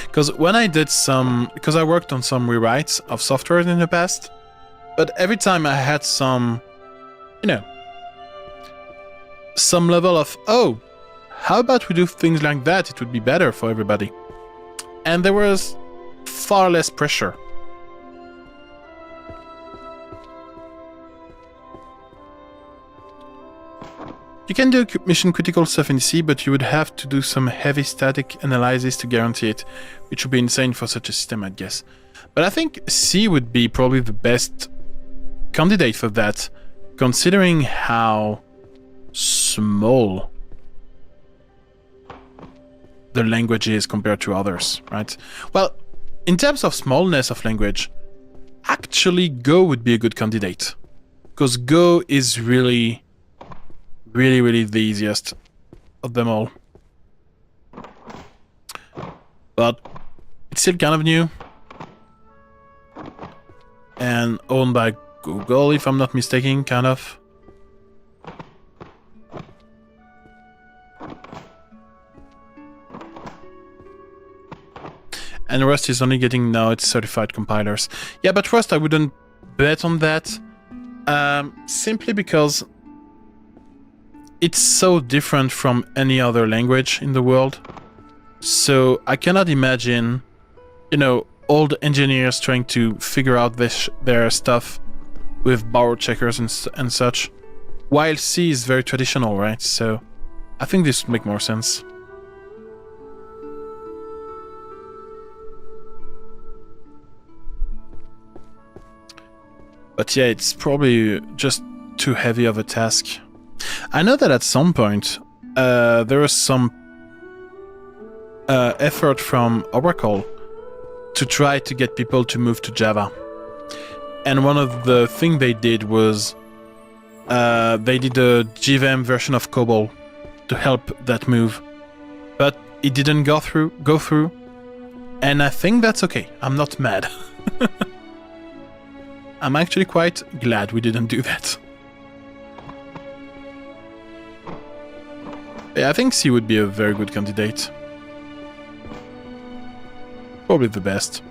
Speaker 1: Because when I did because I worked on some rewrites of software in the past, but every time I had some, some level of, oh, how about we do things like that? It would be better for everybody. And there was far less pressure. You can do mission critical stuff in C, but you would have to do some heavy static analysis to guarantee it, which would be insane for such a system, I'd guess. But I think C would be probably the best candidate for that, considering how small the language is compared to others, right? Well, in terms of smallness of language, actually Go would be a good candidate, because Go is really the easiest of them all. But it's still kind of new and owned by Google, if I'm not mistaken, kind of. And Rust is only getting now its certified compilers. Yeah, but Rust, I wouldn't bet on that, simply because it's so different from any other language in the world. So I cannot imagine, old engineers trying to figure out their stuff with borrow checkers and such, while C is very traditional, right? So I think this would make more sense. But yeah, it's probably just too heavy of a task. I know that at some point there was some effort from Oracle to try to get people to move to Java. And one of the things they did was they did a JVM version of COBOL to help that move. But it didn't go through. And I think that's okay. I'm not mad. I'm actually quite glad we didn't do that. Yeah, I think C would be a very good candidate. Probably the best.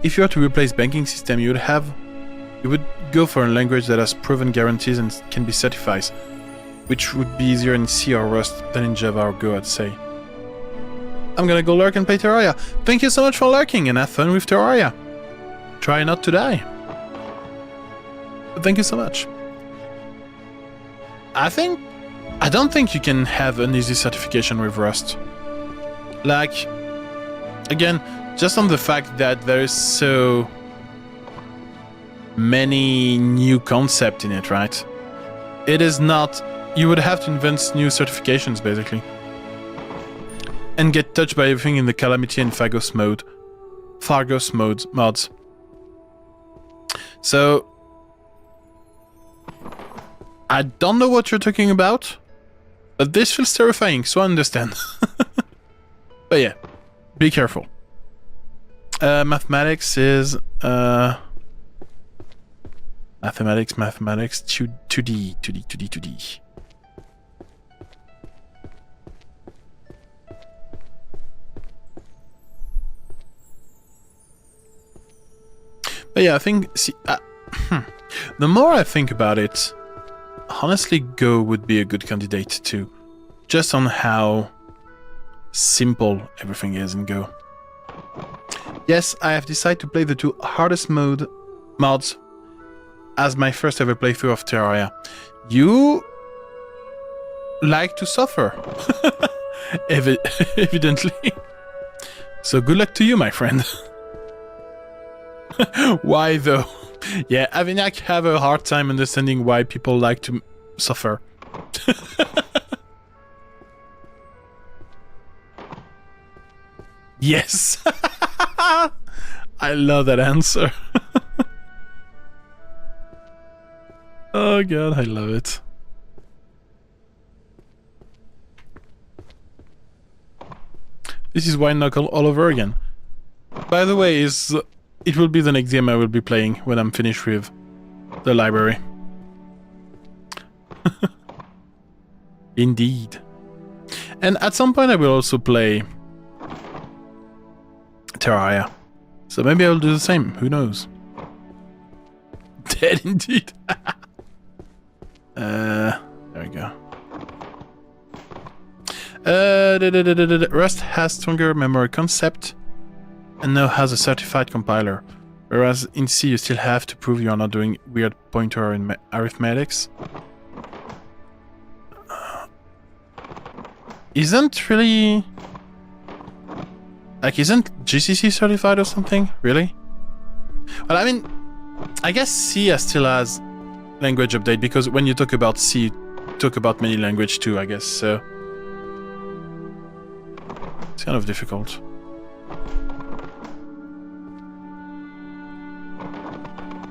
Speaker 1: If you were to replace banking system, you would go for a language that has proven guarantees and can be certified, which would be easier in C or Rust than in Java or Go, I'd say. I'm gonna go lurk and play Terraria. Thank you so much for lurking and have fun with Terraria. Try not to die. But thank you so much. I don't think you can have an easy certification with Rust. Like, again, just on the fact that there is so many new concepts in it, right? It is not... You would have to invent new certifications, basically. And get touched by everything in the Calamity and Phagos mods. So... I don't know what you're talking about, but this feels terrifying, so I understand. But yeah, be careful. Mathematics is... Mathematics, 2D. But yeah, I think... See, the more I think about it, honestly, Go would be a good candidate too, just on how simple everything is in Go. Yes, I have decided to play the two hardest mods as my first ever playthrough of Terraria. You like to suffer, evidently. So good luck to you, my friend. Why though? Yeah, Avinac have a hard time understanding why people like to suffer. Yes! I love that answer. Oh god, I love it. This is White Knuckle all over again. By the way, it will be the next game I will be playing when I'm finished with the library. Indeed. And at some point I will also play Terraria. So maybe I'll do the same, who knows. Dead indeed. There we go. Rust has stronger memory concept and now has a certified compiler. Whereas in C you still have to prove you're not doing weird pointer in arithmetics. Isn't really... Like, isn't GCC certified or something? Really? Well, I mean, I guess C still has language update, because when you talk about C, you talk about many language too, I guess, so... It's kind of difficult.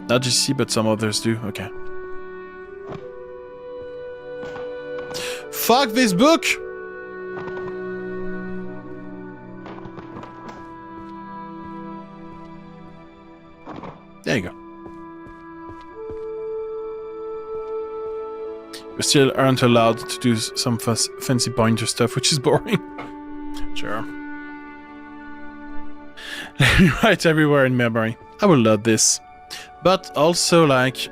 Speaker 1: Not GCC, but some others do, okay. Fuck this book! There you go. We still aren't allowed to do some fancy pointer stuff, which is boring. Sure. Right everywhere in memory. I will love this. But also, like,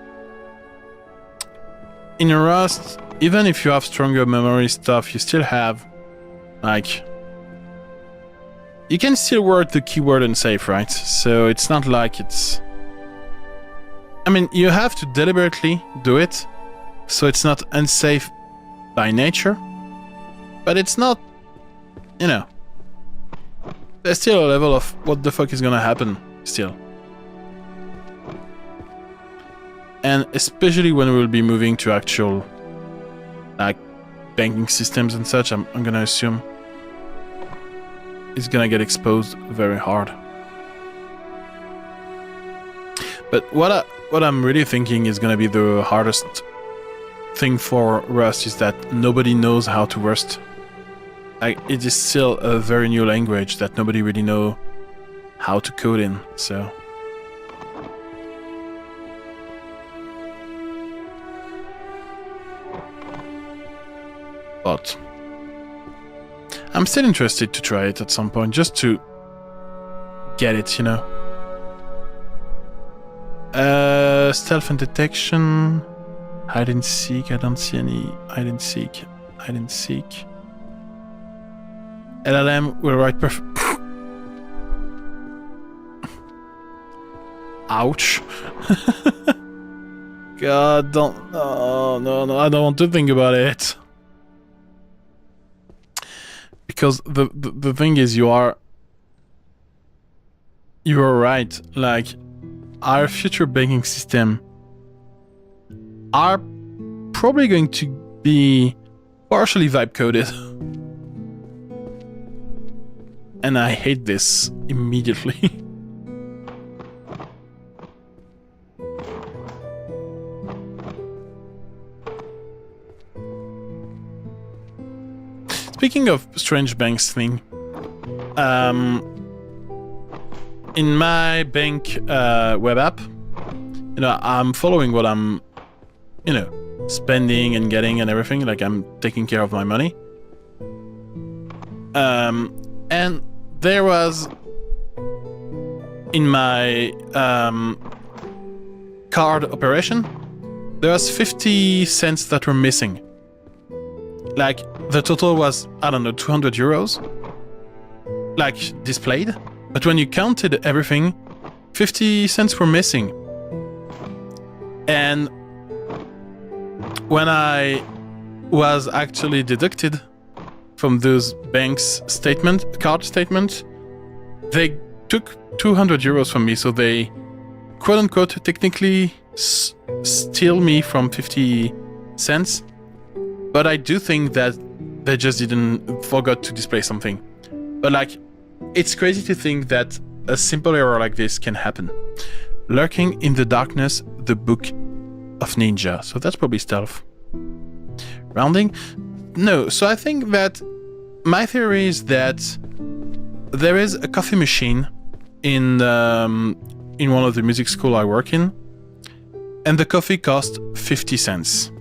Speaker 1: in Rust, even if you have stronger memory stuff, you still have, like, you can still word the keyword unsafe, right? So it's not like it's... I mean, you have to deliberately do it, so it's not unsafe by nature, but it's not, you know, there's still a level of what the fuck is gonna happen, still. And especially when we'll be moving to actual, like, banking systems and such, I'm gonna assume it's gonna get exposed very hard. But what I'm really thinking is gonna be the hardest thing for Rust is that nobody knows how to Rust. Like, it is still a very new language that nobody really know how to code in, so... But I'm still interested to try it at some point, just to get it, you know. Stealth and detection, hide and seek. I don't see any hide and seek. Hide and seek. LLM will write perfect. Ouch. God, don't. Oh, no, I don't want to think about it. Because the thing is, you are right. Like, our future banking system are probably going to be partially vibe coded. And I hate this immediately. Speaking of strange banks thing, in my bank web app, you know, I'm following what I'm, you know, spending and getting and everything. Like, I'm taking care of my money. And there was in my card operation, there was 50 cents that were missing. Like, the total was, I don't know, 200 euros, like, displayed. But when you counted everything, 50 cents were missing. And when I was actually deducted from those banks' card statement, they took 200 euros from me, so they, quote-unquote, technically steal me from 50 cents. But I do think that they just forgot to display something. But, like, it's crazy to think that a simple error like this can happen. Lurking in the darkness, the Book of Ninja. So that's probably stealth. Rounding? No. So I think that my theory is that there is a coffee machine in one of the music school I work in, and the coffee cost 50 cents.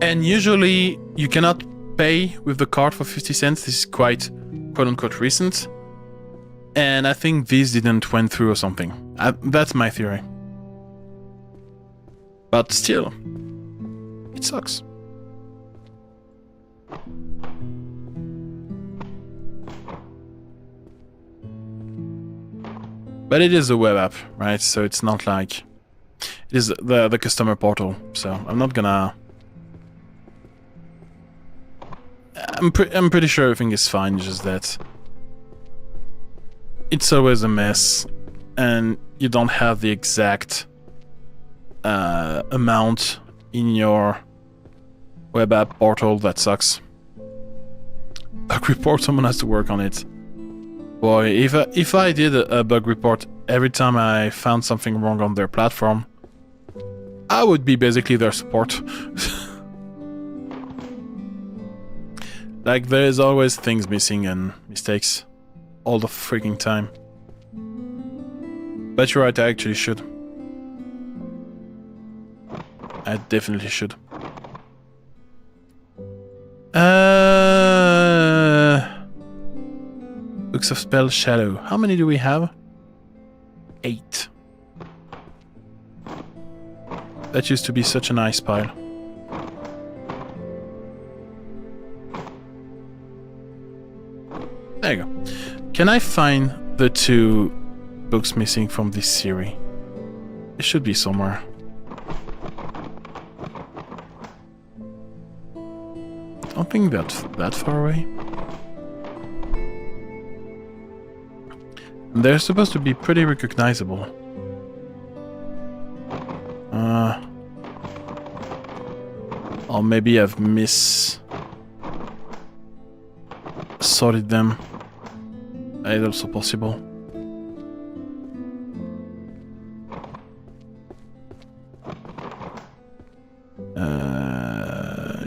Speaker 1: And usually you cannot pay with the card for 50 cents. This is quite quote-unquote recent. And I think this didn't went through or something. That's my theory. But still, it sucks. But it is a web app, right? So it's not like... It is the customer portal. So I'm not gonna... I'm pretty sure everything is fine, just that... It's always a mess, and you don't have the exact amount in your web app portal. That sucks. Bug report, someone has to work on it. Boy, if I did a bug report every time I found something wrong on their platform, I would be basically their support. Like, there is always things missing and mistakes. All the freaking time. But you're right, I actually should. I definitely should. Books of Spell Shadow. How many do we have? 8. That used to be such a nice pile. There you go. Can I find the 2 books missing from this series? It should be somewhere. Don't think that's that far away. They're supposed to be pretty recognizable. Or maybe I've sorted them. It's also possible.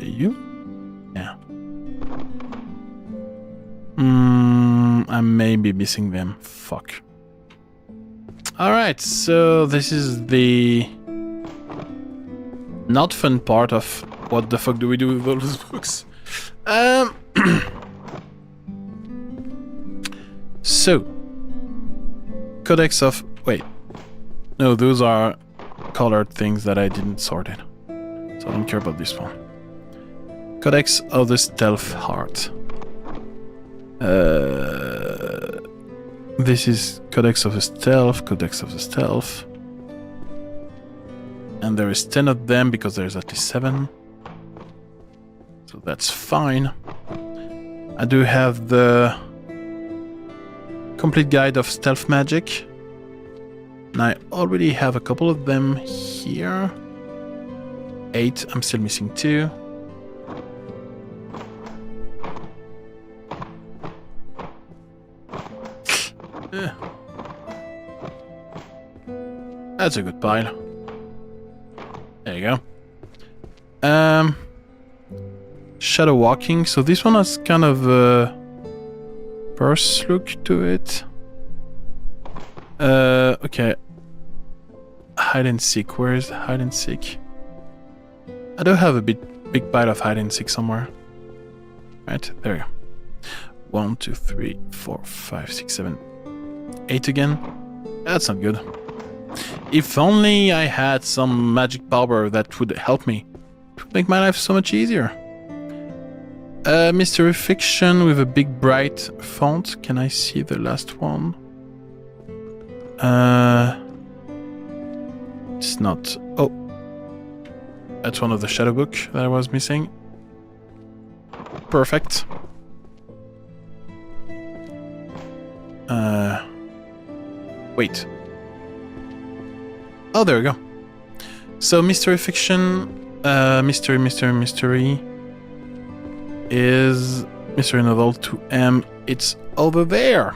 Speaker 1: You? Yeah. I may be missing them. Fuck. Alright, so this is the not fun part of what the fuck do we do with all those books. So, Codex of... Wait. No, those are colored things that I didn't sort it. So I don't care about this one. Codex of the Stealth Heart. This is Codex of the Stealth, Codex of the Stealth. And there is 10 of them because there's at least 7. So that's fine. I do have the Complete Guide of Stealth Magic. And I already have a couple of them here. 8, I'm still missing 2. That's a good pile. There you go. Shadow Walking. So this one has kind of a first look to it. Okay. Hide and Seek. Where is Hide and Seek? I do have a big pile of Hide and Seek somewhere. Right, there we go. 1, 2, 3, 4, 5, 6, 7, 8 again. That's not good. If only I had some magic power that would help me. It would make my life so much easier. Mystery Fiction with a big bright font. Can I see the last one? It's not... Oh. That's one of the shadow book that I was missing. Perfect. Wait. Oh, there we go. So, Mystery Fiction, Mystery is Mystery Novel 2M, it's over there.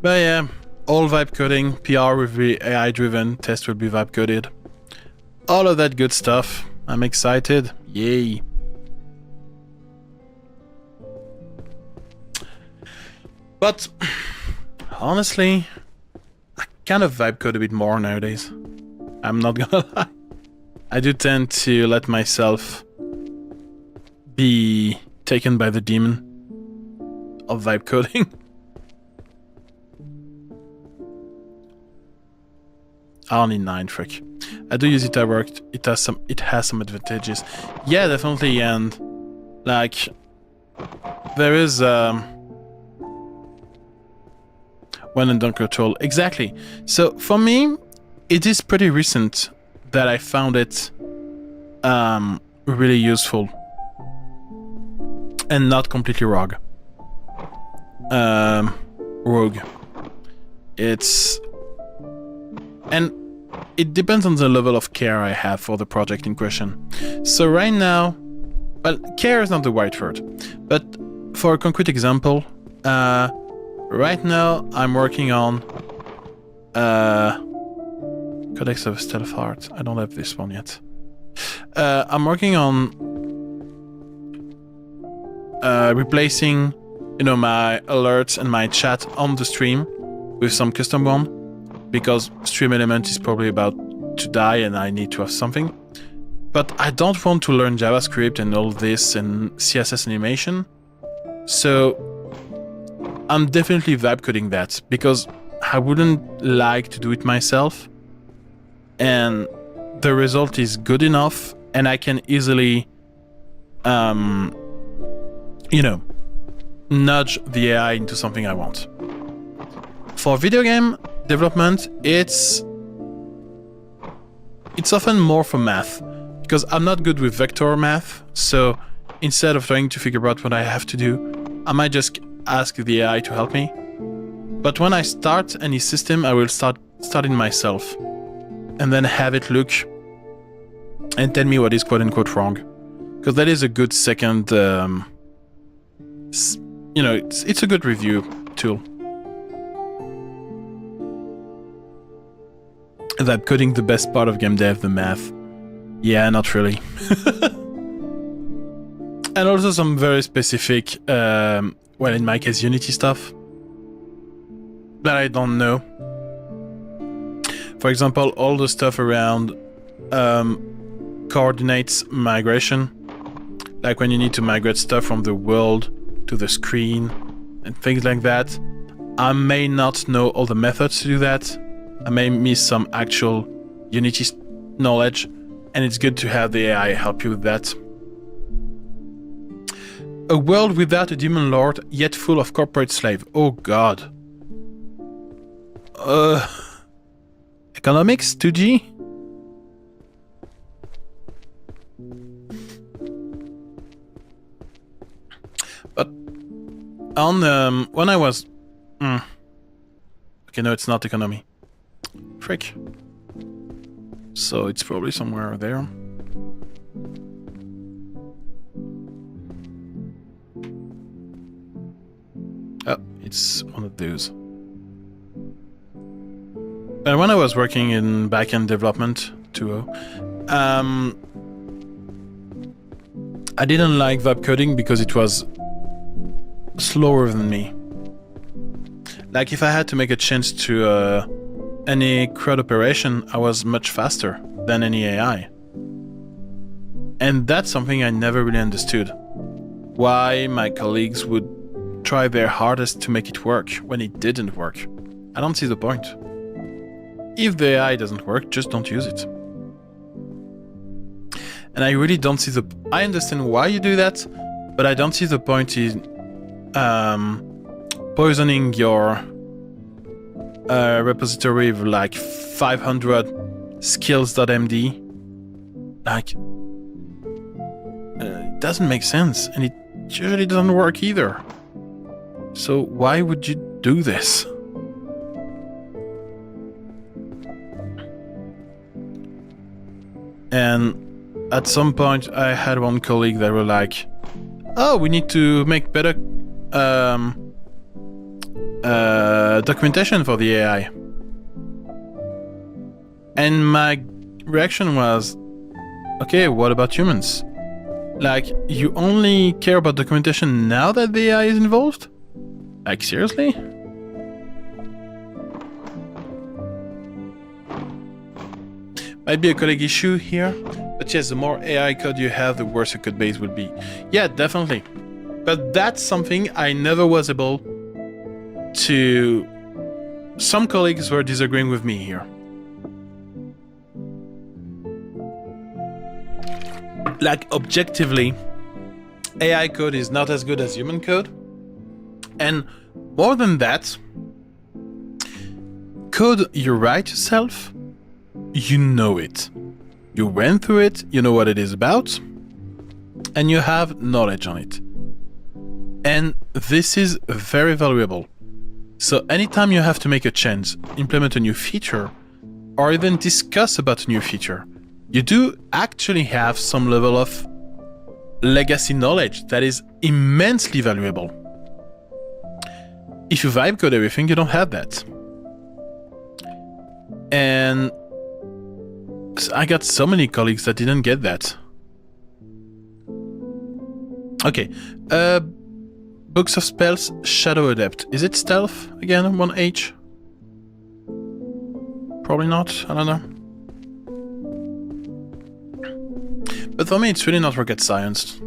Speaker 1: But yeah, all vibe coding, PR will be AI driven, test will be vibe coded. All of that good stuff. I'm excited. Yay. But honestly, I kind of vibe code a bit more nowadays. I'm not gonna lie. I do tend to let myself be taken by the demon of vibe coding. I only 9 frick. I do use it at work. It has some advantages. Yeah, definitely, and like there is when and done control. Exactly. So for me, it is pretty recent that I found it really useful and not completely rogue. And it depends on the level of care I have for the project in question. So right now, well, care is not the right word, but for a concrete example, right now I'm working on Codex of Stealth Heart. I don't have this one yet. I'm working on replacing, my alerts and my chat on the stream with some custom one, because Stream Element is probably about to die and I need to have something. But I don't want to learn JavaScript and all this and CSS animation. So I'm definitely vibe coding that, because I wouldn't like to do it myself. And the result is good enough and I can easily, nudge the AI into something I want. For video game development, it's often more for math, because I'm not good with vector math, so instead of trying to figure out what I have to do, I might just ask the AI to help me. But when I start any system, I will start studying myself, and then have it look and tell me what is quote-unquote wrong, because that is a good second, it's a good review tool. That coding the best part of game dev, the math. Yeah, not really. And also some very specific, in my case, Unity stuff that I don't know. For example, all the stuff around coordinates migration, like when you need to migrate stuff from the world to the screen and things like that. I may not know all the methods to do that. I may miss some actual Unity knowledge, and it's good to have the AI help you with that. A world without a demon lord, yet full of corporate slave. Oh god. Economics 2G? But on when I was okay, no, it's not economy. Frick. So it's probably somewhere there. Oh, it's one of those. And when I was working in backend development 2.0, I didn't like vibe coding because it was slower than me. Like if I had to make a change to any CRUD operation, I was much faster than any AI. And that's something I never really understood. Why my colleagues would try their hardest to make it work when it didn't work. I don't see the point. If the AI doesn't work, just don't use it. And I really don't see the... I understand why you do that, but I don't see the point in poisoning your repository with like 500 skills.md. Like, it doesn't make sense, and it usually doesn't work either. So why would you do this? And at some point I had one colleague that were like, oh, we need to make better documentation for the AI. And my reaction was, okay, what about humans? Like, you only care about documentation now that the AI is involved? Like, seriously? Might be a colleague issue here, but yes, the more AI code you have, the worse your code base will be. Yeah, definitely. But that's something I never was able to... Some colleagues were disagreeing with me here. Like, objectively, AI code is not as good as human code. And more than that, code you write yourself, you know it. You went through it, you know what it is about, and you have knowledge on it. And this is very valuable. So anytime you have to make a change, implement a new feature, or even discuss about a new feature, you do actually have some level of legacy knowledge that is immensely valuable. If you vibe code everything, you don't have that. And I got so many colleagues that didn't get that. Okay. Books of Spells, Shadow Adept. Is it stealth again, 1H? Probably not, I don't know. But for me, it's really not rocket science.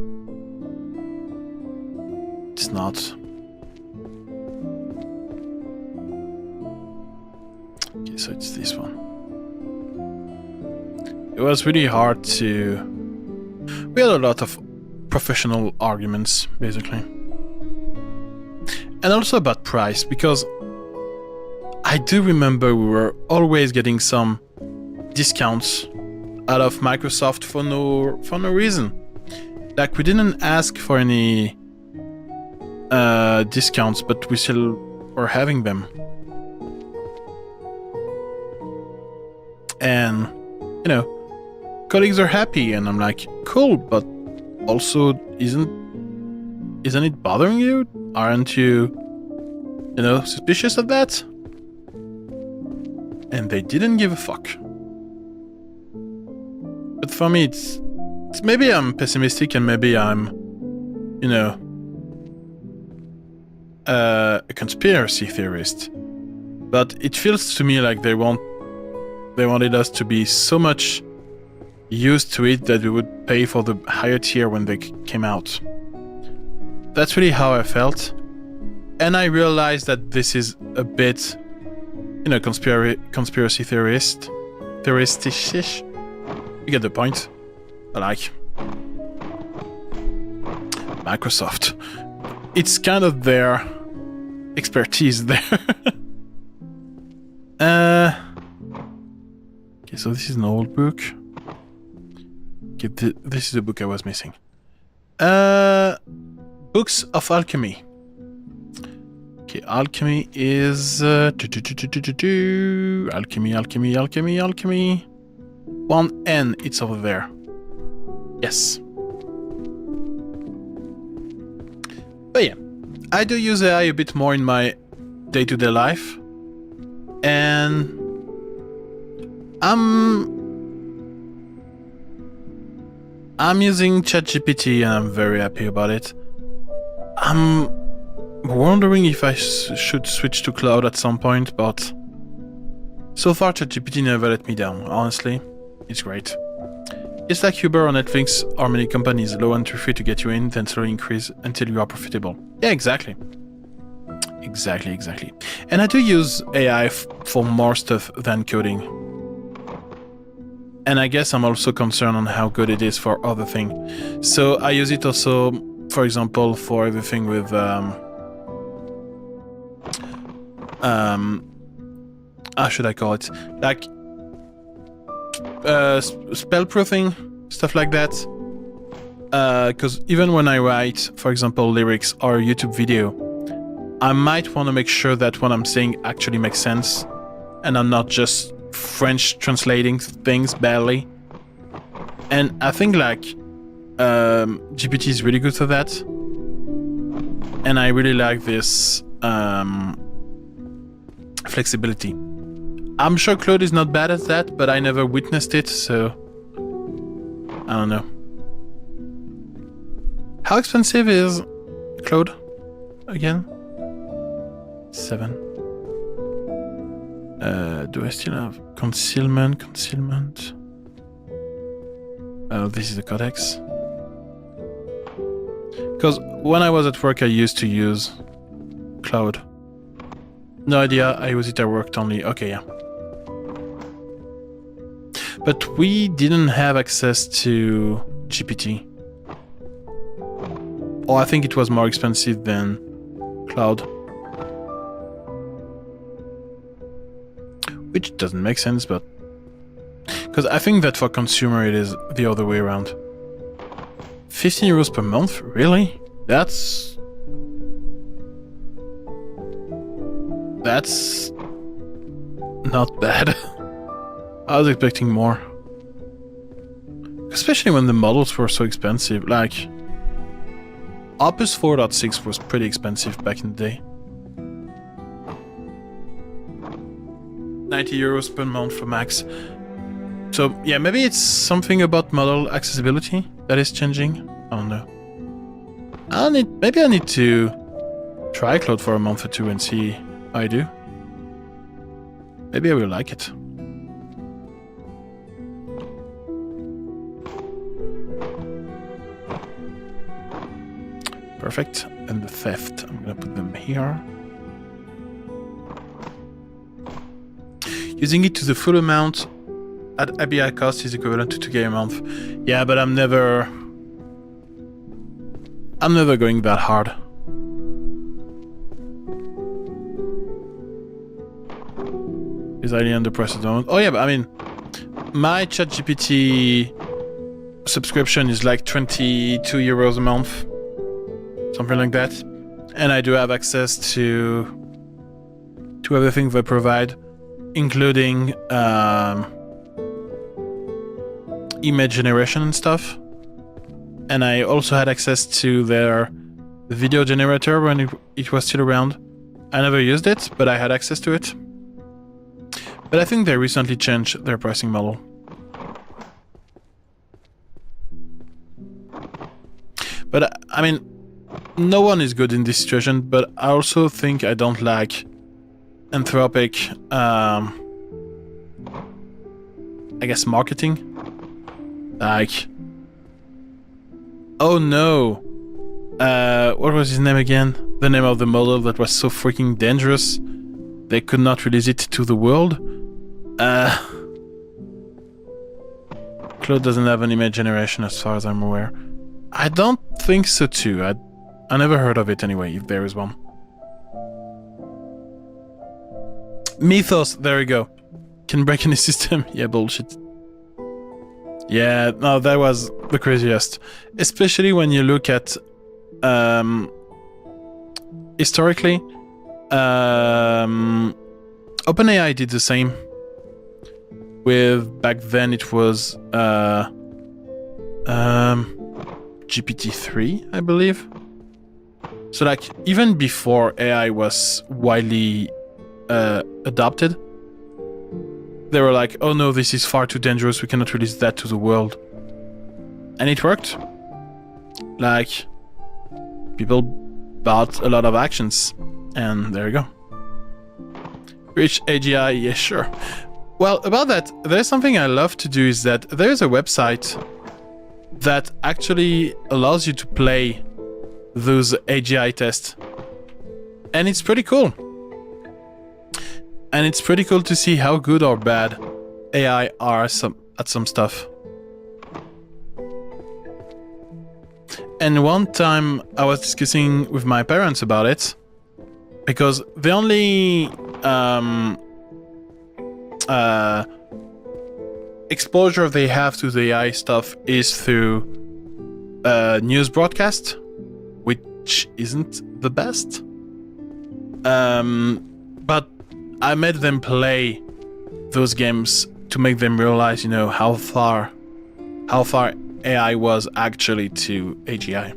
Speaker 1: It's not. Okay, so it's this one. It was really hard to... We had a lot of professional arguments, basically. And also about price, because I do remember we were always getting some discounts out of Microsoft for no reason. Like, we didn't ask for any discounts, but we still were having them. And, you know, colleagues are happy, and I'm like, cool, but also isn't it bothering you? Aren't you, you know, suspicious of that? And they didn't give a fuck. But for me, it's maybe I'm pessimistic, and maybe I'm, you know, a conspiracy theorist. But it feels to me like they wanted us to be so much used to it that we would pay for the higher tier when they came out. That's really how I felt. And I realized that this is a bit, you know, conspiracy theorist-ish. You get the point. I like Microsoft. It's kind of their expertise there. Okay, so this is an old book. Okay, this is the book I was missing. Books of Alchemy. Okay, alchemy is... Alchemy. 1N, it's over there. Yes. But yeah, I do use AI a bit more in my day-to-day life. And... I'm using ChatGPT, and I'm very happy about it. I'm wondering if I should switch to cloud at some point, but so far ChatGPT never let me down, honestly. It's great. It's like Uber or Netflix or many companies, low entry fee to get you in, then slowly increase until you are profitable. Yeah, exactly. Exactly. And I do use AI for more stuff than coding. And I guess I'm also concerned on how good it is for other things. So I use it also, for example, for everything with how should I call it? Like spell proofing, stuff like that. Because even when I write, for example, lyrics or a YouTube video, I might want to make sure that what I'm saying actually makes sense, and I'm not just French translating things badly. And I think like GPT is really good for that. And I really like this flexibility. I'm sure Claude is not bad at that, but I never witnessed it, so I don't know. How expensive is Claude again? 7. Do I still have concealment? Oh, this is the codex. Because when I was at work, I used to use Cloud. No idea, I use it at work only. Okay, yeah. But we didn't have access to GPT. Or I think it was more expensive than Cloud. Which doesn't make sense, but... Because I think that for consumer it is the other way around. 15 euros per month? Really? That's not bad. I was expecting more. Especially when the models were so expensive. Like, Opus 4.6 was pretty expensive back in the day. 90 euros per month for Max. So, yeah, maybe it's something about model accessibility that is changing. I don't know. Maybe I need to try Cloud for a month or two and see how I do. Maybe I will like it. Perfect. And the theft. I'm gonna put them here. Using it to the full amount at ABI cost is equivalent to 2k a month. Yeah, but I'm never going that hard. Is highly under pressure. Oh yeah, but I mean, my ChatGPT subscription is like 22 euros a month, something like that, and I do have access to everything they provide, including image generation and stuff. And I also had access to their video generator when it was still around. I never used it, but I had access to it. But I think they recently changed their pricing model. But I mean, no one is good in this situation, but I also think I don't like Anthropic, I guess, marketing. Like, oh no, what was his name again? The name of the model that was so freaking dangerous, they could not release it to the world. Claude doesn't have an image generation as far as I'm aware. I don't think so too. I never heard of it anyway, if there is one. Mythos, there we go. Can break any system. Yeah, bullshit. Yeah, no, that was the craziest. Especially when you look at historically, OpenAI did the same. With back then it was GPT-3, I believe. So like even before AI was widely adopted, they were like, oh no, this is far too dangerous, we cannot release that to the world. And it worked. Like, people bought a lot of actions, and there you go. Rich AGI, yeah, sure. Well, about that, there's something I love to do, is that there's a website that actually allows you to play those AGI tests. And it's pretty cool. And it's pretty cool to see how good or bad AI are at some stuff. And one time I was discussing with my parents about it, because the only exposure they have to the AI stuff is through news broadcast, which isn't the best. But I made them play those games to make them realize, you know, how far how far AI was actually to AGI.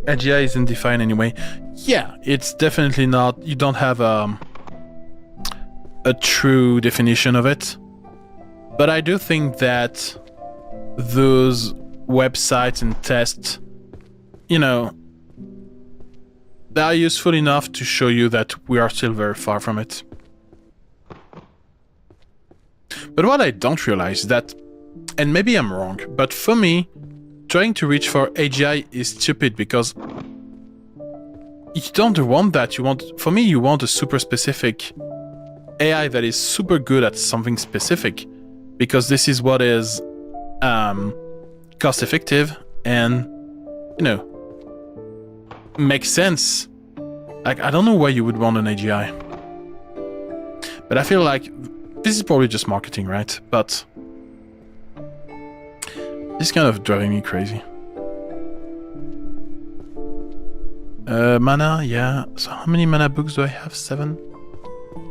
Speaker 1: AGI isn't defined anyway. Yeah, it's definitely not. You don't have a true definition of it. But I do think that those websites and tests, you know, they are useful enough to show you that we are still very far from it. But what I don't realize is that, and maybe I'm wrong, but for me, trying to reach for AGI is stupid because you don't want that. For me, you want a super specific AI that is super good at something specific, because this is what is cost effective and, you know, makes sense. Like, I don't know why you would want an AGI, but I feel like this is probably just marketing, right? But this is kind of driving me crazy. Mana, yeah. So how many mana books do I have? 7?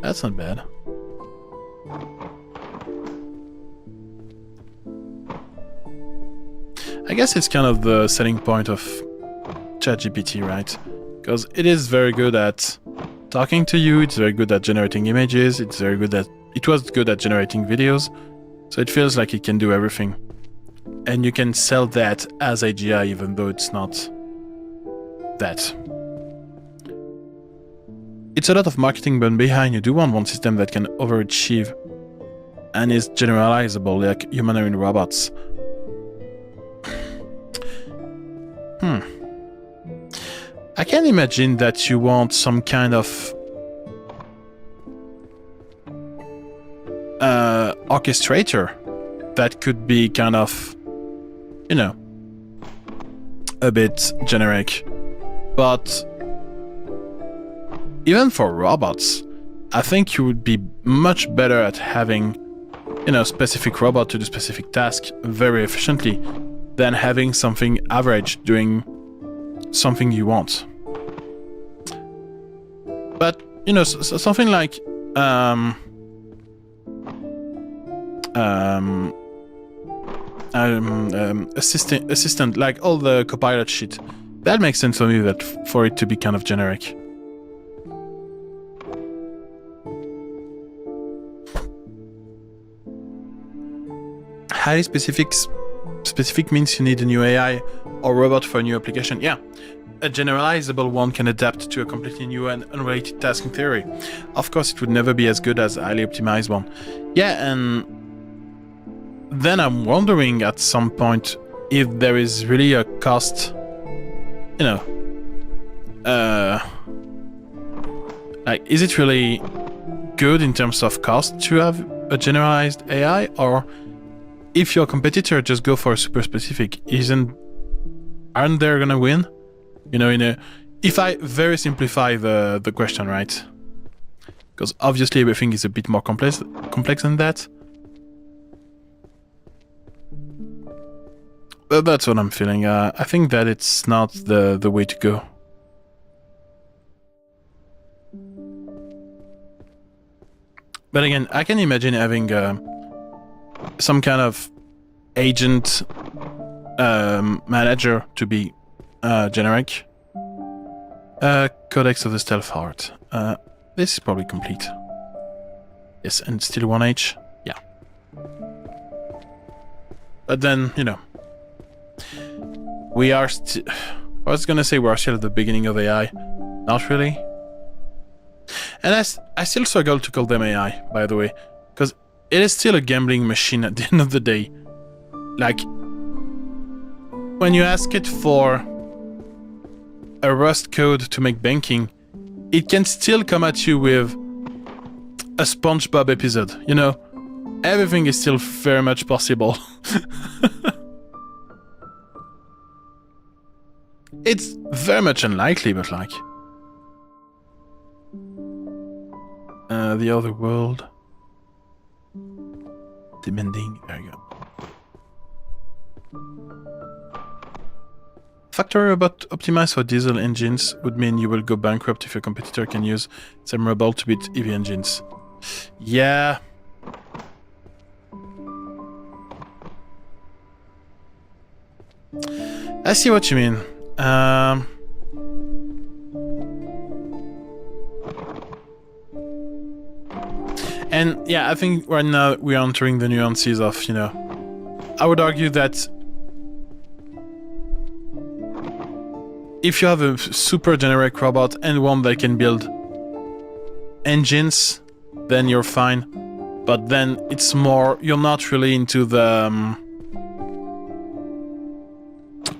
Speaker 1: That's not bad. I guess it's kind of the selling point of ChatGPT, right? Because it is very good at talking to you, it's very good at generating images, it was good at generating videos, so it feels like it can do everything. And you can sell that as AGI even though it's not that. It's a lot of marketing, but behind you do want one system that can overachieve and is generalizable like humanoid robots. I can imagine that you want some kind of orchestrator that could be kind of, you know, a bit generic. But even for robots, I think you would be much better at having, you know, specific robot to do specific task very efficiently than having something average doing something you want. But, you know, something like assistant, like all the Copilot shit, that makes sense for me, that for it to be kind of generic. Highly specific means you need a new AI or robot for a new application. Yeah, a generalizable one can adapt to a completely new and unrelated task in theory. Of course, it would never be as good as a highly optimized one. Yeah, and then I'm wondering at some point if there is really a cost, you know, like, is it really good in terms of cost to have a generalized AI, or if your competitor just go for a super specific, aren't they gonna win? You know, if I very simplify the question, right? Because obviously everything is a bit more complex than that. But that's what I'm feeling. I think that it's not the way to go. But again, I can imagine having some kind of agent manager to be generic. Codex of the Stealth Heart. This is probably complete. Yes, and still 1H. Yeah. But then, you know, we are I was gonna say we're still at the beginning of AI. Not really. And I still struggle to call them AI, by the way, because it is still a gambling machine at the end of the day. Like, when you ask it for a Rust code to make banking, it can still come at you with a SpongeBob episode, you know? Everything is still very much possible. It's very much unlikely, but like... the other world... Demanding... There you go. Factory robot optimized for diesel engines would mean you will go bankrupt if your competitor can use some robot to beat EV engines. Yeah. I see what you mean. And yeah, I think right now we're entering the nuances of, you know, I would argue that if you have a super generic robot and one that can build engines, then you're fine. But then it's more, you're not really into the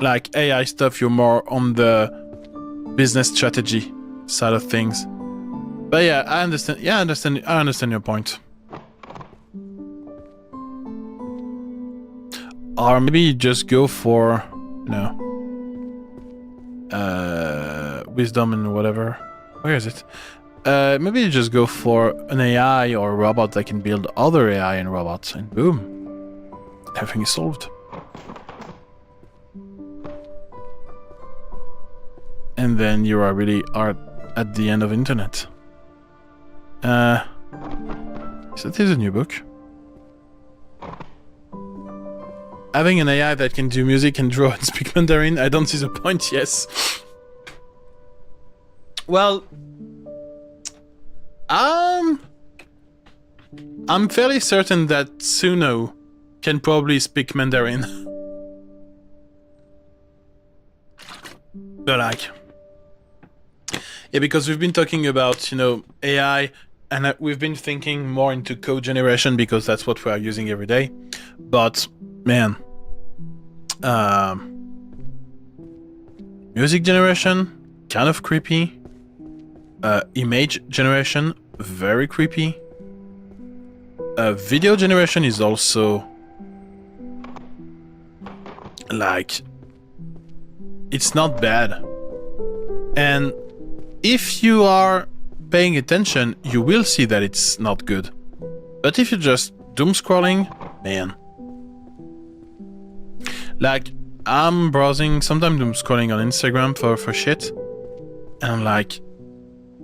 Speaker 1: like AI stuff, you're more on the business strategy side of things. But yeah, I understand. Yeah, I understand your point. Or maybe you just go for, you know, wisdom and whatever. Where is it? Maybe you just go for an AI or a robot that can build other AI and robots, and boom, everything is solved. And then you are really at the end of internet. So this is a new book. Having an AI that can do music and draw and speak Mandarin, I don't see the point, yes. Well, I'm fairly certain that Suno can probably speak Mandarin. But like, yeah, because we've been talking about, you know, AI, and we've been thinking more into code generation because that's what we are using every day. But man, music generation, kind of creepy. Image generation, very creepy. Video generation is also like, it's not bad. And if you are paying attention, you will see that it's not good. But if you're just doom scrolling, man. Like, I'm browsing, sometimes doom scrolling on Instagram for shit. And I'm like,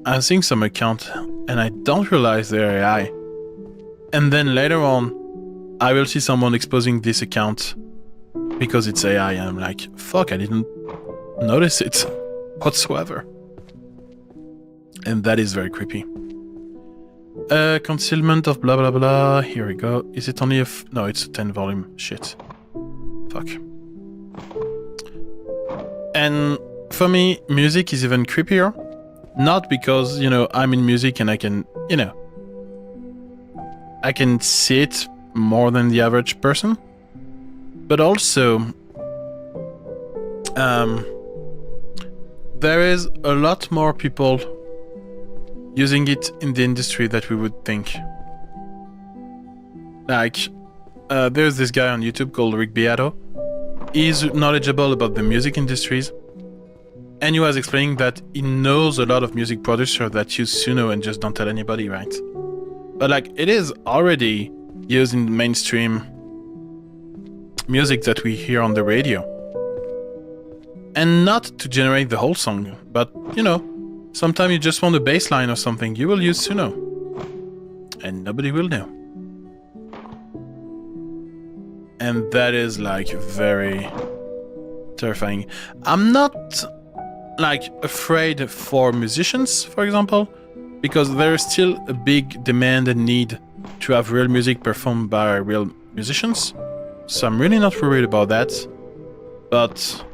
Speaker 1: I'm seeing some account and I don't realize they're AI. And then later on, I will see someone exposing this account because it's AI, and I'm like, fuck, I didn't notice it whatsoever. And that is very creepy. Concealment of blah blah blah. Here we go. Is it only no, it's a 10 volume. Shit. Fuck. And for me, music is even creepier. Not because, you know, I'm in music and I can, you know, I can see it more than the average person. But also, there is a lot more people using it in the industry that we would think. Like, there's this guy on YouTube called Rick Beato. He's knowledgeable about the music industries. And he was explaining that he knows a lot of music producers that use Suno and just don't tell anybody, right? But like, it is already used in mainstream music that we hear on the radio. And not to generate the whole song, but, you know, sometimes you just want a bass line or something, you will use Suno. And nobody will know. And that is like very terrifying. I'm not like afraid for musicians, for example, because there is still a big demand and need to have real music performed by real musicians. So I'm really not worried about that. But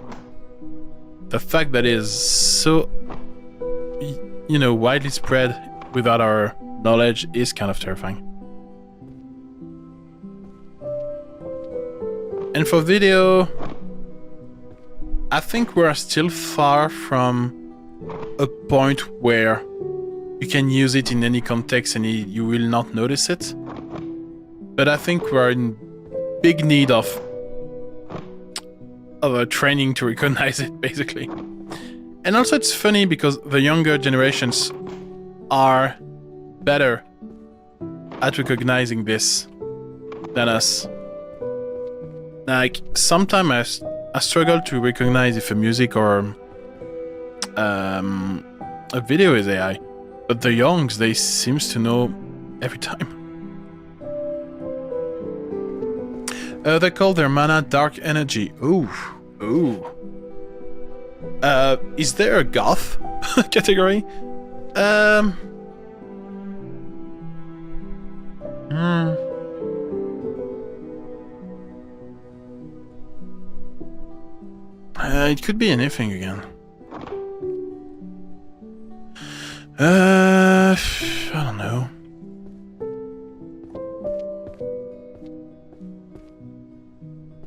Speaker 1: the fact that it is so, you know, widely spread without our knowledge is kind of terrifying. And for video, I think we're still far from a point where you can use it in any context and you will not notice it. But I think we're in big need of a training to recognize it, basically. And also it's funny because the younger generations are better at recognizing this than us. Like, sometimes I struggle to recognize if a music or a video is AI, but the youngs, they seems to know every time. They call their mana dark energy. Ooh, Ooh. Is there a goth category? It could be anything again. I don't know.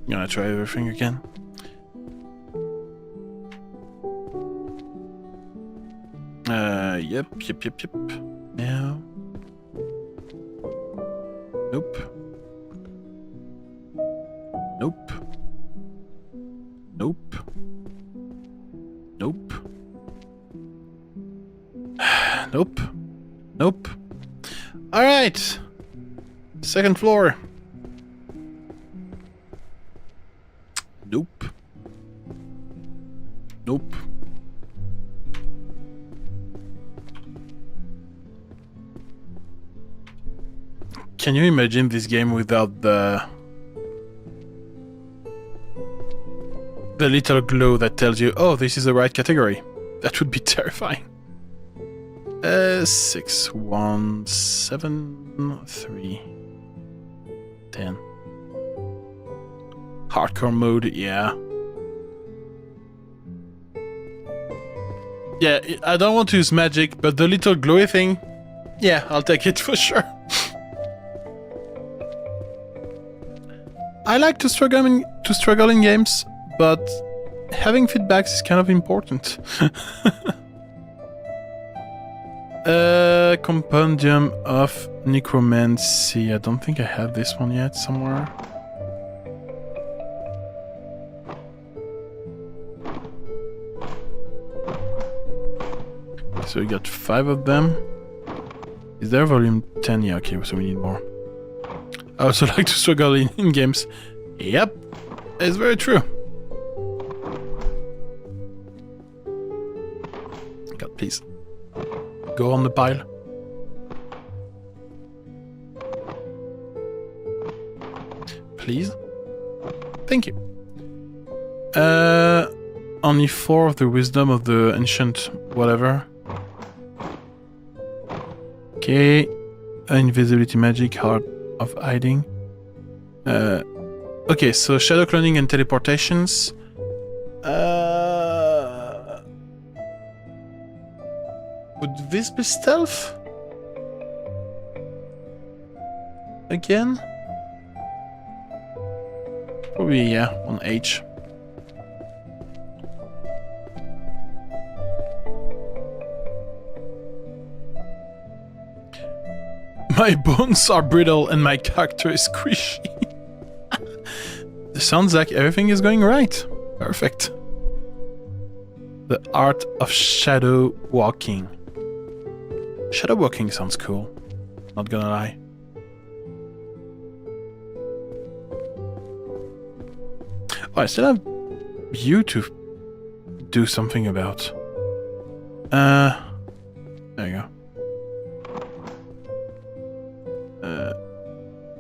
Speaker 1: Gonna try everything again. Yep. No. Nope. Nope. Nope. Nope. Nope. Nope. Alright. Second floor. Nope. Nope. Can you imagine this game without the little glow that tells you, oh, this is the right category? That would be terrifying. 6, 1, 7, 3, 10. Hardcore mode, yeah. Yeah, I don't want to use magic, but the little glowy thing, yeah, I'll take it for sure. I like to struggle in games, but having feedbacks is kind of important. Compendium of Necromancy. I don't think I have this one yet somewhere. So we got 5 of them. Is there volume 10? Yeah, okay, so we need more. I also like to struggle in games. Yep, it's very true. God, please. Go on the pile. Please. Thank you. Only 4 of the wisdom of the ancient whatever. Okay. Invisibility magic, heart of hiding. Okay, so shadow cloning and teleportations. Would this be stealth? Again? Probably, yeah, on H. My bones are brittle and my character is squishy. It sounds like everything is going right. Perfect. The art of shadow walking. Shadow walking sounds cool. Not gonna lie. Oh, I still have you to do something about. There you go.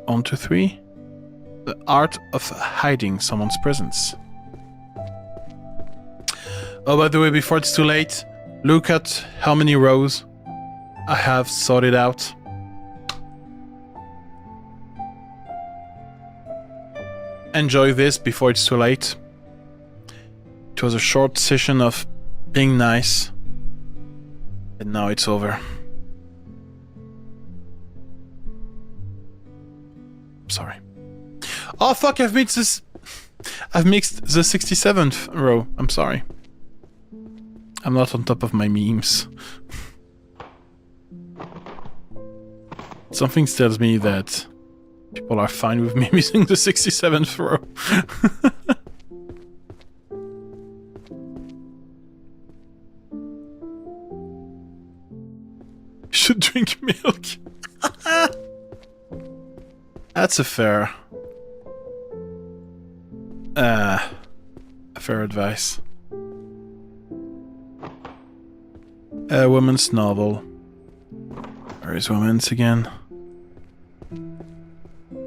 Speaker 1: 1, 2, 3. The art of hiding someone's presence. Oh, by the way, before it's too late, look at how many rows I have sorted out. Enjoy this before it's too late. It was a short session of being nice, and now it's over. Sorry. Oh fuck, I've mixed the 67th row. I'm sorry. I'm not on top of my memes. Something tells me that people are fine with me missing the 67th row. You should drink milk. That's a fair advice. A woman's novel. Where is romance again?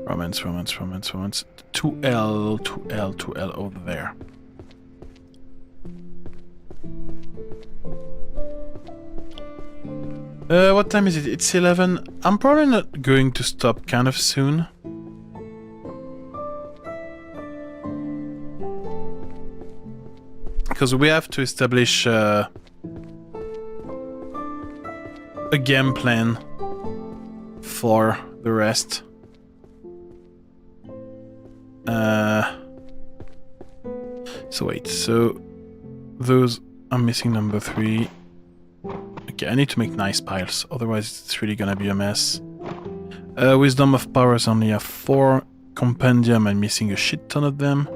Speaker 1: Romance. 2L over there. What time is it? It's 11. I'm probably not going to stop kind of soon. Because we have to establish a game plan for the rest. So wait, so those I'm missing number 3. Okay, I need to make nice piles, otherwise it's really gonna be a mess. Wisdom of Powers only have 4. Compendium, I'm missing a shit ton of them.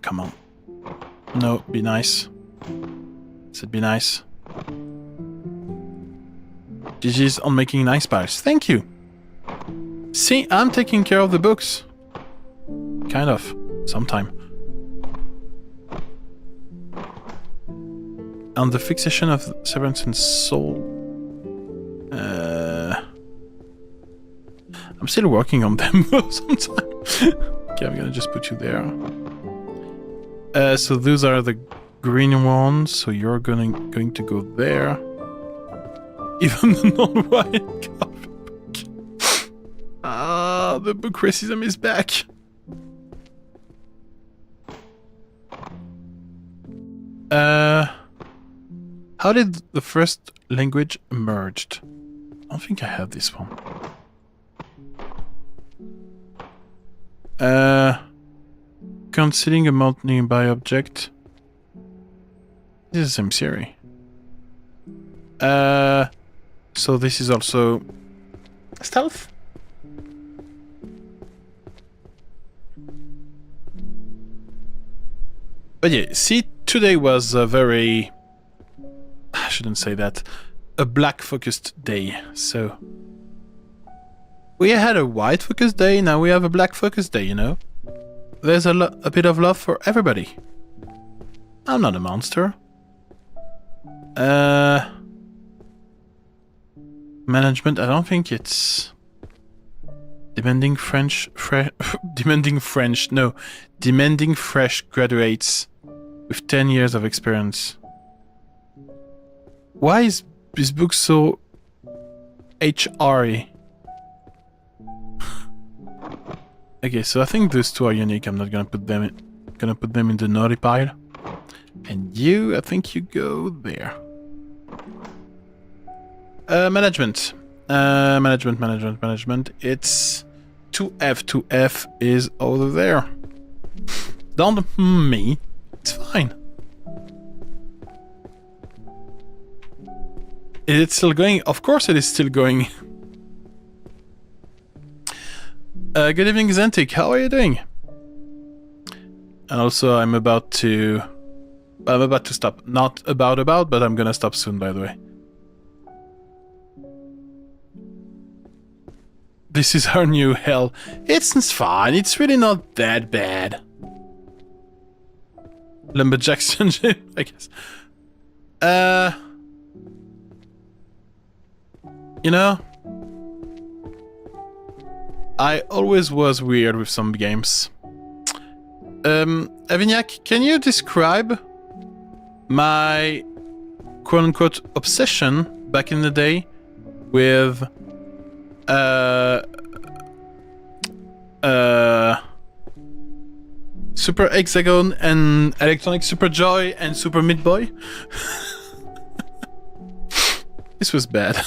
Speaker 1: Come on. No, be nice. Said be nice. GG's on making nice piles. Thank you! See, I'm taking care of the books. Kind of. Sometime. On the fixation of Severance and Soul. I'm still working on them sometime. Okay, I'm gonna just put you there. So those are the green ones, so you're going to go there. Even the non-white cover book. Ah, the book racism is back. How did the first language emerged? I don't think I have this one. Considering a nearby object. This is the same theory. So this is also stealth? But yeah, see, today was a very... I shouldn't say that. A black-focused day, so... We had a white-focused day, now we have a black-focused day, you know? There's a bit of love for everybody. I'm not a monster. Management, I don't think it's... Demanding fresh graduates with 10 years of experience. Why is this book so HR-y? Okay, so I think those two are unique. I'm not gonna put them in the naughty pile. And you, I think you go there. Management. Management. It's 2F. 2F is over there. Don't me. It's fine. Is it still going? Of course it is still going. Good evening, Xantic. How are you doing? And also, I'm about to stop. Not about, but I'm gonna stop soon, by the way. This is our new hell. It's fine. It's really not that bad. Lumberjacks, I guess. You know, I always was weird with some games. Avignac, can you describe my quote-unquote obsession back in the day with Super Hexagon and Electronic Super Joy and Super Meat Boy? This was bad.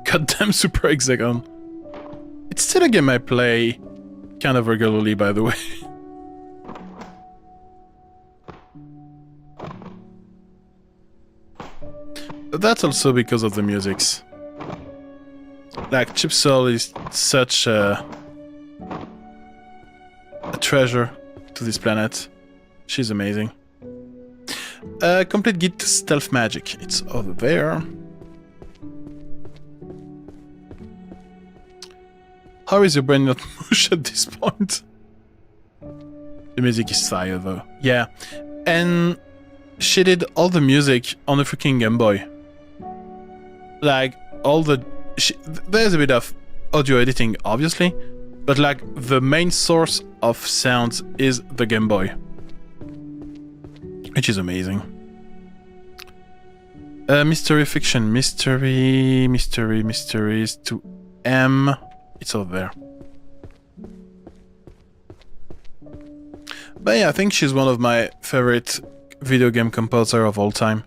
Speaker 1: Goddamn Super Hexagon. It's still a game I play kind of regularly, by the way. But that's also because of the musics. Like, Chip Soul is such a treasure to this planet. She's amazing. Complete guide to stealth magic. It's over there. How is your brain not mush at this point? The music is fire though. Yeah. And she did all the music on the freaking Game Boy. Like, all the... there's a bit of audio editing, obviously. but like the main source of sounds is the Game Boy, which is amazing. Mystery fiction, mysteries to M. It's over there. But yeah, I think she's one of my favorite video game composer of all time.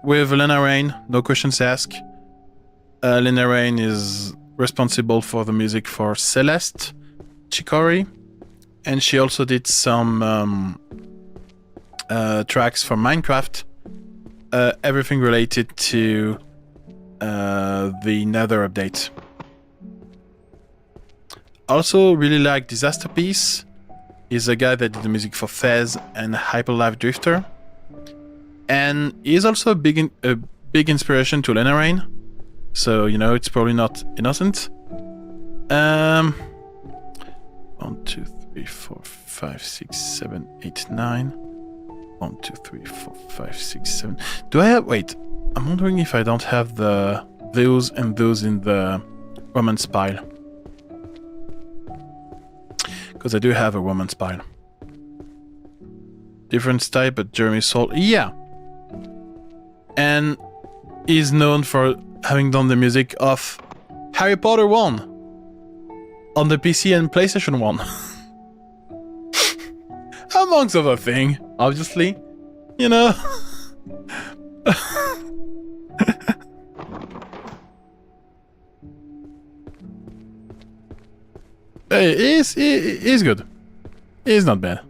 Speaker 1: With Lena Raine, no questions asked. Lena Raine is responsible for the music for Celeste, Chicory, and she also did some tracks for Minecraft. Everything related to the Nether update. Also really like Disaster Piece. He's a guy that did the music for Fez and Hyper Life Drifter. And he's also a big inspiration to Lena Raine. So, you know, it's probably not innocent. 1, 2, 3, 4, 5, 6, 7, 8, 9. 1, 2, 3, 4, 5, 6, 7. Do I have... Wait. I'm wondering if I don't have those and those in the romance pile. Because I do have a romance pile. Different style, but Jeremy Soule. Yeah. And he's known for having done the music of Harry Potter 1 on the PC and PlayStation 1. Amongst other things, obviously. You know. He's good. He's not bad.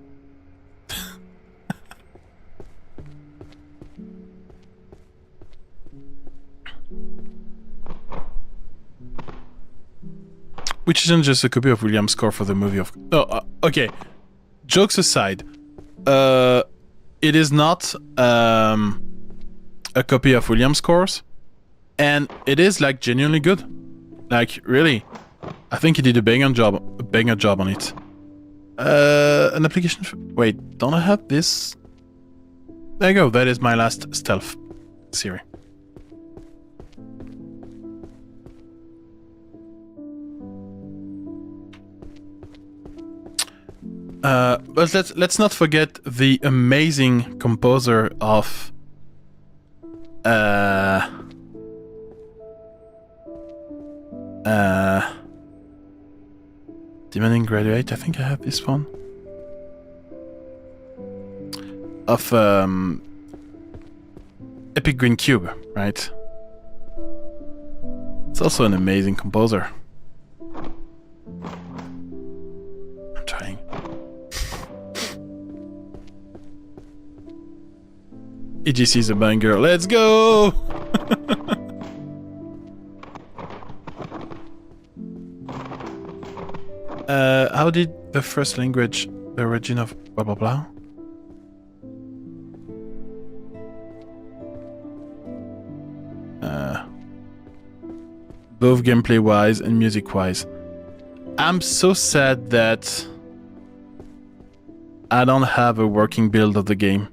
Speaker 1: Which isn't just a copy of Williams' score for the movie of... Oh, okay. Jokes aside, it is not a copy of Williams' scores, and it is like genuinely good. Like really, I think he did a banger job on it. An application. Wait, don't I have this? There you go. That is my last stealth series. But let's not forget the amazing composer of Demanding Graduate. I think I have this one. Of Epic Green Cube, right? It's also an amazing composer. I'm trying. EGC is a banger. Let's go! How did the first language, the origin of blah blah blah? Both gameplay wise and music wise. I'm so sad that I don't have a working build of the game.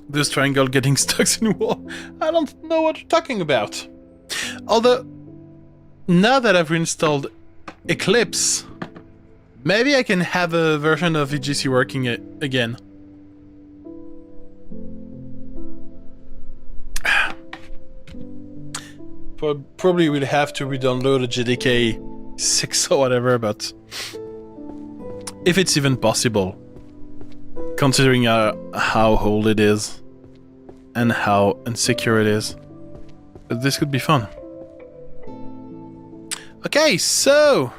Speaker 1: This triangle getting stuck in the wall. I don't know what you're talking about. Although, now that I've reinstalled Eclipse, maybe I can have a version of VGC working again. Probably will have to re-download a JDK 6 or whatever, but if it's even possible, considering how old it is and how insecure it is, this could be fun. Okay, so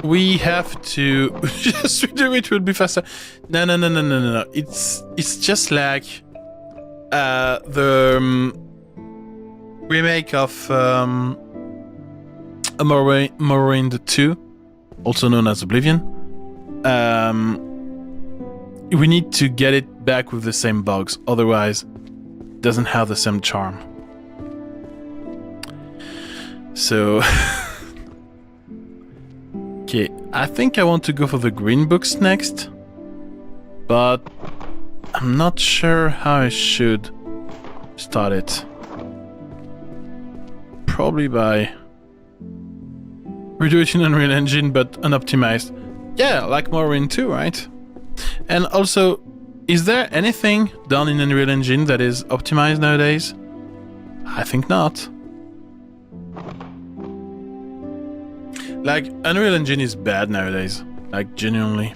Speaker 1: we have to just redo it. Will be faster. No. It's just like the remake of Morrowind 2, also known as Oblivion. We need to get it back with the same bugs, otherwise it doesn't have the same charm. So okay, I think I want to go for the green books next, but I'm not sure how I should start it. Probably by redo it in Unreal Engine, but unoptimized. Yeah, like Morrowind 2, right? And also, is there anything done in Unreal Engine that is optimized nowadays? I think not. Like, Unreal Engine is bad nowadays. Like, genuinely.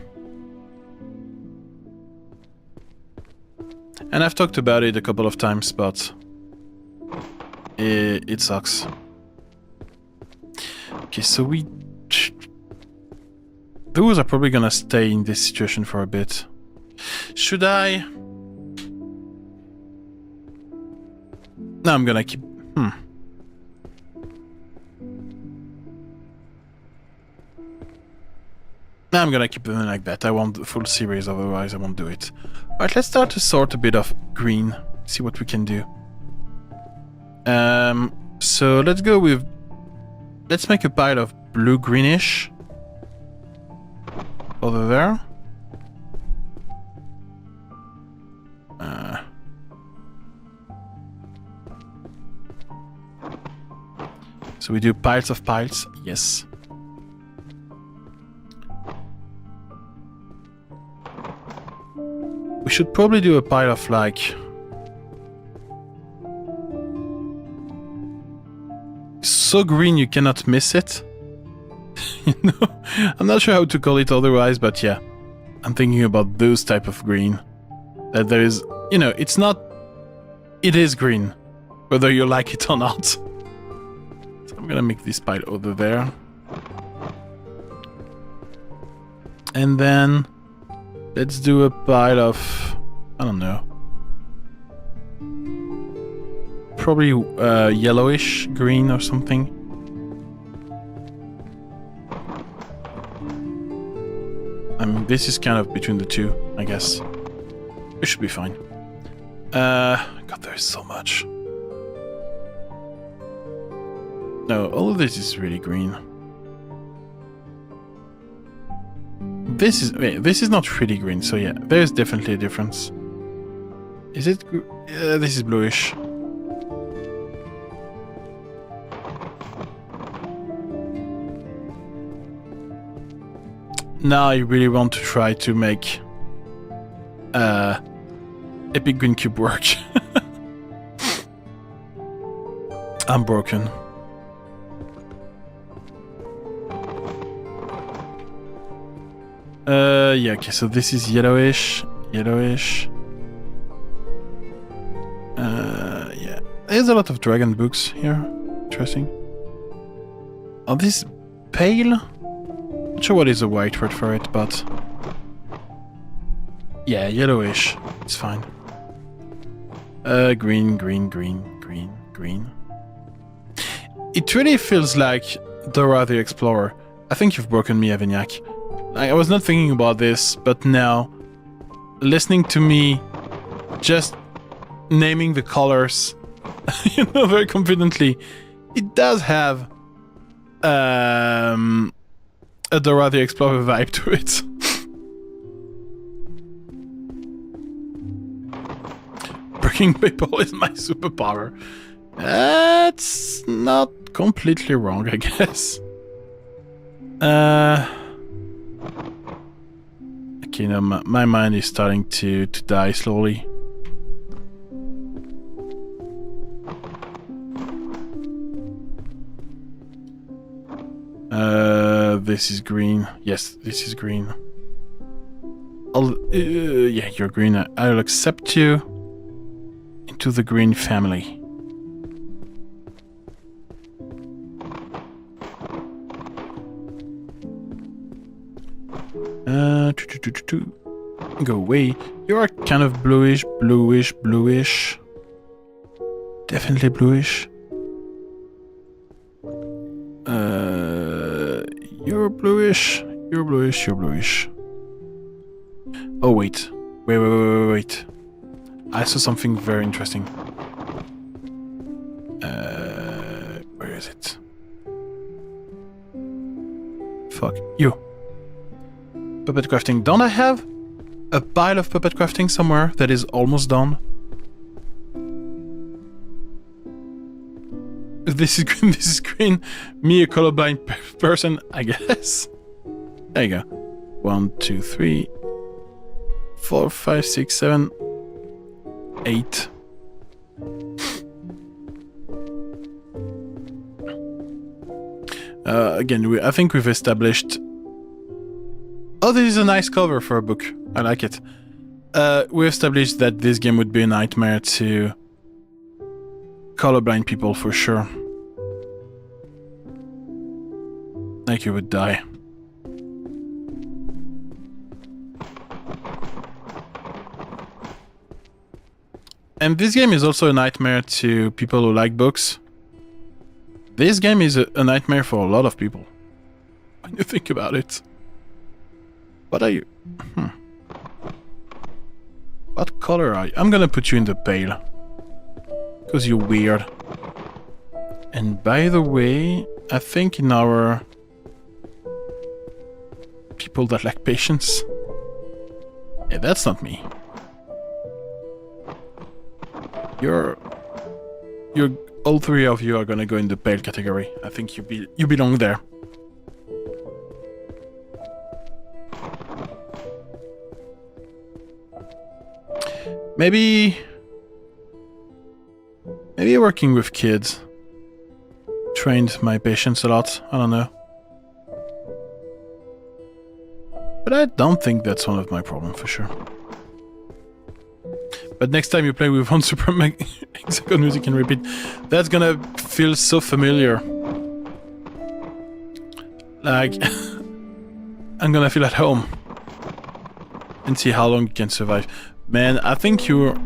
Speaker 1: And I've talked about it a couple of times, but it sucks. Okay, so those are probably gonna stay in this situation for a bit. Should I? No, I'm gonna keep... No, I'm gonna keep them like that. I want the full series, otherwise I won't do it. Alright, let's start to sort a bit of green. See what we can do. So let's go with... Let's make a pile of blue-greenish. Over there. So we do piles of piles. Yes. We should probably do a pile of like... so green you cannot miss it. You know? I'm not sure how to call it otherwise, but yeah. I'm thinking about those type of green. That there is... You know, it's not... It is green. Whether you like it or not. So I'm gonna make this pile over there. And then... Let's do a pile of... I don't know. Probably yellowish green or something. I mean, this is kind of between the two, I guess. It should be fine. God, there's so much. No, all of this is really green. This is not really green, so yeah, there's definitely a difference. Is it? This is bluish. Now I really want to try to make Epic Green Cube work. I'm broken. Yeah, okay, so this is yellowish. Yeah. There's a lot of dragon books here. Interesting. Are these pale? Not sure what is the white word for it, but... Yeah, yellowish. It's fine. Green. It really feels like Dora the Explorer. I think you've broken me, Avignac. I was not thinking about this, but now, listening to me just naming the colors, you know, very confidently, it does have a Dora the Explorer vibe to it. Breaking people is my superpower. That's not completely wrong, I guess. Okay, now my mind is starting to die slowly. This is green. Yes, this is green. Yeah, you're green. I'll accept you into the green family. Go away. You are kind of bluish. Definitely bluish. You're bluish. Oh, wait. Wait. I saw something very interesting. Where is it? Fuck. You. Puppet crafting. Don't I have a pile of puppet crafting somewhere that is almost done? this is green, this is green. Me, a colorblind person, I guess. There you go. 1, 2, 3, 4, 5, 6, 7, 8. Again, I think we've established... Oh, this is a nice cover for a book. I like it. We established that this game would be a nightmare to colorblind people for sure. Like you would die. And this game is also a nightmare to people who like books. This game is a nightmare for a lot of people. When you think about it. What are you? What color are you? I'm gonna put you in the pale. Because you're weird. And by the way, I think in our... people that lack patience... Yeah, that's not me. You're all three of you are gonna go in the pale category. I think you belong there. Maybe working with kids trained my patience a lot. I don't know. But I don't think that's one of my problems for sure. But next time you play with one Super Hexagon Music and Repeat, that's gonna feel so familiar. Like, I'm gonna feel at home. And see how long you can survive. Man, I think you're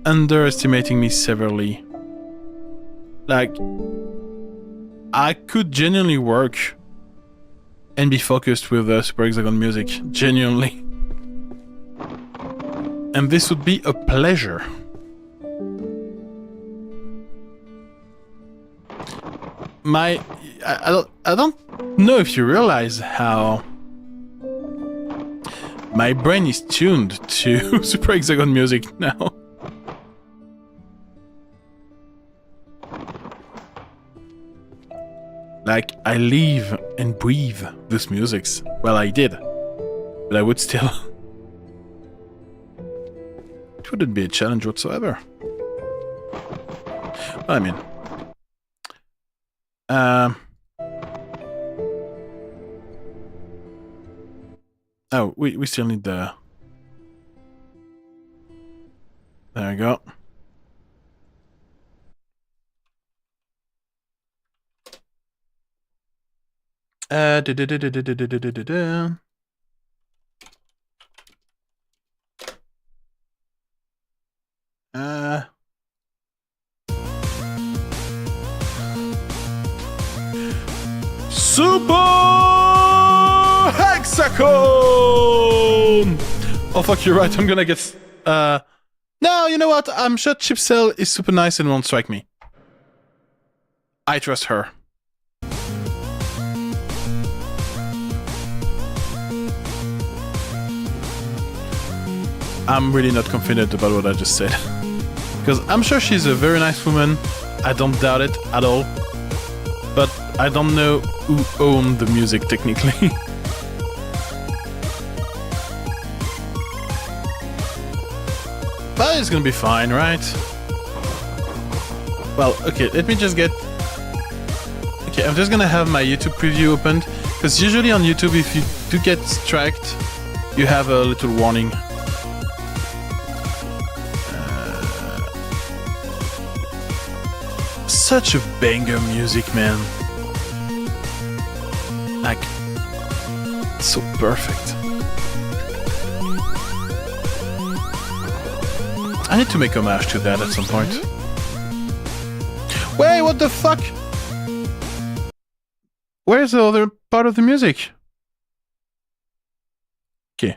Speaker 1: underestimating me severely. Like, I could genuinely work and be focused with Super Hexagon Music. Genuinely. And this would be a pleasure. I don't know if you realize how my brain is tuned to Super Hexagon Music now. Like, I live and breathe these musics. Well, I did. But I would still... It wouldn't be a challenge whatsoever. I mean... Oh, we still need the... There we go. Super Hexagon! Oh fuck, you're right, I'm gonna get... No, you know what? I'm sure Chipsell is super nice and won't strike me. I trust her. I'm really not confident about what I just said. Because I'm sure she's a very nice woman. I don't doubt it at all. But I don't know who owned the music technically. But it's gonna be fine, right? Well, okay, let me just get... Okay, I'm just gonna have my YouTube preview opened. Because usually on YouTube, if you do get striked, you have a little warning. Such a banger music, man. Like, so perfect. I need to make homage to that at some point. Wait, what the fuck? Where's the other part of the music? Okay.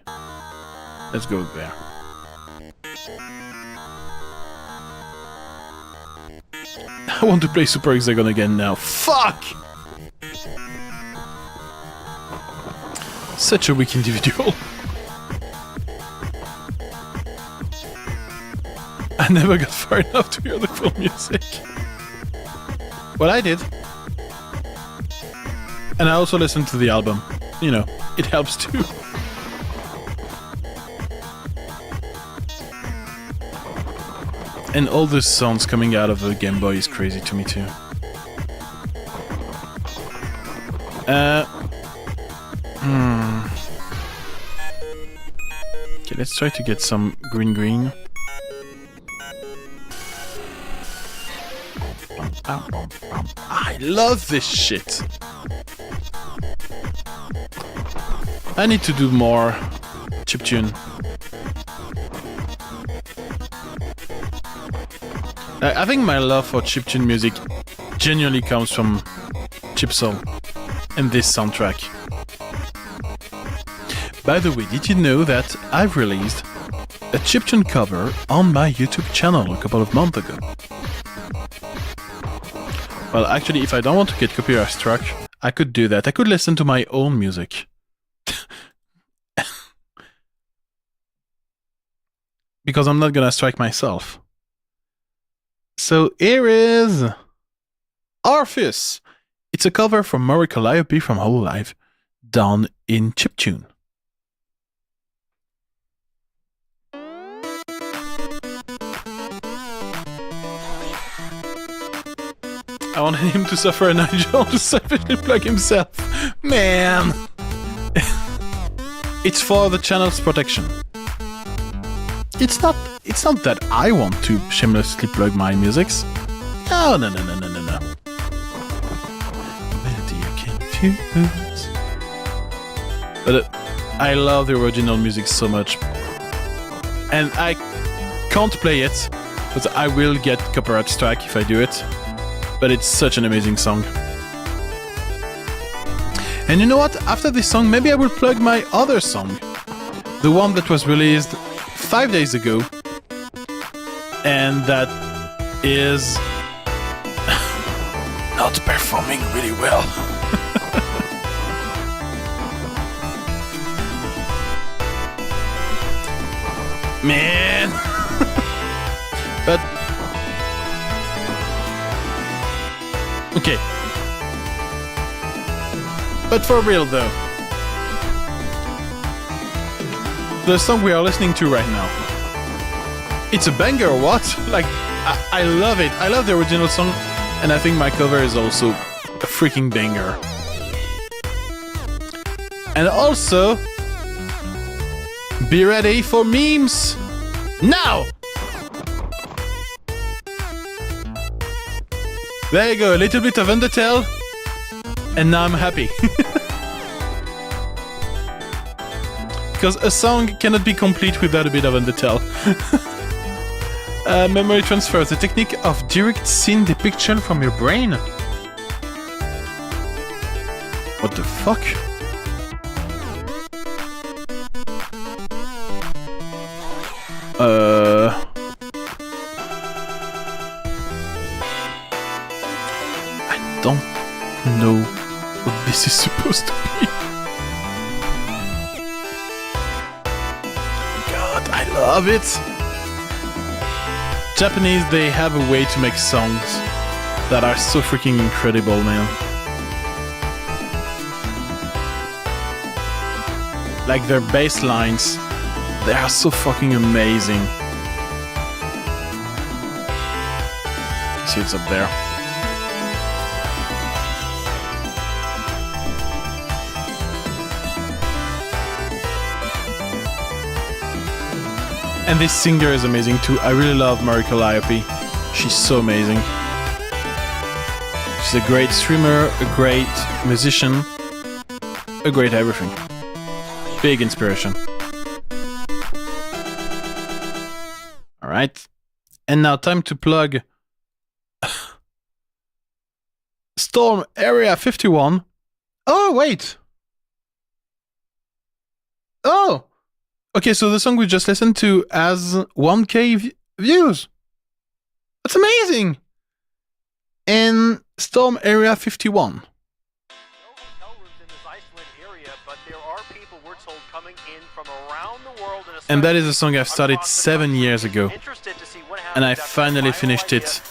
Speaker 1: Let's go there. I want to play Super Hexagon again now. Fuck! Such a weak individual. I never got far enough to hear the full music. Well, I did. And I also listened to the album. You know, it helps too. And all the sounds coming out of the Game Boy is crazy to me too. Okay, let's try to get some green. I love this shit. I need to do more chiptune. I think my love for chiptune music genuinely comes from Chipsoul and this soundtrack. By the way, did you know that I've released a chiptune cover on my YouTube channel a couple of months ago? Well, actually, if I don't want to get copyright struck, I could do that. I could listen to my own music. Because I'm not gonna strike myself. So here is Orpheus. It's a cover from Murray Calliope from Hololive, done in chiptune. I want him to suffer and Nigel to selfishly plug himself. Man! It's for the channel's protection. It's not that I want to shamelessly plug my musics. No. Melody I can't fuse. But I love the original music so much. And I can't play it, because I will get copyright strike if I do it. But it's such an amazing song. And you know what? After this song, maybe I will plug my other song. The one that was released 5 days ago. And that is not performing really well. Man. But okay. But for real though, the song we are listening to right now, it's a banger or what? Like, I love it. I love the original song, and I think my cover is also a freaking banger. And also, be ready for memes now! There you go, a little bit of Undertale, and now I'm happy. Because a song cannot be complete without a bit of Undertale. Memory transfer, the technique of direct scene depiction from your brain. What the fuck? I don't know what this is supposed to be. God, I love it. Japanese, they have a way to make songs that are so freaking incredible, man. Like their bass lines, they are so fucking amazing. You see it's up there. And this singer is amazing too. I really love Murray Calliope. She's so amazing. She's a great streamer, a great musician, a great everything. Big inspiration. Alright. And now time to plug Storm Area 51. Oh, wait. Oh! Okay, so the song we just listened to has 1K views. That's amazing! And Storm Area 51. And that is a song I've started 7 years ago. And I finally finished it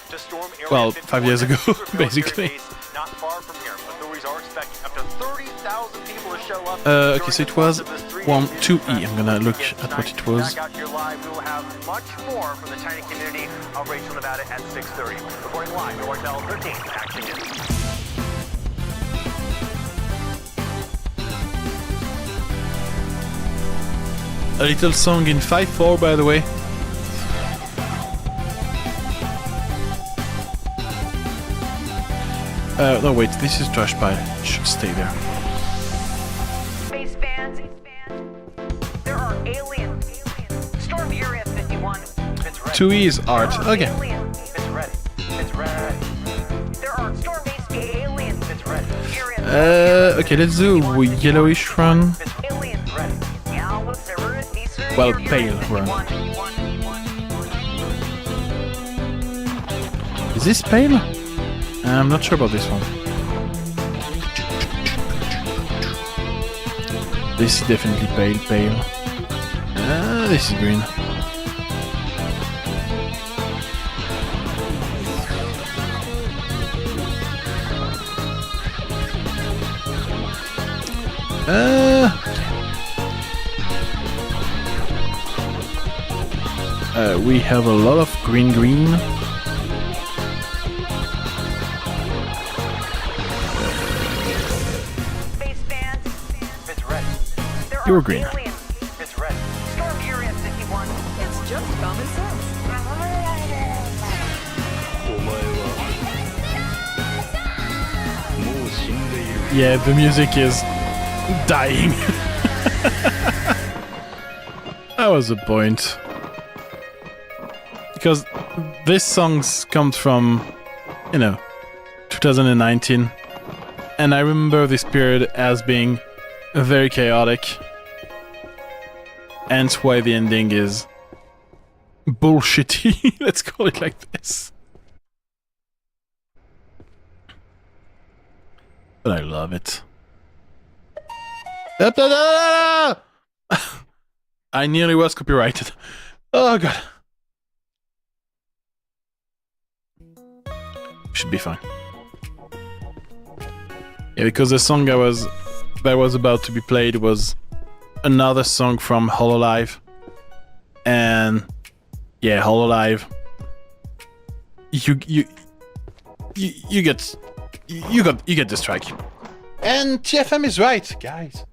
Speaker 1: Well, 5 years ago, basically.
Speaker 2: Not far from here. Authorities are expecting up to 30,000 people to show up.
Speaker 1: Okay, so it was 1-2E. I'm gonna look at what it was.
Speaker 2: Back out here live, we will have much more from the China community of Rachel, Nevada at 6:30. Reporting live, Nortel 13, Action News.
Speaker 1: A little song in 5/4, by the way. No, wait, this is Trash Pile. It should stay there.
Speaker 3: Space fans, there are aliens. Storm Area 51. It's ready.
Speaker 1: 2E is art. Okay.
Speaker 2: It's ready. It's ready.
Speaker 3: There are storm based aliens.
Speaker 2: It's ready.
Speaker 1: Okay, let's do yellowish run.
Speaker 3: Aliens ready. Yeah, look, there were decent.
Speaker 1: Well, pale run. Is this pale? I'm not sure about this one. This is definitely pale. This is green. We have a lot of green.
Speaker 3: Space fans,
Speaker 2: It's ready.
Speaker 3: there
Speaker 1: You're
Speaker 3: are
Speaker 1: green.
Speaker 3: aliens.
Speaker 2: It's ready.
Speaker 3: Storm Area 51. It's just common sense.
Speaker 1: Yeah, the music is dying. That was the point. Because this song comes from, 2019. And I remember this period as being very chaotic. Hence why the ending is bullshitty. Let's call it like this. But I love it. I nearly was copyrighted. Oh god. Should be fine. Yeah, because the song that was about to be played was another song from Hololive. And yeah, Hololive. You get the strike. And TFM is right, guys.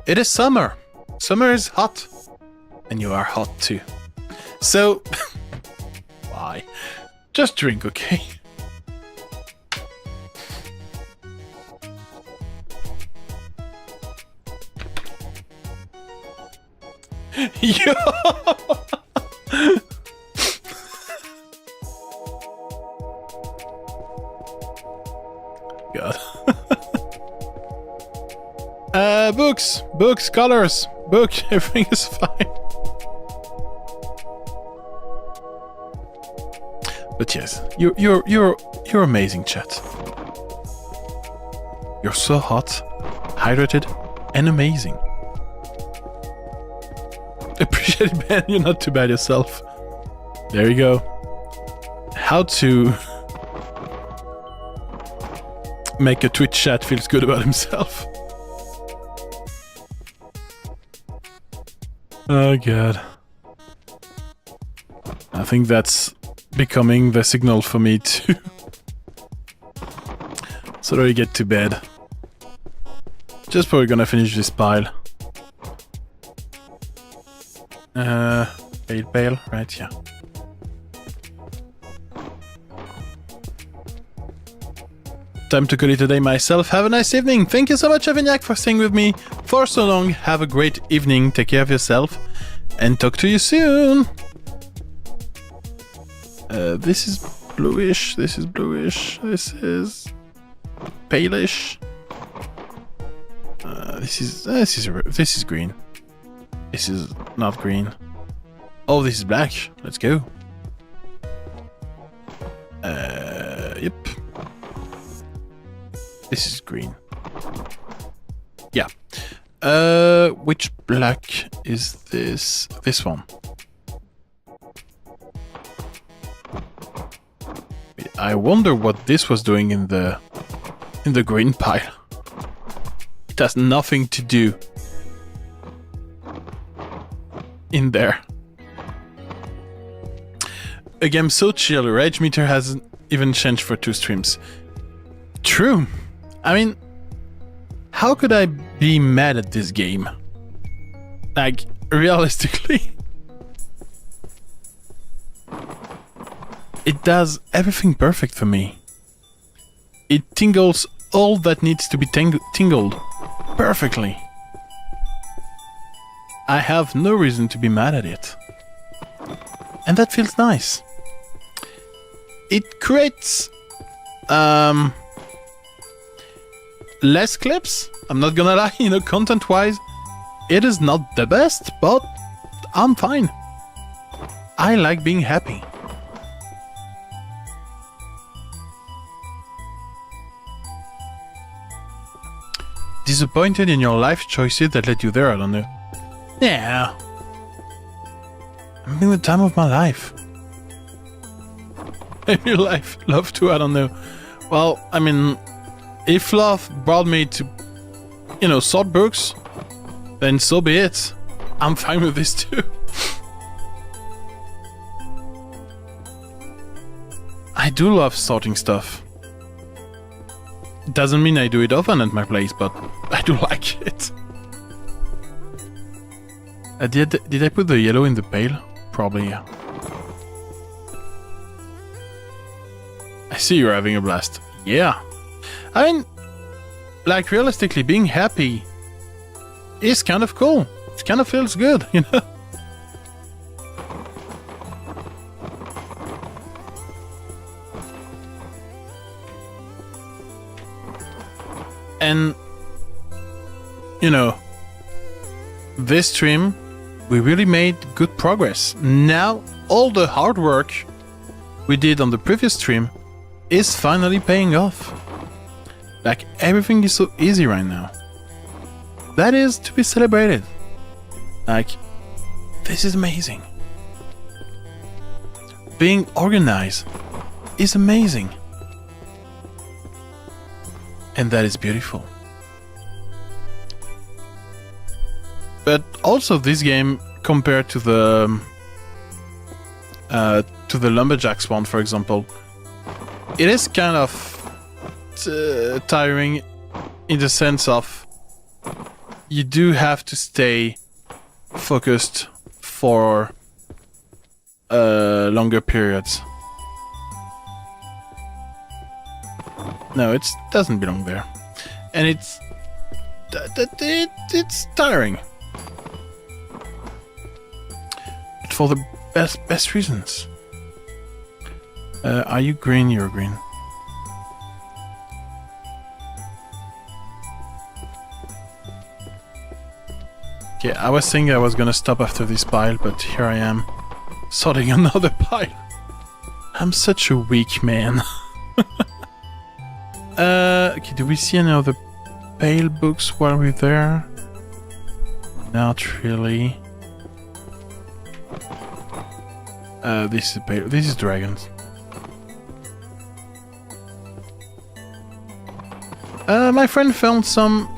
Speaker 1: It is summer. Summer is hot. And you are hot too. So why? Just drink, okay? Yo! God. Books, colors, book, everything is fine. But yes, you're amazing, chat. You're so hot, hydrated, and amazing. Appreciate it, Ben. You're not too bad yourself. There you go. How to make a Twitch chat feels good about himself. Oh god. I think that's becoming the signal for me to sort of get to bed. Just probably gonna finish this pile. Pale, right? Yeah. Time to call it a day myself. Have a nice evening. Thank you so much, Avignac, for staying with me for so long. Have a great evening. Take care of yourself. And talk to you soon. This is bluish. This is bluish. This is palish. This is green. This is not green. Oh, this is black. Let's go. Yep. This is green. Yeah. Which black is this? This one. I wonder what this was doing in the green pile. It has nothing to do in there. A game so chill, rage meter hasn't even changed for 2 streams. True. I mean, how could I be mad at this game? Like, realistically. It does everything perfect for me. It tingles all that needs to be tingled perfectly. I have no reason to be mad at it. And that feels nice. It creates less clips. I'm not gonna lie, you know, content-wise, it is not the best, but I'm fine. I like being happy. Disappointed in your life choices that led you there, I don't know. Yeah. I'm having the time of my life. Maybe love too, I don't know. Well, I mean, if love brought me to, you know, sort books, then so be it. I'm fine with this too. I do love sorting stuff. Doesn't mean I do it often at my place, but I do like it. Did I put the yellow in the pail? Probably, yeah. I see you're having a blast. Yeah. I mean, like, realistically, being happy is kind of cool. It kind of feels good, you know? And, you know, this stream, we really made good progress. Now, all the hard work we did on the previous stream is finally paying off. Like, everything is so easy right now. That is to be celebrated. Like, this is amazing. Being organized is amazing. And that is beautiful. But also this game, compared to the Lumberjacks one, for example, it is kind of tiring in the sense of you do have to stay focused for longer periods. No, it doesn't belong there, and it's tiring. But for the best reasons. Are you green? You're green. Okay, I was thinking I was gonna stop after this pile, but here I am, sorting another pile. I'm such a weak man. Okay, do we see any other pale books while we're there? Not really. This is pale. This is dragons. My friend found some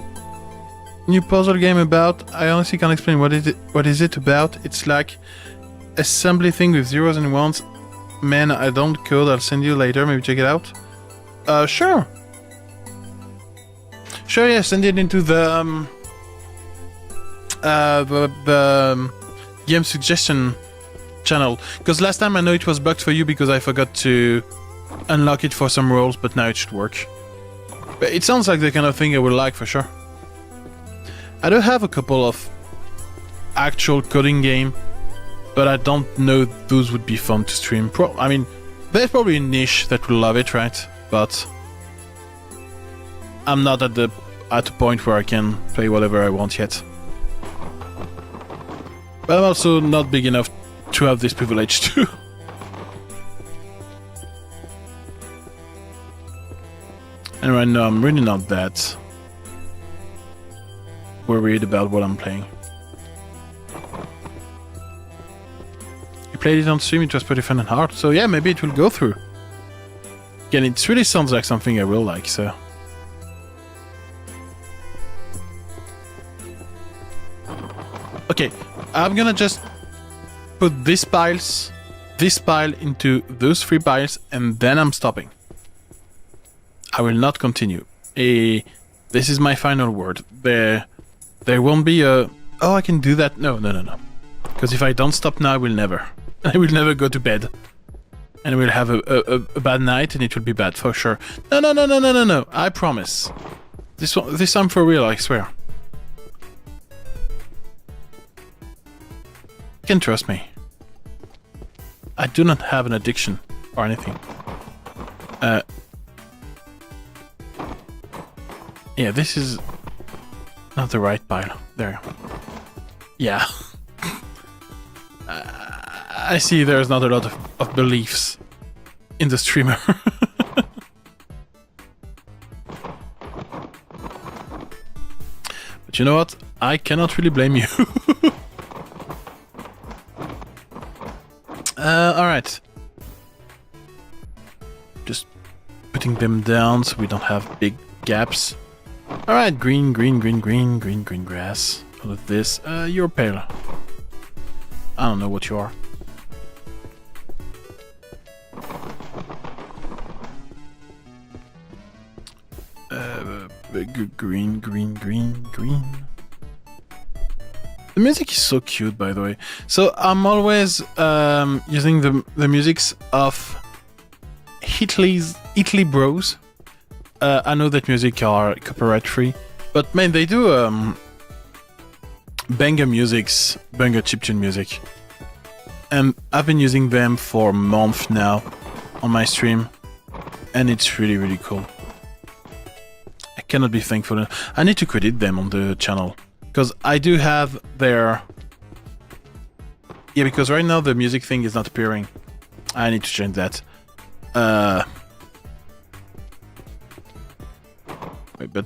Speaker 1: new puzzle game about. I honestly can't explain what is it about. It's like assembly thing with zeros and ones. Man, I don't code. I'll send you later. Maybe check it out. Sure. Sure, yeah, send it into the game suggestion channel. Because last time I know it was bugged for you because I forgot to unlock it for some roles, but now it should work. But it sounds like the kind of thing I would like for sure. I do have a couple of actual coding game, but I don't know those would be fun to stream. I mean, there's probably a niche that will love it, right? But I'm not at a point where I can play whatever I want yet. But I'm also not big enough to have this privilege too. And right now I'm really not that worried about what I'm playing. You played it on stream, it was pretty fun and hard, so yeah, maybe it will go through. Again, it really sounds like something I will like, so... Okay, I'm gonna just put this pile into those 3 piles, and then I'm stopping. I will not continue. This is my final word. There won't be a... Oh, I can do that. No. Because if I don't stop now, I will never go to bed. And we'll have a bad night, and it will be bad for sure. No. I promise. This time for real, I swear. You can trust me. I do not have an addiction or anything. Yeah, this is not the right pile. There. Yeah. I see there's not a lot of beliefs in the streamer. But you know what? I cannot really blame you. Alright. Just putting them down so we don't have big gaps. Alright, green grass. All of this. You're pale. I don't know what you are. Green. The music is so cute, by the way. So I'm always using the musics of Italy Bros. I know that music are copyright free, but man, they do banger chiptune music, and I've been using them for a month now on my stream, and it's really cool. I cannot be thankful enough. I need to credit them on the channel, because I do have their... Yeah, because right now the music thing is not appearing. I need to change that. Wait, but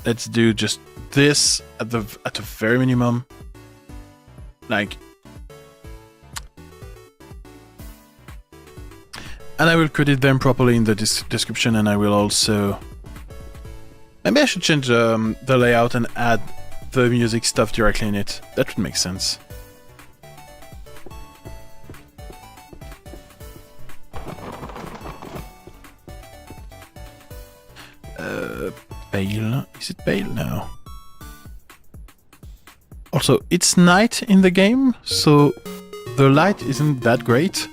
Speaker 1: let's do just this at the very minimum. Like... And I will credit them properly in the description, and I will also... Maybe I should change the layout and add the music stuff directly in it. That would make sense. Pale? Is it pale now? Also, it's night in the game, so the light isn't that great.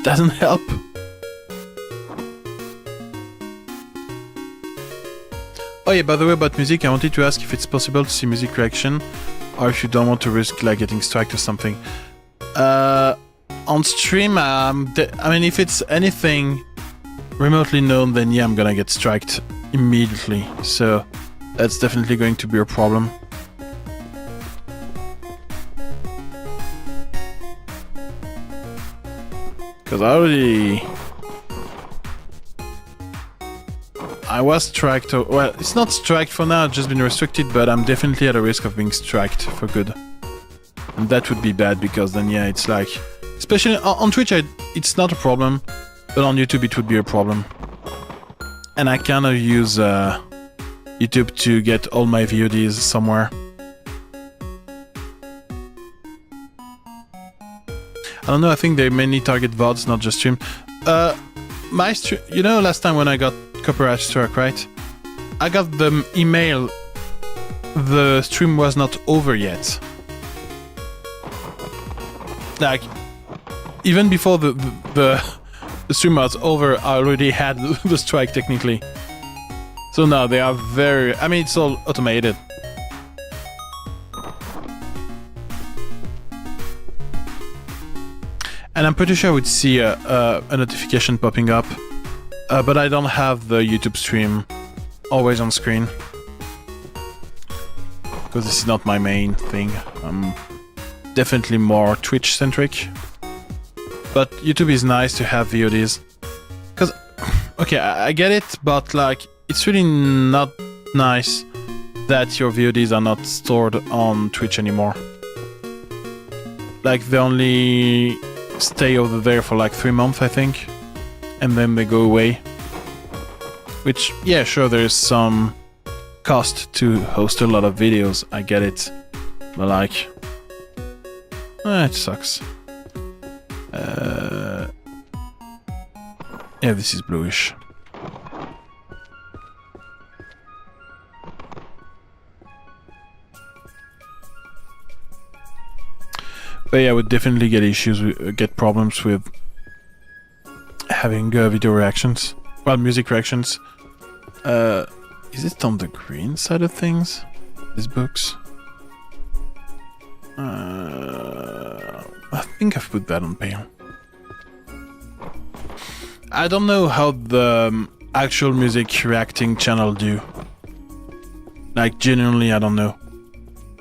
Speaker 1: Doesn't help. Oh yeah, by the way, about music, I wanted to ask if it's possible to see music reaction, or if you don't want to risk like getting striked or something. On stream, I mean, if it's anything remotely known, then yeah, I'm gonna get striked immediately. So that's definitely going to be a problem. Because I was striked, well, it's not striked for now, it's just been restricted, but I'm definitely at a risk of being striked for good. And that would be bad, because then, yeah, it's like... Especially on Twitch, it's not a problem, but on YouTube it would be a problem. And I kind of use YouTube to get all my VODs somewhere. I don't know, I think they mainly target VODs, not just stream. My stream... You know, last time when I got copyright strike, right? I got the email the stream was not over yet. Like, even before the stream was over, I already had the strike technically. So now they are very... I mean, it's all automated. And I'm pretty sure I would see a notification popping up. But I don't have the YouTube stream always on screen. Because this is not my main thing. I'm definitely more Twitch-centric. But YouTube is nice to have VODs. Because, okay, I get it, but like, it's really not nice that your VODs are not stored on Twitch anymore. Like, they only stay over there for like 3 months, I think. And then they go away. Which, yeah, sure, there's some cost to host a lot of videos. I get it. But like, it sucks. Yeah, this is bluish. But yeah, I would definitely get problems with having video reactions. Well, music reactions. Is it on the green side of things? These books? I think I've put that on pale. I don't know how the actual music reacting channel do. Like, genuinely, I don't know.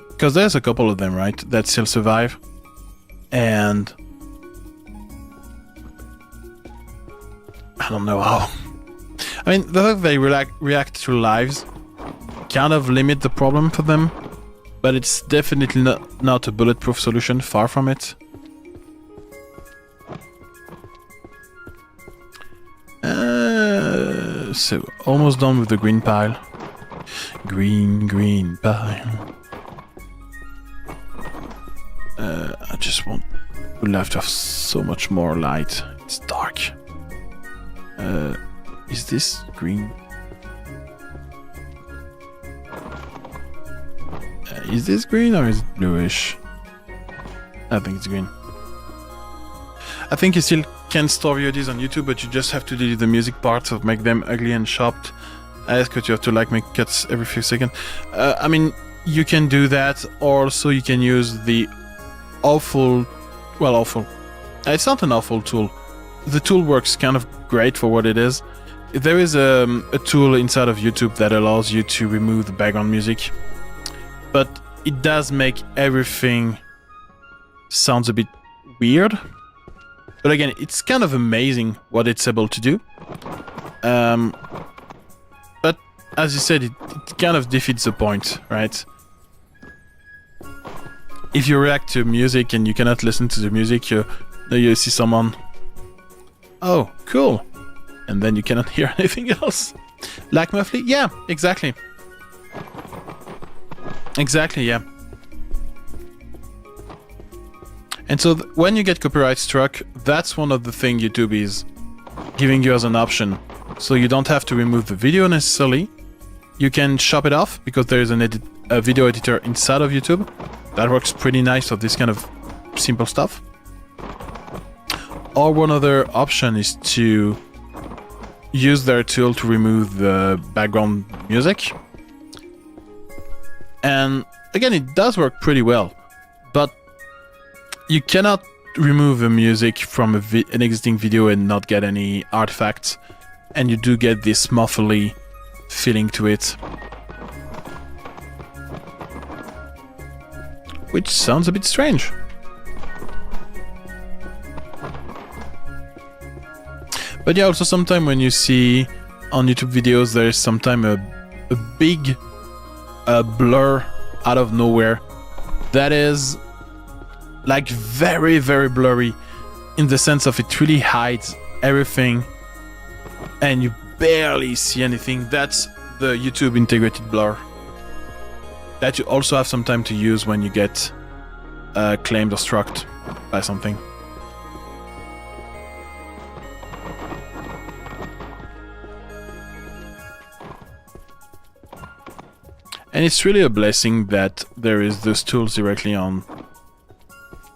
Speaker 1: Because there's a couple of them, right, that still survive. And I don't know how. I mean, the fact they react to lives kind of limit the problem for them, but it's definitely not a bulletproof solution, far from it. So, almost done with the green pile. Green pile. I just would love to have so much more light. It's dark. Is this green? Is this green or is it bluish? I think it's green. I think you still can store VODs on YouTube, but you just have to delete the music parts of make them ugly and chopped. I ask that you have to like make cuts every few seconds. I mean, you can do that, or also you can use the awful. It's not an awful tool. The tool works kind of great for what it is. There is a tool inside of YouTube that allows you to remove the background music, but it does make everything sounds a bit weird. But again, it's kind of amazing what it's able to do. But as you said, it kind of defeats the point, right? If you react to music and you cannot listen to the music, you see someone, oh, cool, and then you cannot hear anything else. Like Muffly? Yeah, exactly. Exactly, yeah. And so when you get copyright struck, that's one of the things YouTube is giving you as an option. So you don't have to remove the video necessarily. You can chop it off because there is a video editor inside of YouTube. That works pretty nice for this kind of simple stuff. Or one other option is to use their tool to remove the background music. And again, it does work pretty well, but you cannot remove the music from an existing video and not get any artifacts, and you do get this muffly feeling to it, which sounds a bit strange. But yeah, also sometimes when you see on YouTube videos, there's sometimes a big blur out of nowhere that is like very, very blurry in the sense of it really hides everything and you barely see anything. That's the YouTube integrated blur that you also have some time to use when you get claimed or struck by something. And it's really a blessing that there is those tools directly on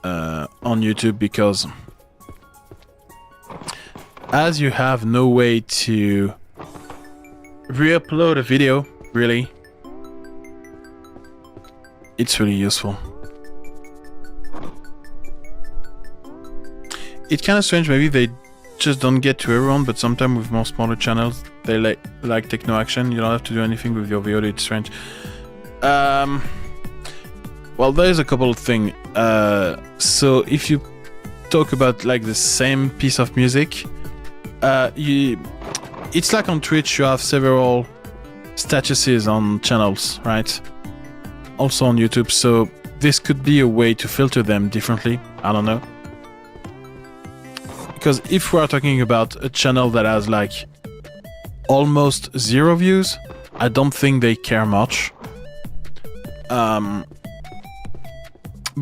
Speaker 1: YouTube, because as you have no way to re-upload a video, really, it's really useful. It's kind of strange, maybe they just don't get to everyone, but sometimes with more smaller channels, they like take no action. You don't have to do anything with your VOD, it's strange. Well, there's a couple of things. So if you talk about like the same piece of music, it's like on Twitch, you have several statuses on channels, right? Also on YouTube, so this could be a way to filter them differently. I don't know. Because if we are talking about a channel that has like almost 0 views, I don't think they care much. But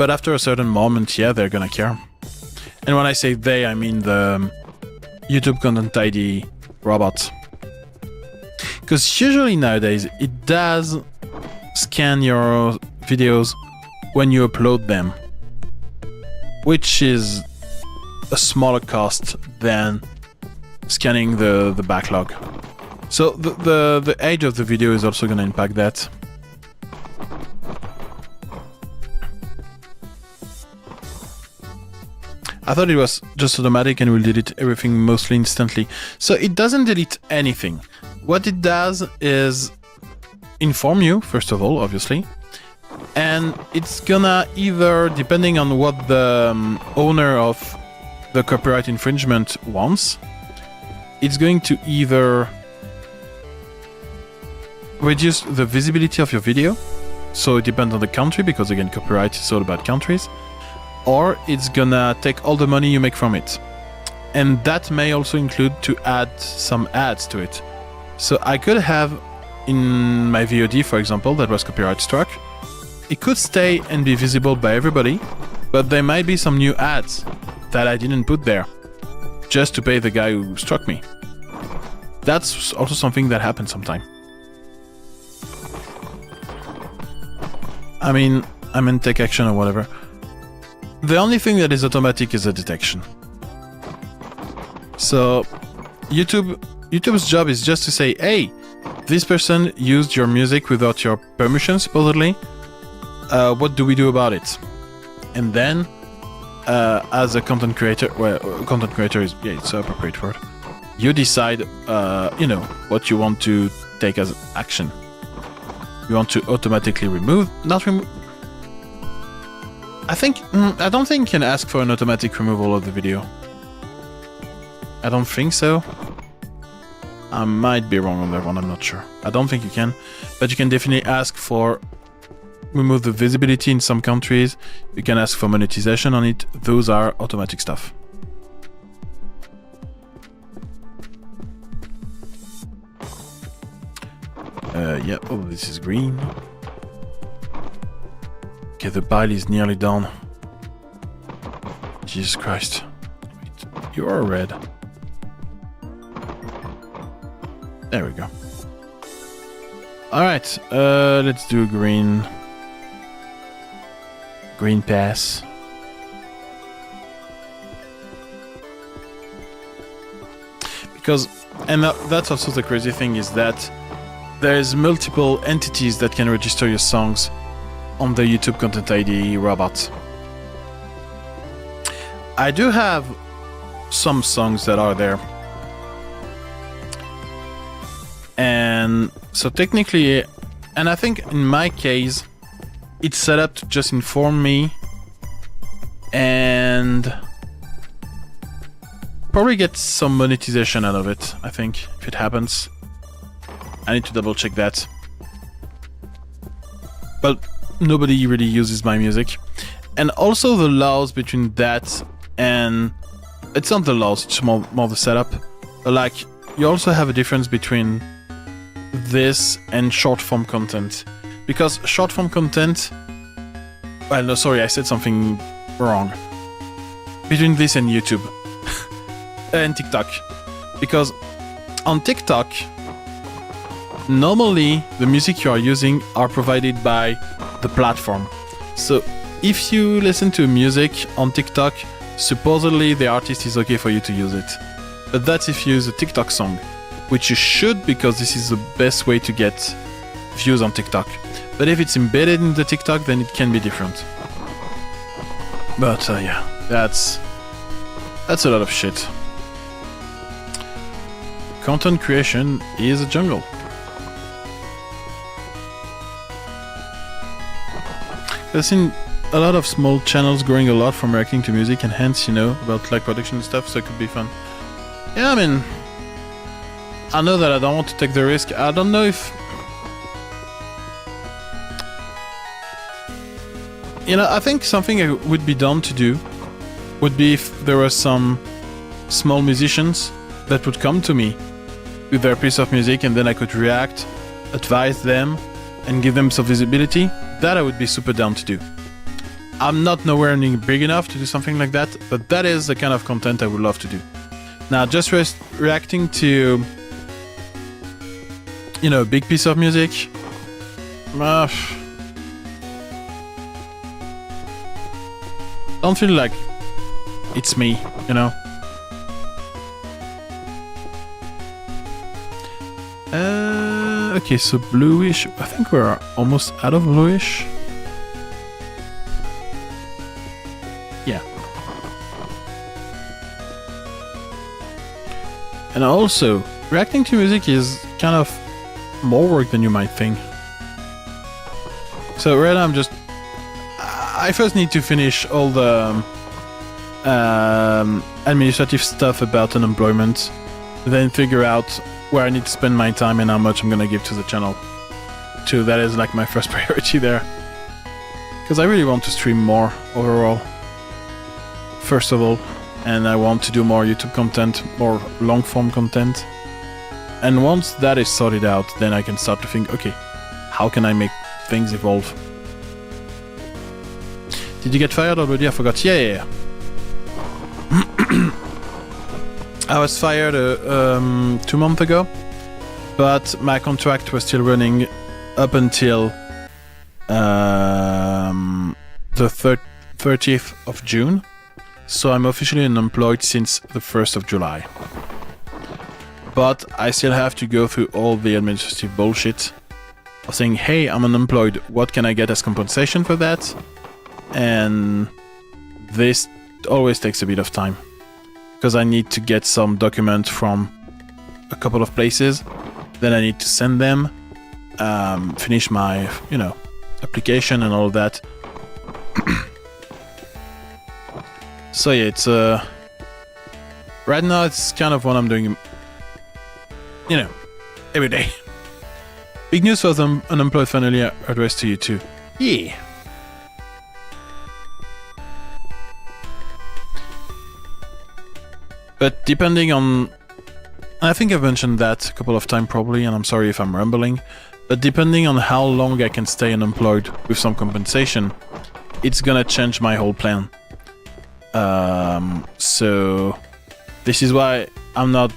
Speaker 1: after a certain moment, yeah, they're gonna care. And when I say they, I mean the YouTube Content ID robot. Because usually nowadays, it does scan your videos when you upload them, which is a smaller cost than scanning the backlog. So the age of the video is also going to impact that. I thought it was just automatic and will delete everything mostly instantly. So it doesn't delete anything. What it does is inform you, first of all, obviously. And it's gonna either, depending on what the owner of the copyright infringement wants, it's going to either reduce the visibility of your video. So it depends on the country, because again, copyright is all about countries. Or it's gonna take all the money you make from it. And that may also include to add some ads to it. So I could have, in my VOD, for example, that was copyright struck, it could stay and be visible by everybody, but there might be some new ads that I didn't put there, just to pay the guy who struck me. That's also something that happens sometimes. I mean take action or whatever. The only thing that is automatic is a detection. So YouTube's job is just to say, hey, this person used your music without your permission, supposedly. What do we do about it? And then, as a content creator, well, content creator is, yeah, it's an appropriate word. You decide, what you want to take as action. You want to automatically remove, not remove. I don't think you can ask for an automatic removal of the video. I don't think so. I might be wrong on that one, I'm not sure. I don't think you can, but you can definitely ask for remove the visibility in some countries. You can ask for monetization on it. Those are automatic stuff. Yeah, oh, this is green. Okay, the pile is nearly done. Jesus Christ. Wait, you are red. There we go. Alright, let's do green. Green pass. Because, and that's also the crazy thing, is that there's multiple entities that can register your songs on the YouTube Content ID robot. I do have some songs that are there. And so technically, and I think in my case, it's set up to just inform me and probably get some monetization out of it, I think, if it happens. I need to double check that. But nobody really uses my music. And also the laws between that and... It's not the laws, it's more the setup. But like, you also have a difference between this and short form content. Because short form content... Well, no, sorry, I said something wrong. Between this and YouTube. And TikTok. Because on TikTok... Normally, the music you are using are provided by the platform. So, if you listen to music on TikTok, supposedly the artist is okay for you to use it. But that's if you use a TikTok song, which you should, because this is the best way to get views on TikTok. But if it's embedded in the TikTok, then it can be different. But yeah, that's a lot of shit. Content creation is a jungle. I've seen a lot of small channels growing a lot from reacting to music, and hence, about like production and stuff, so it could be fun. Yeah, I mean, I know that I don't want to take the risk. I don't know if... I think something I would be done to do would be if there were some small musicians that would come to me with their piece of music, and then I could react, advise them, and give them some visibility, that I would be super down to do. I'm not nowhere near big enough to do something like that, but that is the kind of content I would love to do. Now, just reacting to, you know, a big piece of music, don't feel like it's me, you know. Okay, so bluish. I think we're almost out of bluish. Yeah. And also, reacting to music is kind of more work than you might think. So right now I'm just... I first need to finish all the administrative stuff about unemployment, then figure out where I need to spend my time and how much I'm gonna give to the channel. So that is like my first priority there. Because I really want to stream more overall. First of all. And I want to do more YouTube content, more long-form content. And once that is sorted out, then I can start to think, okay, how can I make things evolve? Did you get fired already? I forgot. Yeah. I was fired 2 months ago, but my contract was still running up until the 30th of June. So I'm officially unemployed since the 1st of July. But I still have to go through all the administrative bullshit of saying, hey, I'm unemployed, what can I get as compensation for that? And this always takes a bit of time. Because I need to get some documents from a couple of places. Then I need to send them, finish my, you know, application and all that. So yeah, it's right now it's kind of what I'm doing, you know, every day. Big news for the unemployed finally addressed to you too. Yeah. But depending on, I think I've mentioned that a couple of times probably, and I'm sorry if I'm rambling, but depending on how long I can stay unemployed with some compensation, it's gonna change my whole plan. So this is why I'm not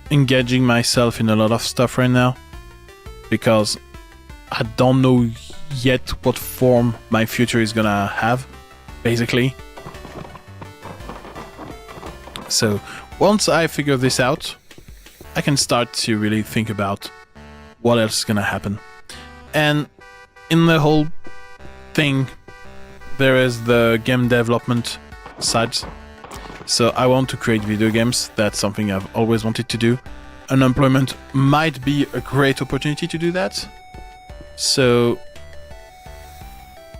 Speaker 1: engaging myself in a lot of stuff right now, because I don't know yet what form my future is gonna have, basically. So once I figure this out, I can start to really think about what else is gonna happen. And in the whole thing, there is the game development side. So I want to create video games. That's something I've always wanted to do. Unemployment might be a great opportunity to do that. So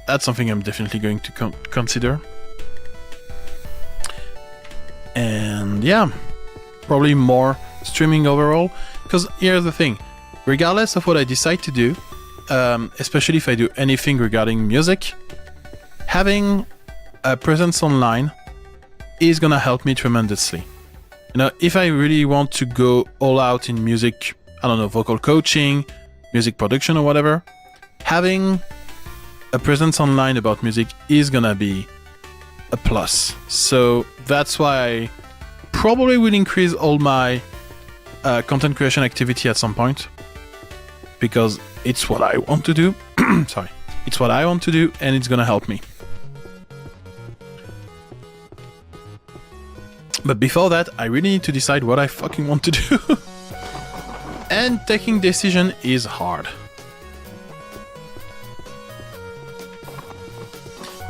Speaker 1: that's something I'm definitely going to consider. And yeah, probably more streaming overall. Because here's the thing, regardless of what I decide to do, especially if I do anything regarding music, having a presence online is gonna help me tremendously. You know, if I really want to go all out in music, I don't know, vocal coaching, music production or whatever, having a presence online about music is gonna be a plus. So that's why I probably will increase all my content creation activity at some point, because it's what I want to do. Sorry, it's what I want to do, and it's gonna help me. But before that, I really need to decide what I fucking want to do. And taking decision is hard.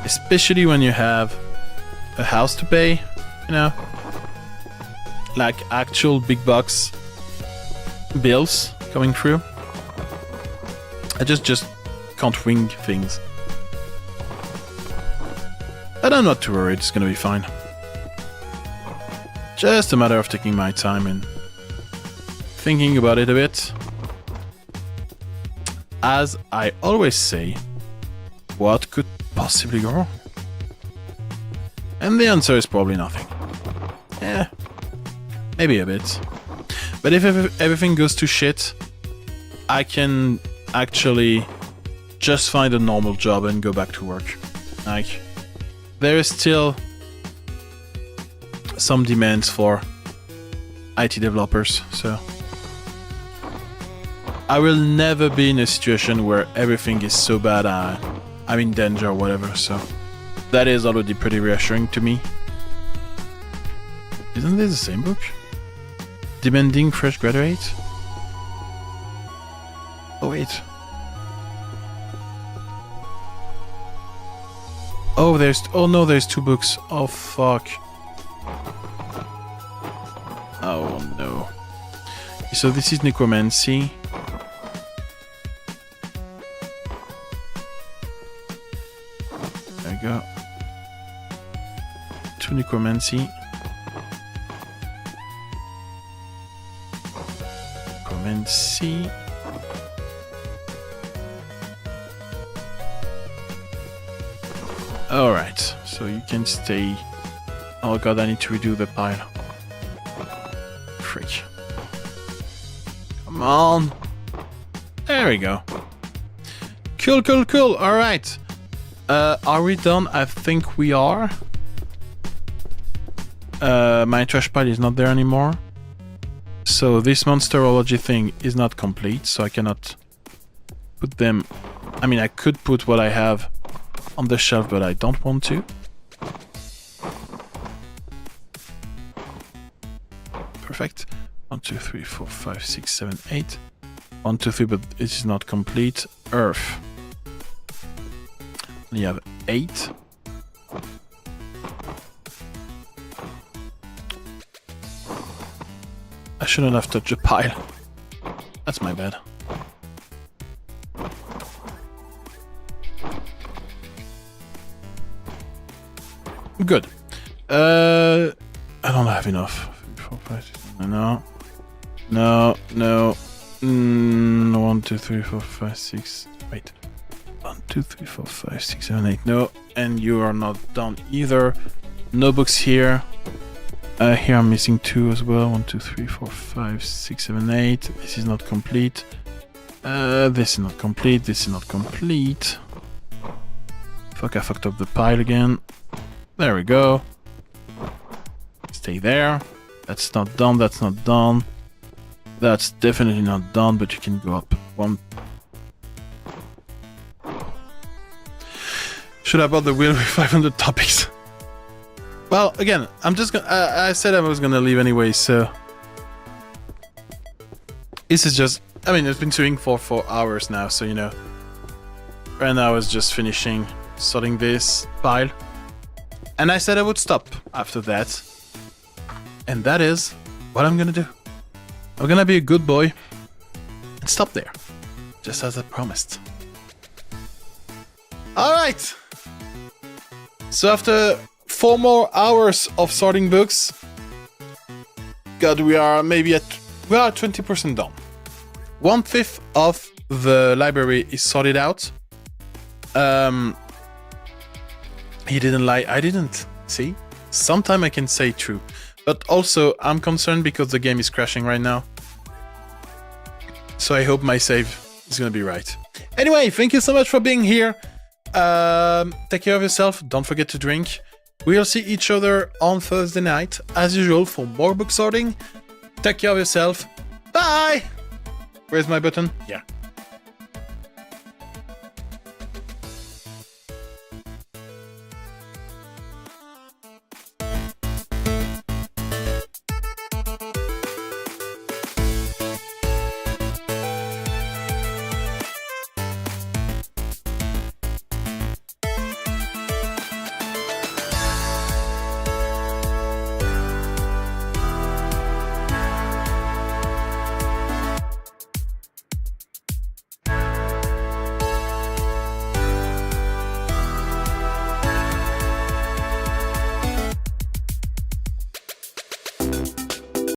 Speaker 1: Especially when you have a house to pay, you know? Like actual big bucks bills coming through. I just can't wing things. But I'm not too worried, it's gonna be fine. Just a matter of taking my time and thinking about it a bit. As I always say, what could possibly go wrong? And the answer is probably nothing. Yeah, maybe a bit. But if everything goes to shit, I can actually just find a normal job and go back to work. Like, there is still some demands for IT developers, so I will never be in a situation where everything is so bad I'm in danger or whatever, so that is already pretty reassuring to me. Isn't this the same book? Demanding fresh graduate? Oh wait. Oh, there's two books. Oh fuck. Oh no. So this is necromancy. There we go. To necromancy. Necromancy. Alright, so you can stay. Oh god, I need to redo the pile. Freak. Come on. There we go. Cool, cool, cool. Alright. Are we done? I think we are. My trash pile is not there anymore. So this monsterology thing is not complete, so I cannot put them... I mean, I could put what I have on the shelf, but I don't want to. Perfect. 1, 2, 3, 4, 5, 6, 7, 8. 1, 2, 3, but it is not complete. Earth. You have 8. I shouldn't have touched the pile. That's my bad. Good. I don't have enough. 3, 4, 5, 6, no. No, no. 1, 2, 3, 4, 5, 6. Wait. 1, 2, 3, 4, 5, 6, 7, 8. No. And you are not done either. No books here. Here I'm missing 2 as well. 1, 2, 3, 4, 5, 6, 7, 8. This is not complete. This is not complete. This is not complete. Fuck, I fucked up the pile again. There we go. Stay there. That's not done. That's not done. That's definitely not done, but you can go up 1. Should I bought the wheel with 500 topics? Well, again, I'm just gonna... I said I was gonna leave anyway, so... This is just... I mean, it's been doing for 4 hours now, so, you know... Right now I was just finishing sorting this pile. And I said I would stop after that. And that is what I'm gonna do. I'm gonna be a good boy and stop there. Just as I promised. Alright! So after 4 more hours of sorting books, God, we are maybe at... We are 20% done. 1/5 of the library is sorted out. He didn't lie. I didn't. See? Sometime I can say true. But also, I'm concerned because the game is crashing right now. So I hope my save is gonna be right. Anyway, thank you so much for being here. Take care of yourself. Don't forget to drink. We'll see each other on Thursday night, as usual, for more book sorting. Take care of yourself. Bye! Where's my button? Yeah.